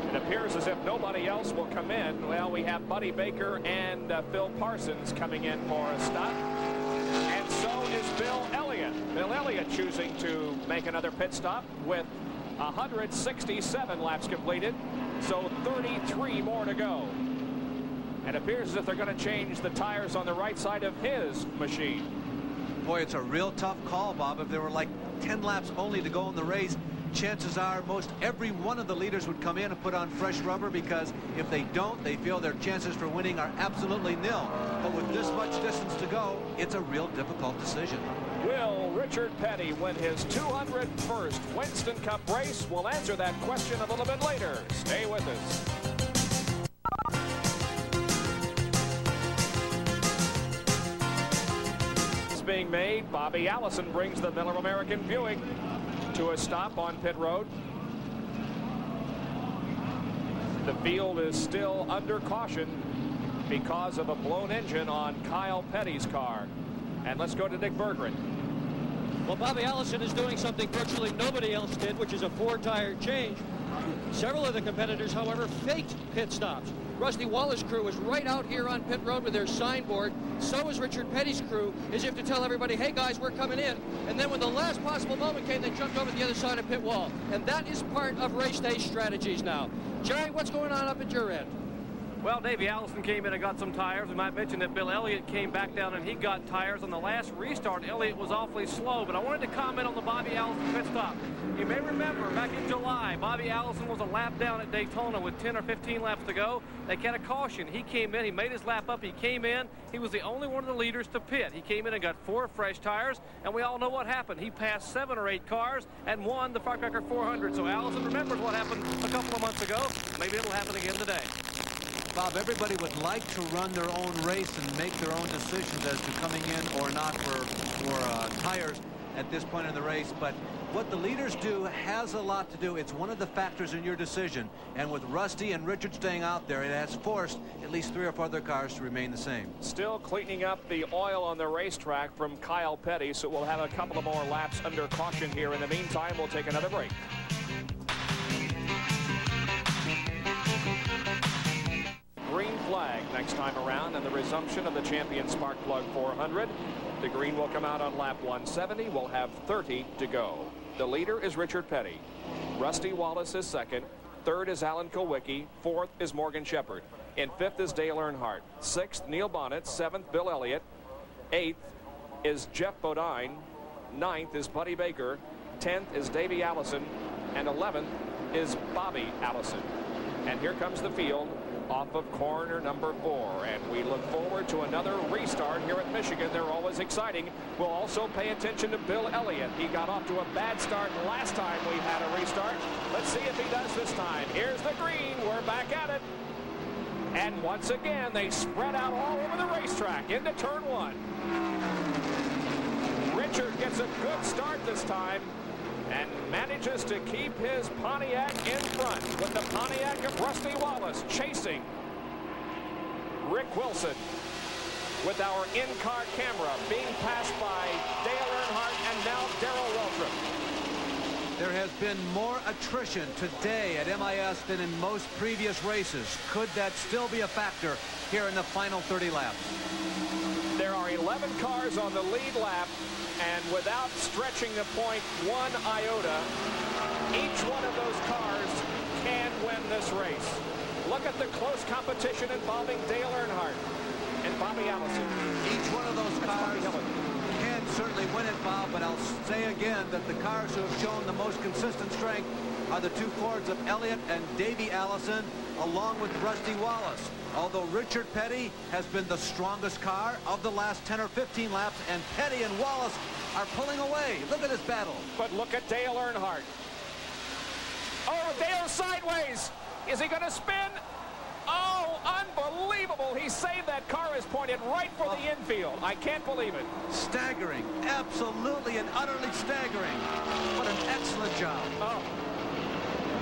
It appears as if nobody else will come in. Well, we have Buddy Baker and Phil Parsons coming in for a stop. And so is Bill Elliott. Bill Elliott choosing to make another pit stop with 167 laps completed. So 33 more to go. And it appears as if they're going to change the tires on the right side of his machine. Boy, it's a real tough call, Bob. If there were like 10 laps only to go in the race, chances are most every one of the leaders would come in and put on fresh rubber, because if they don't, they feel their chances for winning are absolutely nil. But with this much distance to go, it's a real difficult decision. Will Richard Petty win his 201st Winston Cup race? We'll answer that question a little bit later. Stay with us. Being made, Bobby Allison brings the Miller American Buick to a stop on pit road. The field is still under caution because of a blown engine on Kyle Petty's car. And let's go to Dick Berggren. Well, Bobby Allison is doing something virtually nobody else did, which is a 4-tire change. Several of the competitors, however, faked pit stops. Rusty Wallace's crew was right out here on pit road with their signboard. So was Richard Petty's crew, as if to tell everybody, hey guys, we're coming in. And then when the last possible moment came, they jumped over the other side of pit wall. And that is part of race day strategies now. Jerry, what's going on up at your end? Well, Davey Allison came in and got some tires. We might mention that Bill Elliott came back down and he got tires. On the last restart, Elliott was awfully slow, but I wanted to comment on the Bobby Allison pit stop. You may remember back in July, Bobby Allison was a lap down at Daytona with 10 or 15 laps to go. They got a caution. He came in, he made his lap up, he came in. He was the only one of the leaders to pit. He came in and got 4 fresh tires, and we all know what happened. He passed 7 or 8 cars and won the Firecracker 400. So Allison remembers what happened a couple of months ago. Maybe it'll happen again today. Bob, everybody would like to run their own race and make their own decisions as to coming in or not for tires at this point in the race, but what the leaders do has a lot to do. It's one of the factors in your decision, and with Rusty and Richard staying out there, it has forced at least 3 or 4 other cars to remain the same. Still cleaning up the oil on the racetrack from Kyle Petty, so we'll have a couple of more laps under caution here. In the meantime, we'll take another break. Green flag next time around, and the resumption of the Champion Spark Plug 400. The green will come out on lap 170. We'll have 30 to go. The leader is Richard Petty. Rusty Wallace is second. Third is Alan Kulwicki. Fourth is Morgan Shepherd. In fifth is Dale Earnhardt. Sixth, Neil Bonnet. Seventh, Bill Elliott. Eighth is Jeff Bodine. Ninth is Buddy Baker. 10th is Davey Allison. And 11th is Bobby Allison. And here comes the field off of corner number 4, and we look forward to another restart here at Michigan. They're always exciting. We'll also pay attention to Bill Elliott. He got off to a bad start last time we had a restart. Let's see if he does this time. Here's the green. We're back at it. And once again, they spread out all over the racetrack into turn 1. Richard gets a good start this time and manages to keep his Pontiac in front, with the Pontiac of Rusty Wallace chasing Rick Wilson, with our in-car camera being passed by Dale Earnhardt and now Darrell Waltrip. There has been more attrition today at MIS than in most previous races. Could that still be a factor here in the final 30 laps? There are 11 cars on the lead lap, and without stretching the point 1 iota, each one of those cars can win this race. Look at the close competition involving Dale Earnhardt and Bobby Allison. Each one of those cars can certainly win it, Bob, but I'll say again that the cars who have shown the most consistent strength are the 2 Fords of Elliott and Davey Allison, along with Rusty Wallace. Although Richard Petty has been the strongest car of the last 10 or 15 laps, and Petty and Wallace are pulling away. Look at this battle. But look at Dale Earnhardt. Oh, Dale's sideways. Is he going to spin? Oh, unbelievable. He saved that car. Is pointed right for the infield. I can't believe it. Staggering. Absolutely and utterly staggering. What an excellent job. Oh.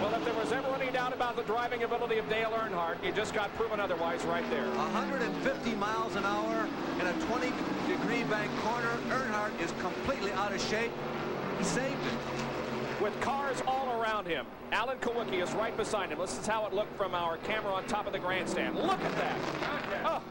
Well, if there was ever any doubt about the driving ability of Dale Earnhardt, you just got proven otherwise right there. 150 miles an hour in a 20-degree bank corner. Earnhardt is completely out of shape. He saved it. With cars all around him, Alan Kulwicki is right beside him. This is how it looked from our camera on top of the grandstand. Look at that. Oh.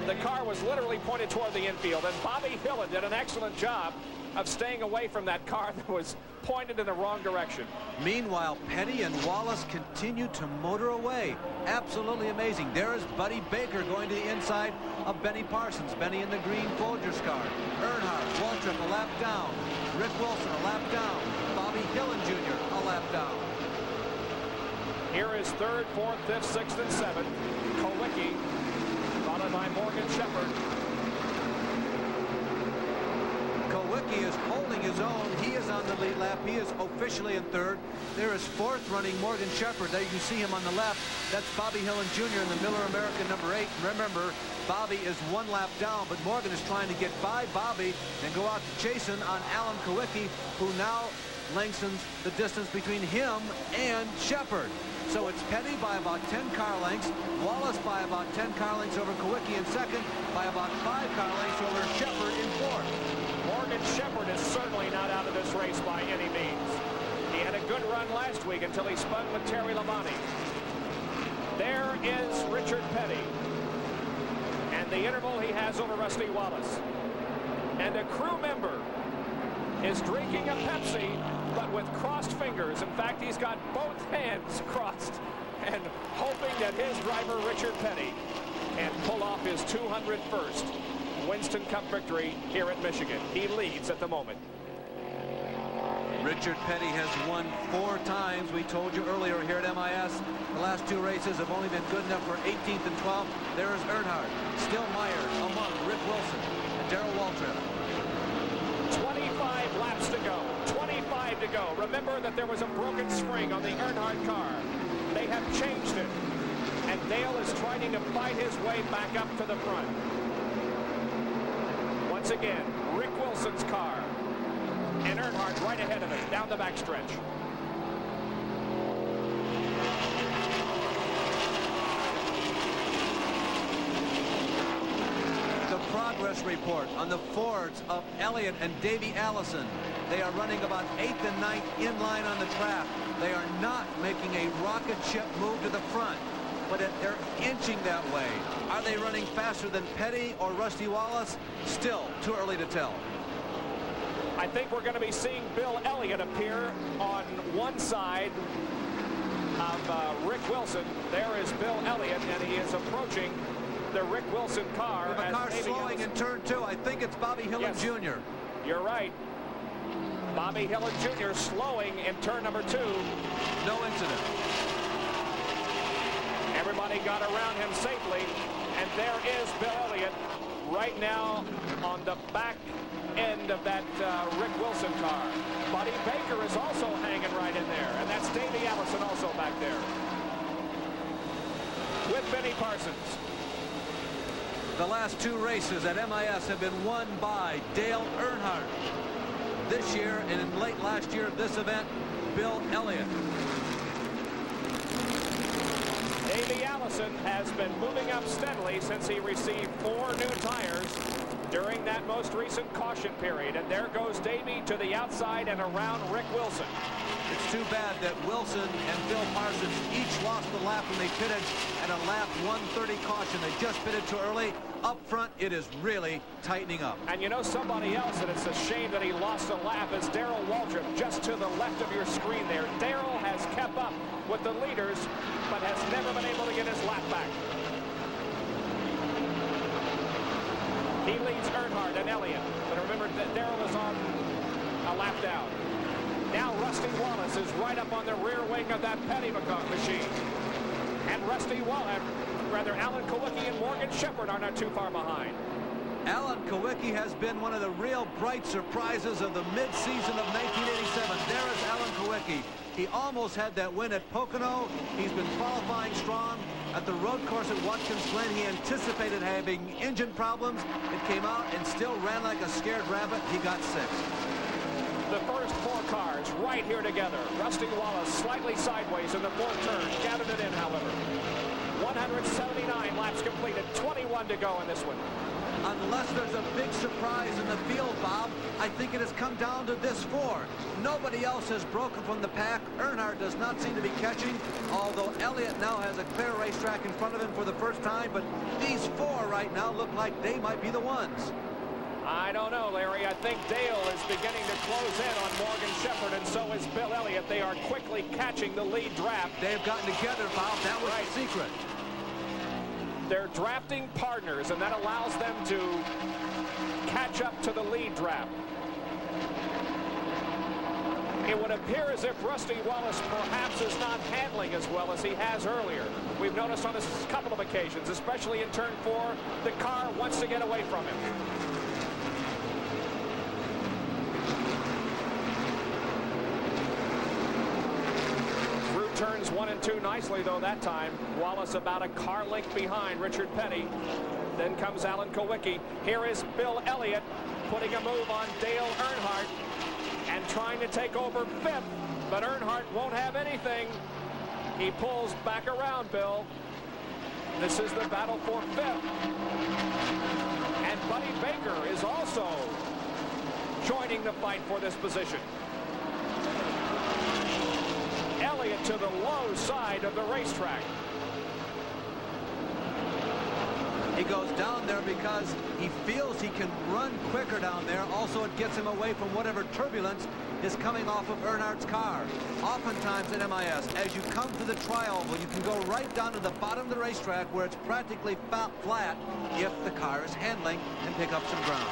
The car was literally pointed toward the infield, and Bobby Hillin did an excellent job of staying away from that car that was pointed in the wrong direction. Meanwhile, Petty and Wallace continue to motor away. Absolutely amazing. There is Buddy Baker going to the inside of Benny Parsons. Benny in the green Folgers car. Earnhardt, Waltrip a lap down. Rick Wilson a lap down. Bobby Hillin Jr. a lap down. Here is 3rd, 4th, 5th, 6th, and 7th. Kulwicki, followed by Morgan Shepherd. Kulwicki is holding his own. He is on the lead lap. He is officially in 3rd. There is 4th running Morgan Shepherd. There you see him on the left. That's Bobby Hillin Jr. in the Miller American number 8. Remember, Bobby is 1 lap down, but Morgan is trying to get by Bobby and go out to chasing on Alan Kulwicki, who now lengthens the distance between him and Shepherd. So it's Petty by about 10 car lengths, Wallace by about 10 car lengths over Kulwicki in 2nd, by about 5 car lengths over Shepherd in 4th. Morgan Shepherd is certainly not out of this race by any means. He had a good run last week until he spun with Terry Labonte. There is Richard Petty. And the interval he has over Rusty Wallace. And a crew member is drinking a Pepsi, but with crossed fingers. In fact, he's got both hands crossed and hoping that his driver, Richard Petty, can pull off his 201st Winston Cup victory here at Michigan. He leads at the moment. Richard Petty has won 4 times. We told you earlier here at MIS, the last 2 races have only been good enough for 18th and 12th. There is Earnhardt, still Myers, among Rick Wilson, and Darrell Waltrip. 25 laps to go. 25 to go. Remember that there was a broken spring on the Earnhardt car. They have changed it. And Dale is trying to fight his way back up to the front. Once again, Rick Wilson's car. And Earnhardt right ahead of it, down the backstretch. The progress report on the Fords of Elliott and Davey Allison. They are running about 8th and 9th in line on the track. They are not making a rocket ship move to the front, but they're inching that way. Are they running faster than Petty or Rusty Wallace? Still too early to tell. I think we're going to be seeing Bill Elliott appear on one side of Rick Wilson. There is Bill Elliott, and he is approaching the Rick Wilson car. With the car slowing in turn 2, I think it's Bobby Hillin Jr. You're right. Bobby Hillin Jr. slowing in turn number 2. No incident. Everybody got around him safely, and there is Bill Elliott right now on the back end of that Rick Wilson car. Buddy Baker is also hanging right in there, and that's Davey Allison also back there with Benny Parsons. The last 2 races at MIS have been won by Dale Earnhardt. This year and in late last year of this event, Bill Elliott. Davey Allison has been moving up steadily since he received 4 new tires during that most recent caution period. And there goes Davey to the outside and around Rick Wilson. It's too bad that Wilson and Phil Parsons each lost the lap when they pitted at a lap 130 caution. They just pitted too early. Up front, it is really tightening up. And you know somebody else, and it's a shame that he lost a lap, is Darrell Waltrip, just to the left of your screen there. Darrell has kept up with the leaders, but has never been able to get his lap back. He leads Earnhardt and Elliott, but remember that Darrell is on a lap down. Now Rusty Wallace is right up on the rear wing of that Petty machine. And Alan Kulwicki and Morgan Shepherd are not too far behind. Alan Kulwicki has been one of the real bright surprises of the mid-season of 1987. There is Alan Kulwicki. He almost had that win at Pocono. He's been qualifying strong at the road course at Watkins Glen. He anticipated having engine problems. It came out and still ran like a scared rabbit. He got 6th. The first 4 cars right here together. Rusty Wallace slightly sideways in the 4th turn. Gathered it in, however. 179 laps completed. 21 to go in this one. Unless there's a big surprise in the field, Bob, I think it has come down to this 4. Nobody else has broken from the pack. Earnhardt does not seem to be catching, although Elliott now has a clear racetrack in front of him for the first time. But these 4 right now look like they might be the ones. I don't know, Larry. I think Dale is beginning to close in on Morgan Shepherd, and so is Bill Elliott. They are quickly catching the lead draft. They've gotten together, Bob. That was the secret. They're drafting partners, and that allows them to catch up to the lead draft. It would appear as if Rusty Wallace perhaps is not handling as well as he has earlier. We've noticed on a couple of occasions, especially in turn 4, the car wants to get away from him. Turns 1 and 2 nicely, though, that time. Wallace about a car length behind Richard Petty. Then comes Alan Kulwicki. Here is Bill Elliott putting a move on Dale Earnhardt and trying to take over 5th, but Earnhardt won't have anything. He pulls back around, Bill. This is the battle for 5th. And Buddy Baker is also joining the fight for this position. Elliott to the low side of the racetrack. He goes down there because he feels he can run quicker down there. Also, it gets him away from whatever turbulence is coming off of Earnhardt's car. Oftentimes at MIS, as you come to the tri-oval, you can go right down to the bottom of the racetrack where it's practically flat if the car is handling and pick up some ground.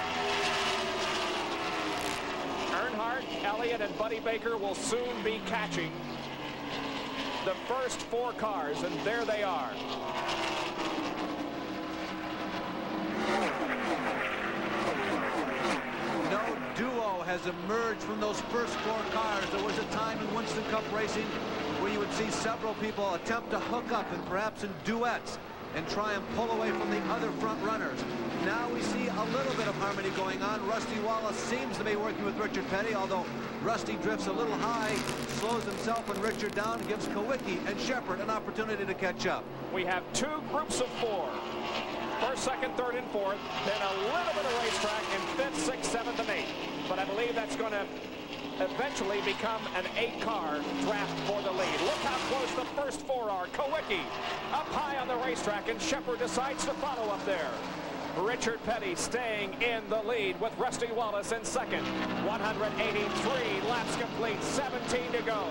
Earnhardt, Elliott, and Buddy Baker will soon be catching the first 4 cars, and there they are. No duo has emerged from those first 4 cars. There was a time in Winston Cup racing where you would see several people attempt to hook up and perhaps in duets and try and pull away from the other front runners. Now we see a little bit of harmony going on. Rusty Wallace seems to be working with Richard Petty, although Rusty drifts a little high, slows himself and Richard down, gives Kulwicki and Shepherd an opportunity to catch up. We have 2 groups of 4. 1st, 2nd, 3rd, and 4th. Then a little bit of racetrack in 5th, 6th, 7th, and 8th. But I believe that's going to eventually become an 8-car draft for the lead. Look how close the first 4 are. Kulwicki up high on the racetrack, and Shepherd decides to follow up there. Richard Petty staying in the lead with Rusty Wallace in 2nd. 183 laps complete, 17 to go.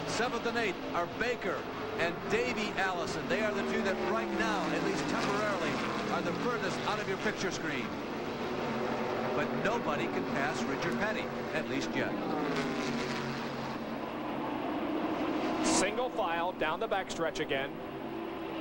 7th and 8th are Baker and Davey Allison. They are the 2 that right now, at least temporarily, are the furthest out of your picture screen. But nobody can pass Richard Petty, at least yet. Single file down the backstretch again.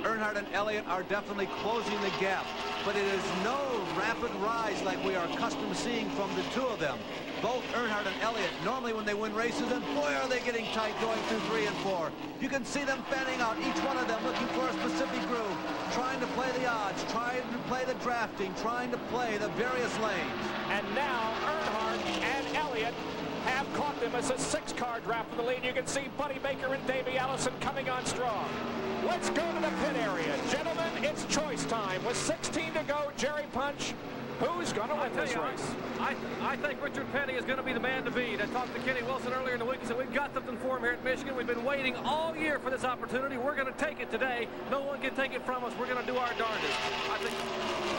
Earnhardt and Elliott are definitely closing the gap, but it is no rapid rise like we are accustomed to seeing from the 2 of them. Both Earnhardt and Elliott, normally when they win races, and boy are they getting tight going through 3 and 4. You can see them fanning out, each one of them looking for a specific groove, trying to play the odds, trying to play the drafting, trying to play the various lanes. And now Earnhardt and Elliott have caught them as a 6-car draft for the lead. You can see Buddy Baker and Davey Allison coming on strong. Let's go to the pit area. Gentlemen, it's choice time. With 16 to go, Jerry Punch, who's going to win this race? I think Richard Petty is going to be the man to beat. I talked to Kenny Wilson earlier in the week. He said, we've got something for him here at Michigan. We've been waiting all year for this opportunity. We're going to take it today. No one can take it from us. We're going to do our darndest.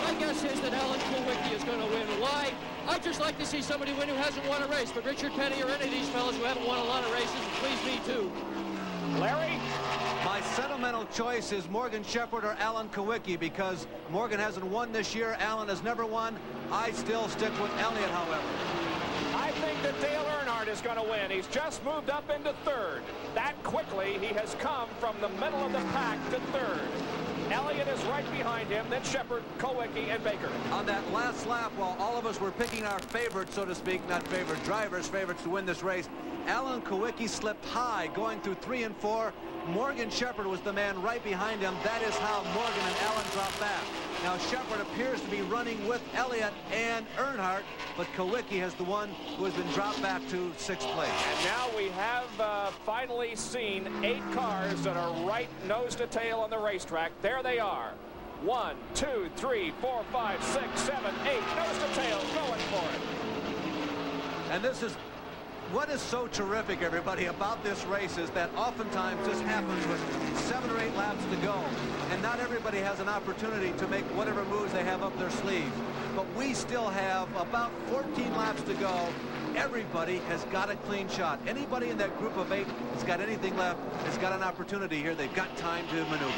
My guess is that Alan Kulwicki is going to win. Why? I'd just like to see somebody win who hasn't won a race. But Richard Petty or any of these fellas who haven't won a lot of races would please me too. Larry? My sentimental choice is Morgan Shepherd or Alan Kulwicki because Morgan hasn't won this year. Alan has never won. I still stick with Elliott, however. I think that Dale Earnhardt is going to win. He's just moved up into 3rd. That quickly, he has come from the middle of the pack to 3rd. Elliott is right behind him, then Shepherd, Kulwicki, and Baker. On that last lap, while all of us were picking our favorites, so to speak, not favorite drivers, favorites to win this race, Alan Kulwicki slipped high, going through 3 and 4. Morgan Shepherd was the man right behind him. That is how Morgan and Alan dropped back. Now Shepherd appears to be running with Elliott and Earnhardt, but Kulwicki is the one who has been dropped back to 6th place. And now we have finally seen 8 cars that are right nose to tail on the racetrack. There they are. 1, 2, 3, 4, 5, 6, 7, 8. Nose to tail, going for it. And this is what is so terrific, everybody, about this race is that oftentimes this happens with 7 or 8 laps to go, and not everybody has an opportunity to make whatever moves they have up their sleeves. But we still have about 14 laps to go. Everybody has got a clean shot. Anybody in that group of 8 that's got anything left has got an opportunity here. They've got time to maneuver.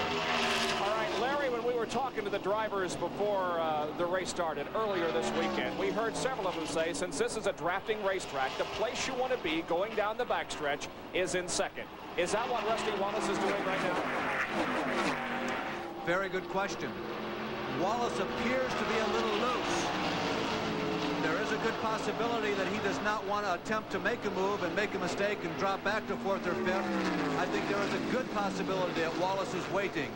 All right, Larry, when we were talking to the drivers before the race started earlier this weekend, we heard several of them say, since this is a drafting racetrack, the place you want to be going down the backstretch is in second. Is that what Rusty Wallace is doing right now? Very good question. Wallace appears to be a little loose. There is a good possibility that he does not want to attempt to make a move and make a mistake and drop back to 4th or 5th. I think there is a good possibility that Wallace is waiting.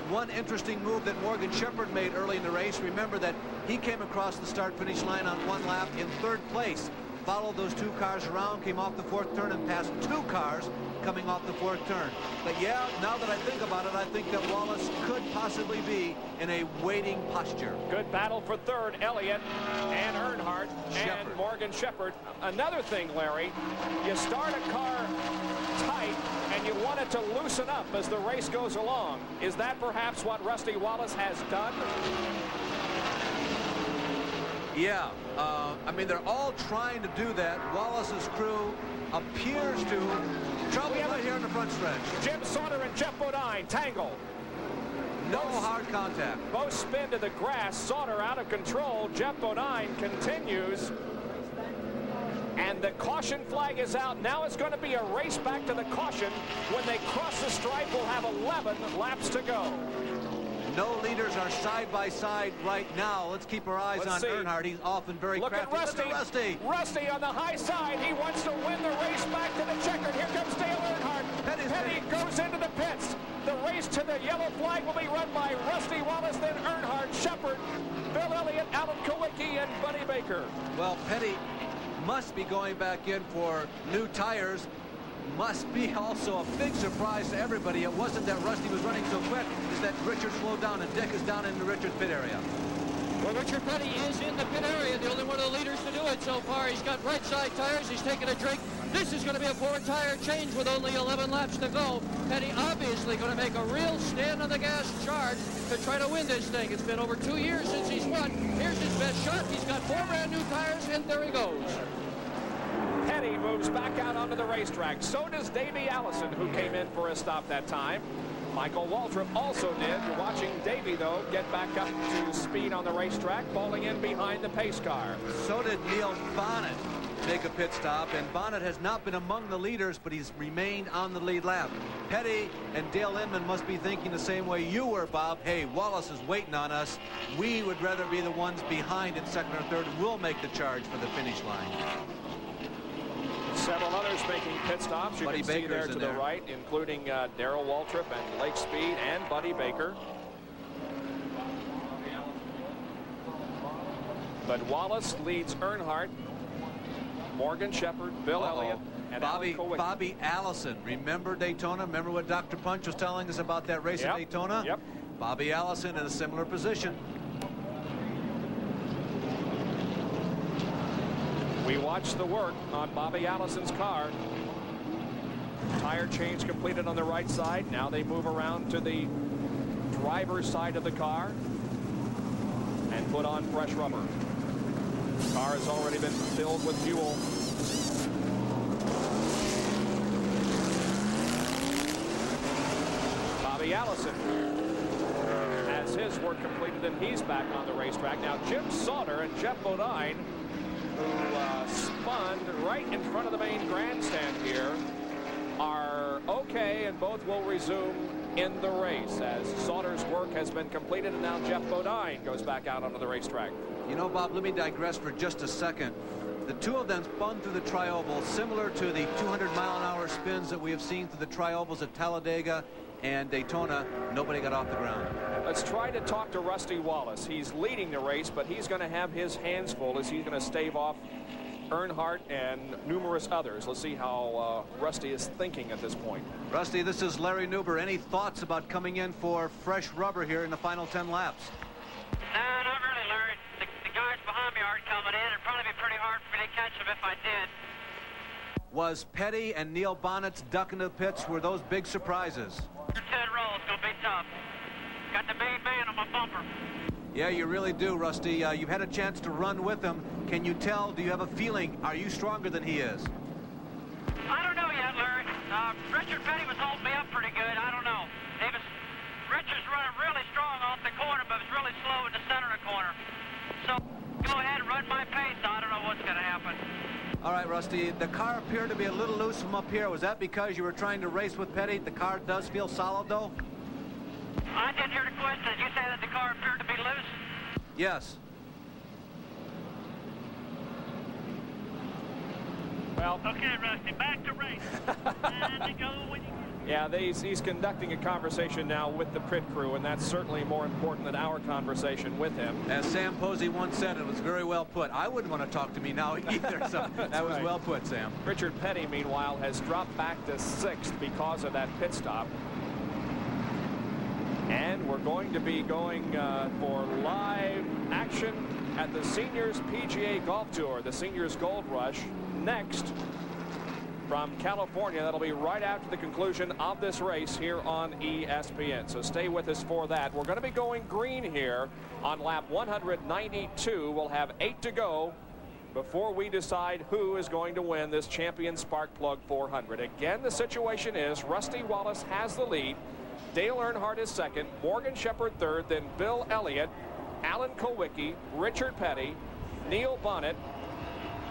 One interesting move that Morgan Shepherd made early in the race, remember that he came across the start-finish line on 1 lap in 3rd place. Followed those 2 cars around, came off the 4th turn and passed 2 cars coming off the 4th turn. But yeah, now that I think about it, I think that Wallace could possibly be in a waiting posture. Good battle for 3rd, Elliott and Earnhardt and Morgan Shepherd. Another thing, Larry, you start a car tight and you want it to loosen up as the race goes along. Is that perhaps what Rusty Wallace has done? Yeah, I mean, they're all trying to do that. Wallace's crew appears to trouble right here in the front stretch. Jim Sauter and Jeff Bodine tangle. No hard contact. Both spin to the grass. Sauter out of control. Jeff Bodine continues. And the caution flag is out. Now it's going to be a race back to the caution. When they cross the stripe, we'll have 11 laps to go. No leaders are side by side right now. Let's keep our eyes on Earnhardt. He's often very crafty. Look at Rusty. Rusty on the high side. He wants to win the race back to the checkered. Here comes Dale Earnhardt. Petty goes into the pits. The race to the yellow flag will be run by Rusty Wallace, then Earnhardt, Shepherd, Bill Elliott, Alan Kulwicki, and Buddy Baker. Well, Petty must be going back in for new tires. Must be also a big surprise to everybody. It wasn't that Rusty was running so quick, it's that Richard slowed down and Dick is down in the Richard pit area. Well, Richard Petty is in the pit area, the only one of the leaders to do it so far. He's got right side tires. He's taking a drink. This is going to be a 4-tire change with only 11 laps to go. Petty obviously going to make a real stand on the gas charge to try to win this thing. It's been over 2 years since he's won. Here's his best shot. He's got 4 brand new tires, and there he goes. Petty moves back out onto the racetrack. So does Davey Allison, who came in for a stop that time. Michael Waltrip also did. You're watching Davey, though, get back up to speed on the racetrack, falling in behind the pace car. So did Neil Bonnet make a pit stop, and Bonnet has not been among the leaders, but he's remained on the lead lap. Petty and Dale Inman must be thinking the same way you were, Bob. Hey, Wallace is waiting on us. We would rather be the ones behind in 2nd or 3rd. We'll make the charge for the finish line. Several others making pit stops. You can see there to the right, including Darrell Waltrip and Lake Speed and Buddy Baker. But Wallace leads Earnhardt, Morgan Shepherd, Bill Elliott, and Bobby Allison. Remember Daytona? Remember what Dr. Punch was telling us about that race at Daytona? Yep. Bobby Allison in a similar position. We watched the work on Bobby Allison's car. Tire change completed on the right side. Now they move around to the driver's side of the car and put on fresh rubber. The car has already been filled with fuel. Bobby Allison has his work completed and he's back on the racetrack. Now Jim Sauter and Jeff Bodine, who spun right in front of the main grandstand here, are okay, and both will resume in the race as Sauter's work has been completed, and now Jeff Bodine goes back out onto the racetrack. You know, Bob, let me digress for just a second. The two of them spun through the tri-oval, similar to the 200-mile-an-hour spins that we have seen through the tri-ovals at Talladega and Daytona. Nobody got off the ground. Let's try to talk to Rusty Wallace. He's leading the race, but he's going to have his hands full as he's going to stave off Earnhardt and numerous others. Let's see how Rusty is thinking at this point. Rusty, this is Larry Nuber. Any thoughts about coming in for fresh rubber here in the final 10 laps? No, not really, Larry. The guys behind me aren't coming in. It'd probably be pretty hard for me to catch them if I did. Was Petty and Neil Bonnet's duck into the pits, were those big surprises? 10 rolls, gonna be tough. Got the main man on my bumper. Yeah, you really do, Rusty. You've had a chance to run with him. Can you tell? Do you have a feeling? Are you stronger than he is? I don't know yet, Larry. Richard Petty was holding me up pretty good. I don't know. Richard's running really strong off the corner, but was really slow in the center of the corner. So go ahead and run my pace. I don't know what's going to happen. All right, Rusty. The car appeared to be a little loose from up here. Was that because you were trying to race with Petty? The car does feel solid, though? I didn't hear the question. Did you say that the car appeared to be loose? Yes. Well, okay, Rusty, back to race. And to go when you... Yeah, he's conducting a conversation now with the pit crew, and that's certainly more important than our conversation with him. As Sam Posey once said, it was very well put. I wouldn't want to talk to me now either, so that was well put, Sam. Richard Petty, meanwhile, has dropped back to 6th because of that pit stop. And we're going to be going for live action at the Seniors PGA Golf Tour, the Seniors Gold Rush, next from California. That'll be right after the conclusion of this race here on ESPN. So stay with us for that. We're going to be going green here on lap 192. We'll have 8 to go before we decide who is going to win this Champion Sparkplug 400. Again, the situation is Rusty Wallace has the lead. Dale Earnhardt is second, Morgan Shepherd third, then Bill Elliott, Alan Kulwicki, Richard Petty, Neil Bonnet,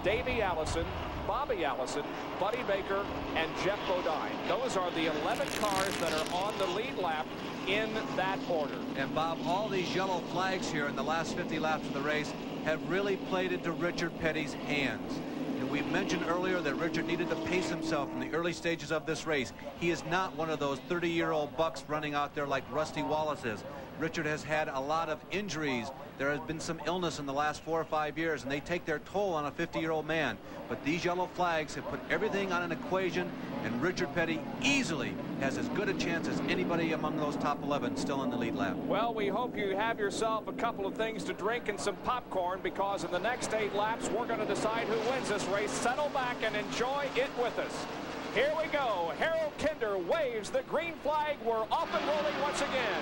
Davey Allison, Bobby Allison, Buddy Baker, and Jeff Bodine. Those are the 11 cars that are on the lead lap in that order. And Bob, all these yellow flags here in the last 50 laps of the race have really played into Richard Petty's hands. And we mentioned earlier that Richard needed to pace himself in the early stages of this race. He is not one of those 30-year-old bucks running out there like Rusty Wallace is. Richard has had a lot of injuries. There has been some illness in the last 4 or 5 years, and they take their toll on a 50-year-old man. But these yellow flags have put everything on an equation, and Richard Petty easily has as good a chance as anybody among those top 11 still in the lead lap. Well, we hope you have yourself a couple of things to drink and some popcorn, because in the next 8 laps, we're going to decide who wins this race. Settle back and enjoy it with us. Here we go. Harold Kinder waves the green flag. We're off and rolling once again.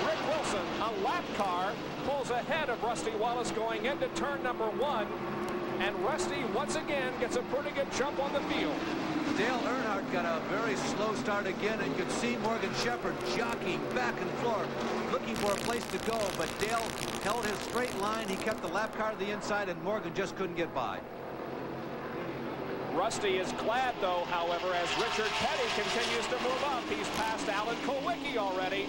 Rick Wilson, a lap car, pulls ahead of Rusty Wallace going into turn number 1. And Rusty, once again, gets a pretty good jump on the field. Dale Earnhardt got a very slow start again, and you could see Morgan Shepherd jockeying back and forth, looking for a place to go. But Dale held his straight line. He kept the lap car to the inside, and Morgan just couldn't get by. Rusty is glad, though, however, as Richard Petty continues to move up. He's passed Alan Kulwicki already.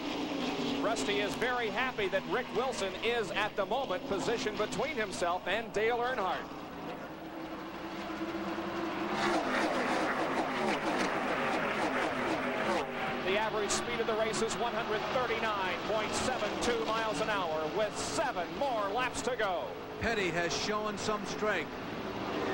Rusty is very happy that Rick Wilson is, at the moment, positioned between himself and Dale Earnhardt. The average speed of the race is 139.72 miles an hour with 7 more laps to go. Petty has shown some strength.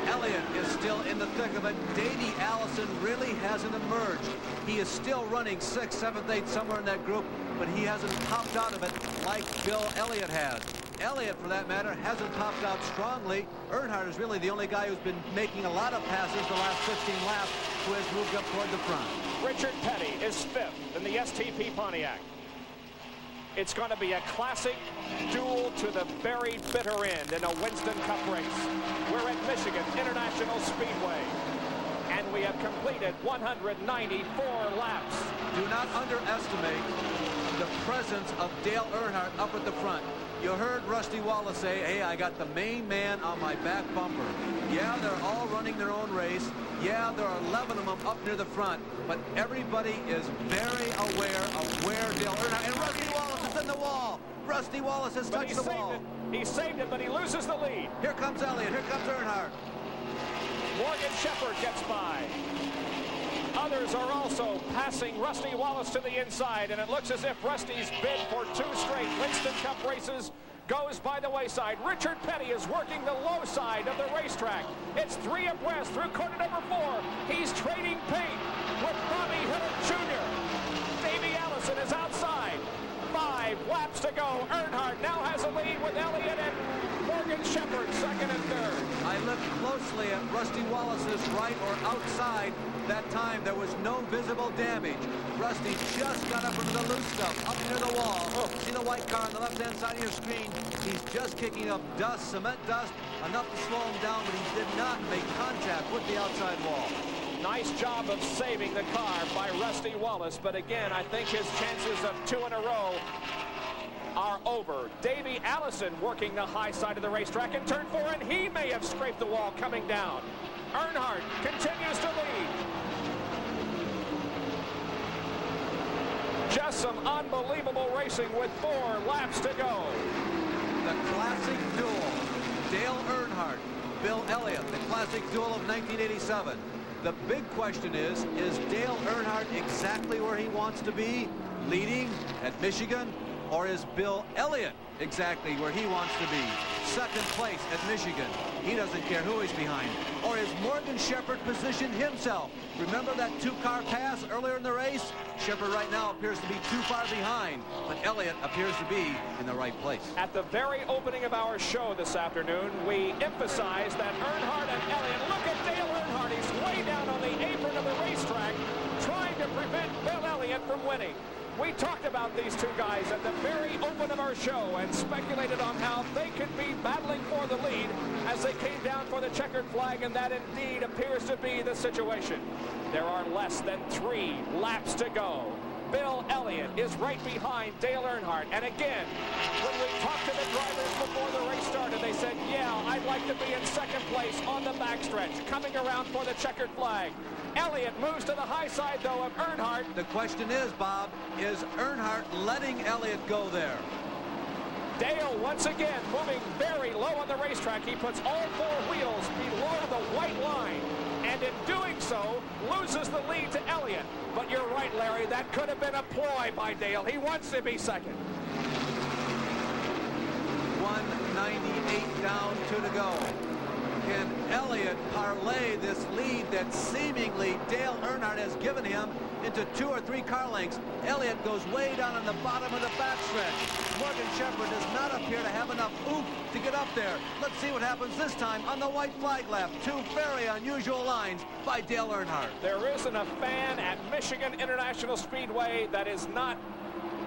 Elliott is still in the thick of it. Davey Allison really hasn't emerged. He is still running 6th, 7th, 8th, somewhere in that group, but he hasn't popped out of it like Bill Elliott has. Elliott, for that matter, hasn't popped out strongly. Earnhardt is really the only guy who's been making a lot of passes the last 15 laps, who has moved up toward the front. Richard Petty is 5th in the STP Pontiac. It's going to be a classic duel to the very bitter end in a Winston Cup race. We're at Michigan International Speedway, and we have completed 194 laps. Do not underestimate the presence of Dale Earnhardt up at the front. You heard Rusty Wallace say, hey, I got the main man on my back bumper. Yeah, they're all running their own race. Yeah, there are 11 of them up near the front, but everybody is very aware of where Dale Earnhardt, and Rusty Wallace is in the wall. Rusty Wallace has touched the wall. He saved it, but he loses the lead. Here comes Elliott. Here comes Earnhardt. Morgan Shepherd gets by. Others are also passing Rusty Wallace to the inside, and it looks as if Rusty's bid for 2 straight Winston Cup races goes by the wayside. Richard Petty is working the low side of the racetrack. It's 3 abreast through corner number 4. He's trading paint with Bobby Hillin Jr. Davey Allison is outside. 5 laps to go. Earnhardt now has a lead with Elliott and Morgan Shepherd second and third. I looked closely at Rusty Wallace's right or outside. That time there was no visible damage. Rusty just got up into the loose stuff, up near the wall. Oh, see the white car on the left-hand side of your screen? He's just kicking up dust, cement dust, enough to slow him down, but he did not make contact with the outside wall. Nice job of saving the car by Rusty Wallace, but again, I think his chances of 2 in a row are over. Davey Allison working the high side of the racetrack in turn 4, and he may have scraped the wall coming down. Earnhardt continues to lead. Just some unbelievable racing with 4 laps to go. The classic duel. Dale Earnhardt, Bill Elliott, the classic duel of 1987. The big question is Dale Earnhardt exactly where he wants to be, leading at Michigan? Or is Bill Elliott exactly where he wants to be, second place at Michigan? He doesn't care who he's behind. Or is Morgan Shepherd positioned himself? Remember that 2-car pass earlier in the race? Shepherd right now appears to be too far behind, but Elliott appears to be in the right place. At the very opening of our show this afternoon, we emphasized that Earnhardt and Elliott, look at Dale Earnhardt, he's way down on the apron of the racetrack, trying to prevent Bill Elliott from winning. We talked about these 2 guys at the very open of our show and speculated on how they could be battling for the lead as they came down for the checkered flag, and that indeed appears to be the situation. There are less than 3 laps to go. Bill Elliott is right behind Dale Earnhardt, and again, when we talked to the drivers before the race started, they said, yeah, I'd like to be in second place on the backstretch, coming around for the checkered flag. Elliott moves to the high side, though, of Earnhardt. The question is, Bob, is Earnhardt letting Elliott go there? Dale, once again, moving very low on the racetrack. He puts all 4 wheels below the white line, and in doing so, loses the lead to Elliott. But you're right, Larry, that could have been a ploy by Dale. He wants to be second. 198 down, 2 to go. Can Elliott parlay this lead that seemingly Dale Earnhardt has given him into 2 or 3 car lengths? Elliott goes way down on the bottom of the backstretch. Morgan Shepherd does not appear to have enough oomph to get up there. Let's see what happens this time on the white flag lap. 2 very unusual lines by Dale Earnhardt. There isn't a fan at Michigan International Speedway that is not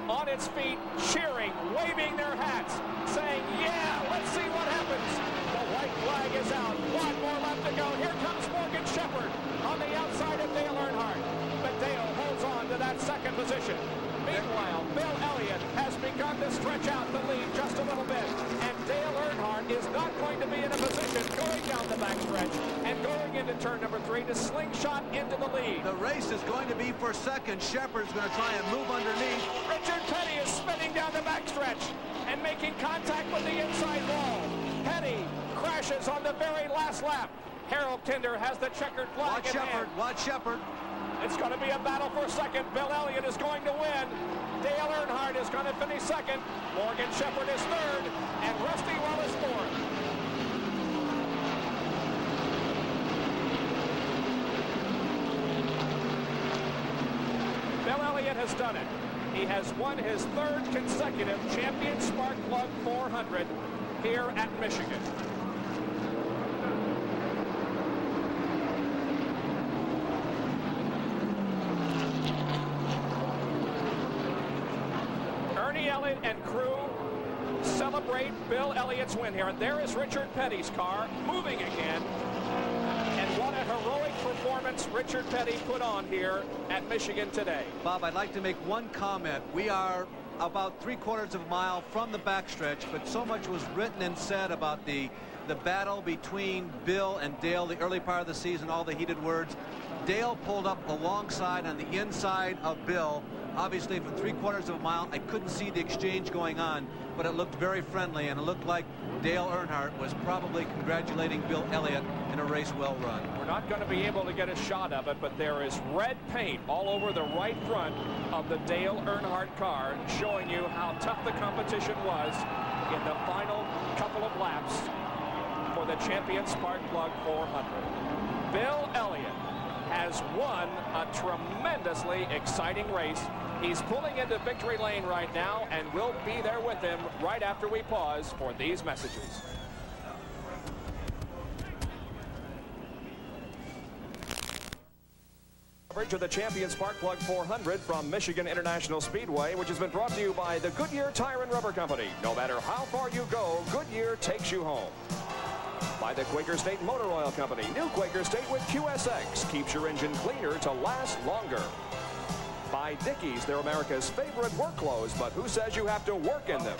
on its feet, cheering, waving their hats, saying, yeah, let's see what happens. The white flag is out. 1 more lap to go. Here comes Morgan Shepherd on the outside of Dale Earnhardt. But Dale holds on to that second position. Meanwhile, Bill Elliott has begun to stretch out the lead just a little bit. And Dale Earnhardt is not going to be in a position going down the backstretch and going into turn number 3 to slingshot into the lead. The race is going to be for second. Shepherd's going to try and move underneath. Richard Petty is spinning down the backstretch and making contact with the inside wall. Petty crashes on the very last lap. Harold Kinder has the checkered flag in hand. Watch Shepherd. It's going to be a battle for second. Bill Elliott is going to win. Dale Earnhardt is going to finish second. Morgan Shepherd is third. And Rusty Wallace fourth. Bill Elliott has done it. He has won his 3rd consecutive Champion Spark Plug 400 here at Michigan. Ernie Elliott and crew celebrate Bill Elliott's win here. And there is Richard Petty's car moving again. And what a heroic performance Richard Petty put on here at Michigan today. Bob, I'd like to make one comment. We are about 3/4 of a mile from the backstretch, but so much was written and said about the battle between Bill and Dale, the early part of the season, all the heated words. Dale pulled up alongside on the inside of Bill. Obviously, from 3/4 of a mile, I couldn't see the exchange going on, but it looked very friendly, and it looked like Dale Earnhardt was probably congratulating Bill Elliott in a race well run. We're not going to be able to get a shot of it, but there is red paint all over the right front of the Dale Earnhardt car, showing you how tough the competition was in the final couple of laps for the Champion Spark Plug 400. Bill Elliott has won a tremendously exciting race. He's pulling into victory lane right now, and we'll be there with him right after we pause for these messages. Coverage of the Champion Spark Plug 400 from Michigan International Speedway, which has been brought to you by the Goodyear Tire and Rubber Company. No matter how far you go, Goodyear takes you home. By the Quaker State Motor Oil Company. New Quaker State with QSX keeps your engine cleaner to last longer. By Dickies, they're America's favorite work clothes, but who says you have to work in them?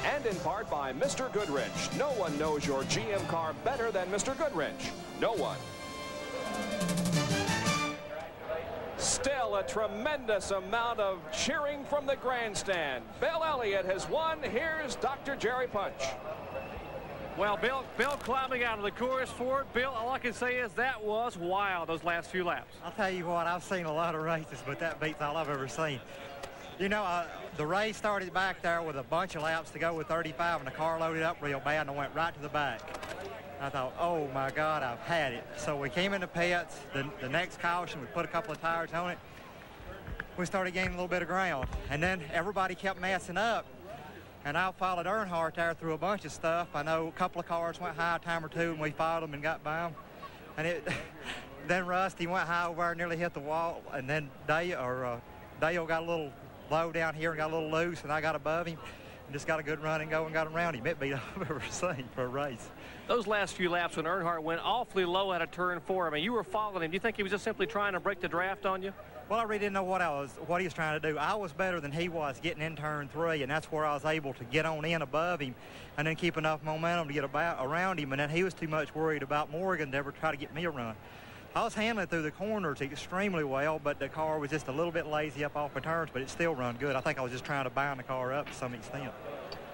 And in part by Mr. Goodwrench. No one knows your GM car better than Mr. Goodwrench. No one. Still a tremendous amount of cheering from the grandstand. Bill Elliott has won. Here's Dr. Jerry Punch. Well, Bill climbing out of the Coors Ford. Bill, all I can say is that was wild, those last few laps. I'll tell you what, I've seen a lot of races, but that beats all I've ever seen. You know, the race started back there with a bunch of laps to go with 35, and the car loaded up real bad, and I went right to the back. I thought, oh, my God, I've had it. So we came into pits. The next caution, we put a couple of tires on it. We started gaining a little bit of ground. And then everybody kept messing up. And I followed Earnhardt there through a bunch of stuff. I know a couple of cars went high a time or two, and we followed them and got by them. And then Rusty went high over and nearly hit the wall. And then Dale got a little low down here and got a little loose, and I got above him. And just got a good run and go and got around him. It beat all I've ever seen for a race. Those last few laps when Earnhardt went awfully low at a turn 4, I mean, you were following him. Do you think he was just simply trying to break the draft on you? Well, I really didn't know what he was trying to do. I was better than he was getting in turn 3, and that's where I was able to get on in above him and then keep enough momentum to get around him. And then he was too much worried about Morgan to ever try to get me a run. I was handling through the corners extremely well, but the car was just a little bit lazy up off the turns, but it still run good. I think I was just trying to bind the car up to some extent.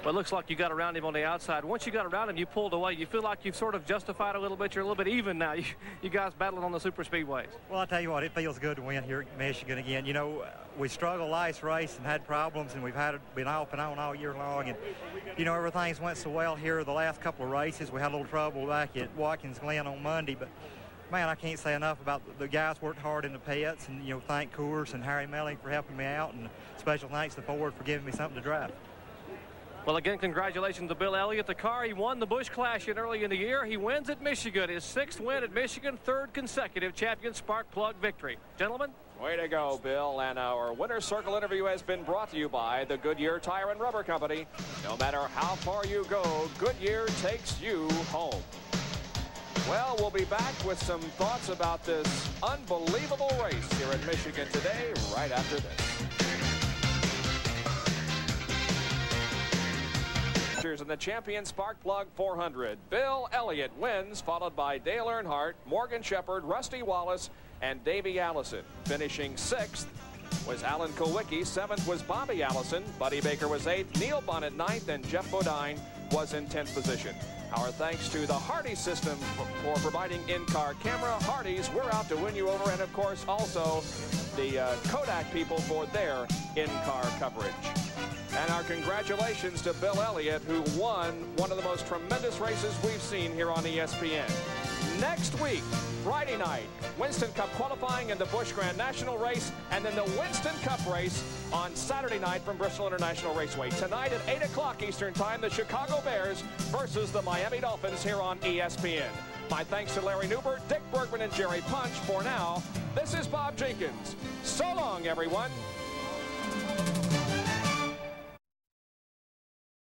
Well, it looks like you got around him on the outside. Once you got around him, you pulled away. You feel like you've sort of justified a little bit. You're a little bit even now. You guys battling on the super speedways. Well, I'll tell you what, it feels good to win here at Michigan again. You know, we struggled last race and had problems, and we've been off and on all year long. And, you know, everything's went so well here the last couple of races. We had a little trouble back at Watkins Glen on Monday, but man, I can't say enough about the guys worked hard in the pits, and, you know, thank Coors and Harry Melling for helping me out, and special thanks to Ford for giving me something to drive. Well, again, congratulations to Bill Elliott. The car he won the Busch Clash in early in the year. He wins at Michigan. His 6th win at Michigan, 3rd consecutive Champion Spark Plug victory. Gentlemen. Way to go, Bill. And our Winner's Circle interview has been brought to you by the Goodyear Tire and Rubber Company. No matter how far you go, Goodyear takes you home. Well, we'll be back with some thoughts about this unbelievable race here in Michigan today, right after this. In the Champion Spark Plug 400, Bill Elliott wins, followed by Dale Earnhardt, Morgan Shepherd, Rusty Wallace, and Davey Allison. Finishing 6th was Alan Kulwicki. 7th was Bobby Allison. Buddy Baker was 8th. Neil Bonnet 9th, and Jeff Bodine was in 10th position. Our thanks to the Hardy system for providing in-car camera. Hardy's, we're out to win you over, and of course also the Kodak people for their in-car coverage. And our congratulations to Bill Elliott, who won one of the most tremendous races we've seen here on ESPN. Next week, Friday night, Winston Cup qualifying in the Busch Grand National race, and then the Winston Cup race on Saturday night from Bristol International Raceway. Tonight at 8 o'clock Eastern Time, the Chicago Bears versus the Miami Dolphins here on ESPN. My thanks to Larry Newbert, Dick Bergman, and Jerry Punch. For now, this is Bob Jenkins. So long, everyone.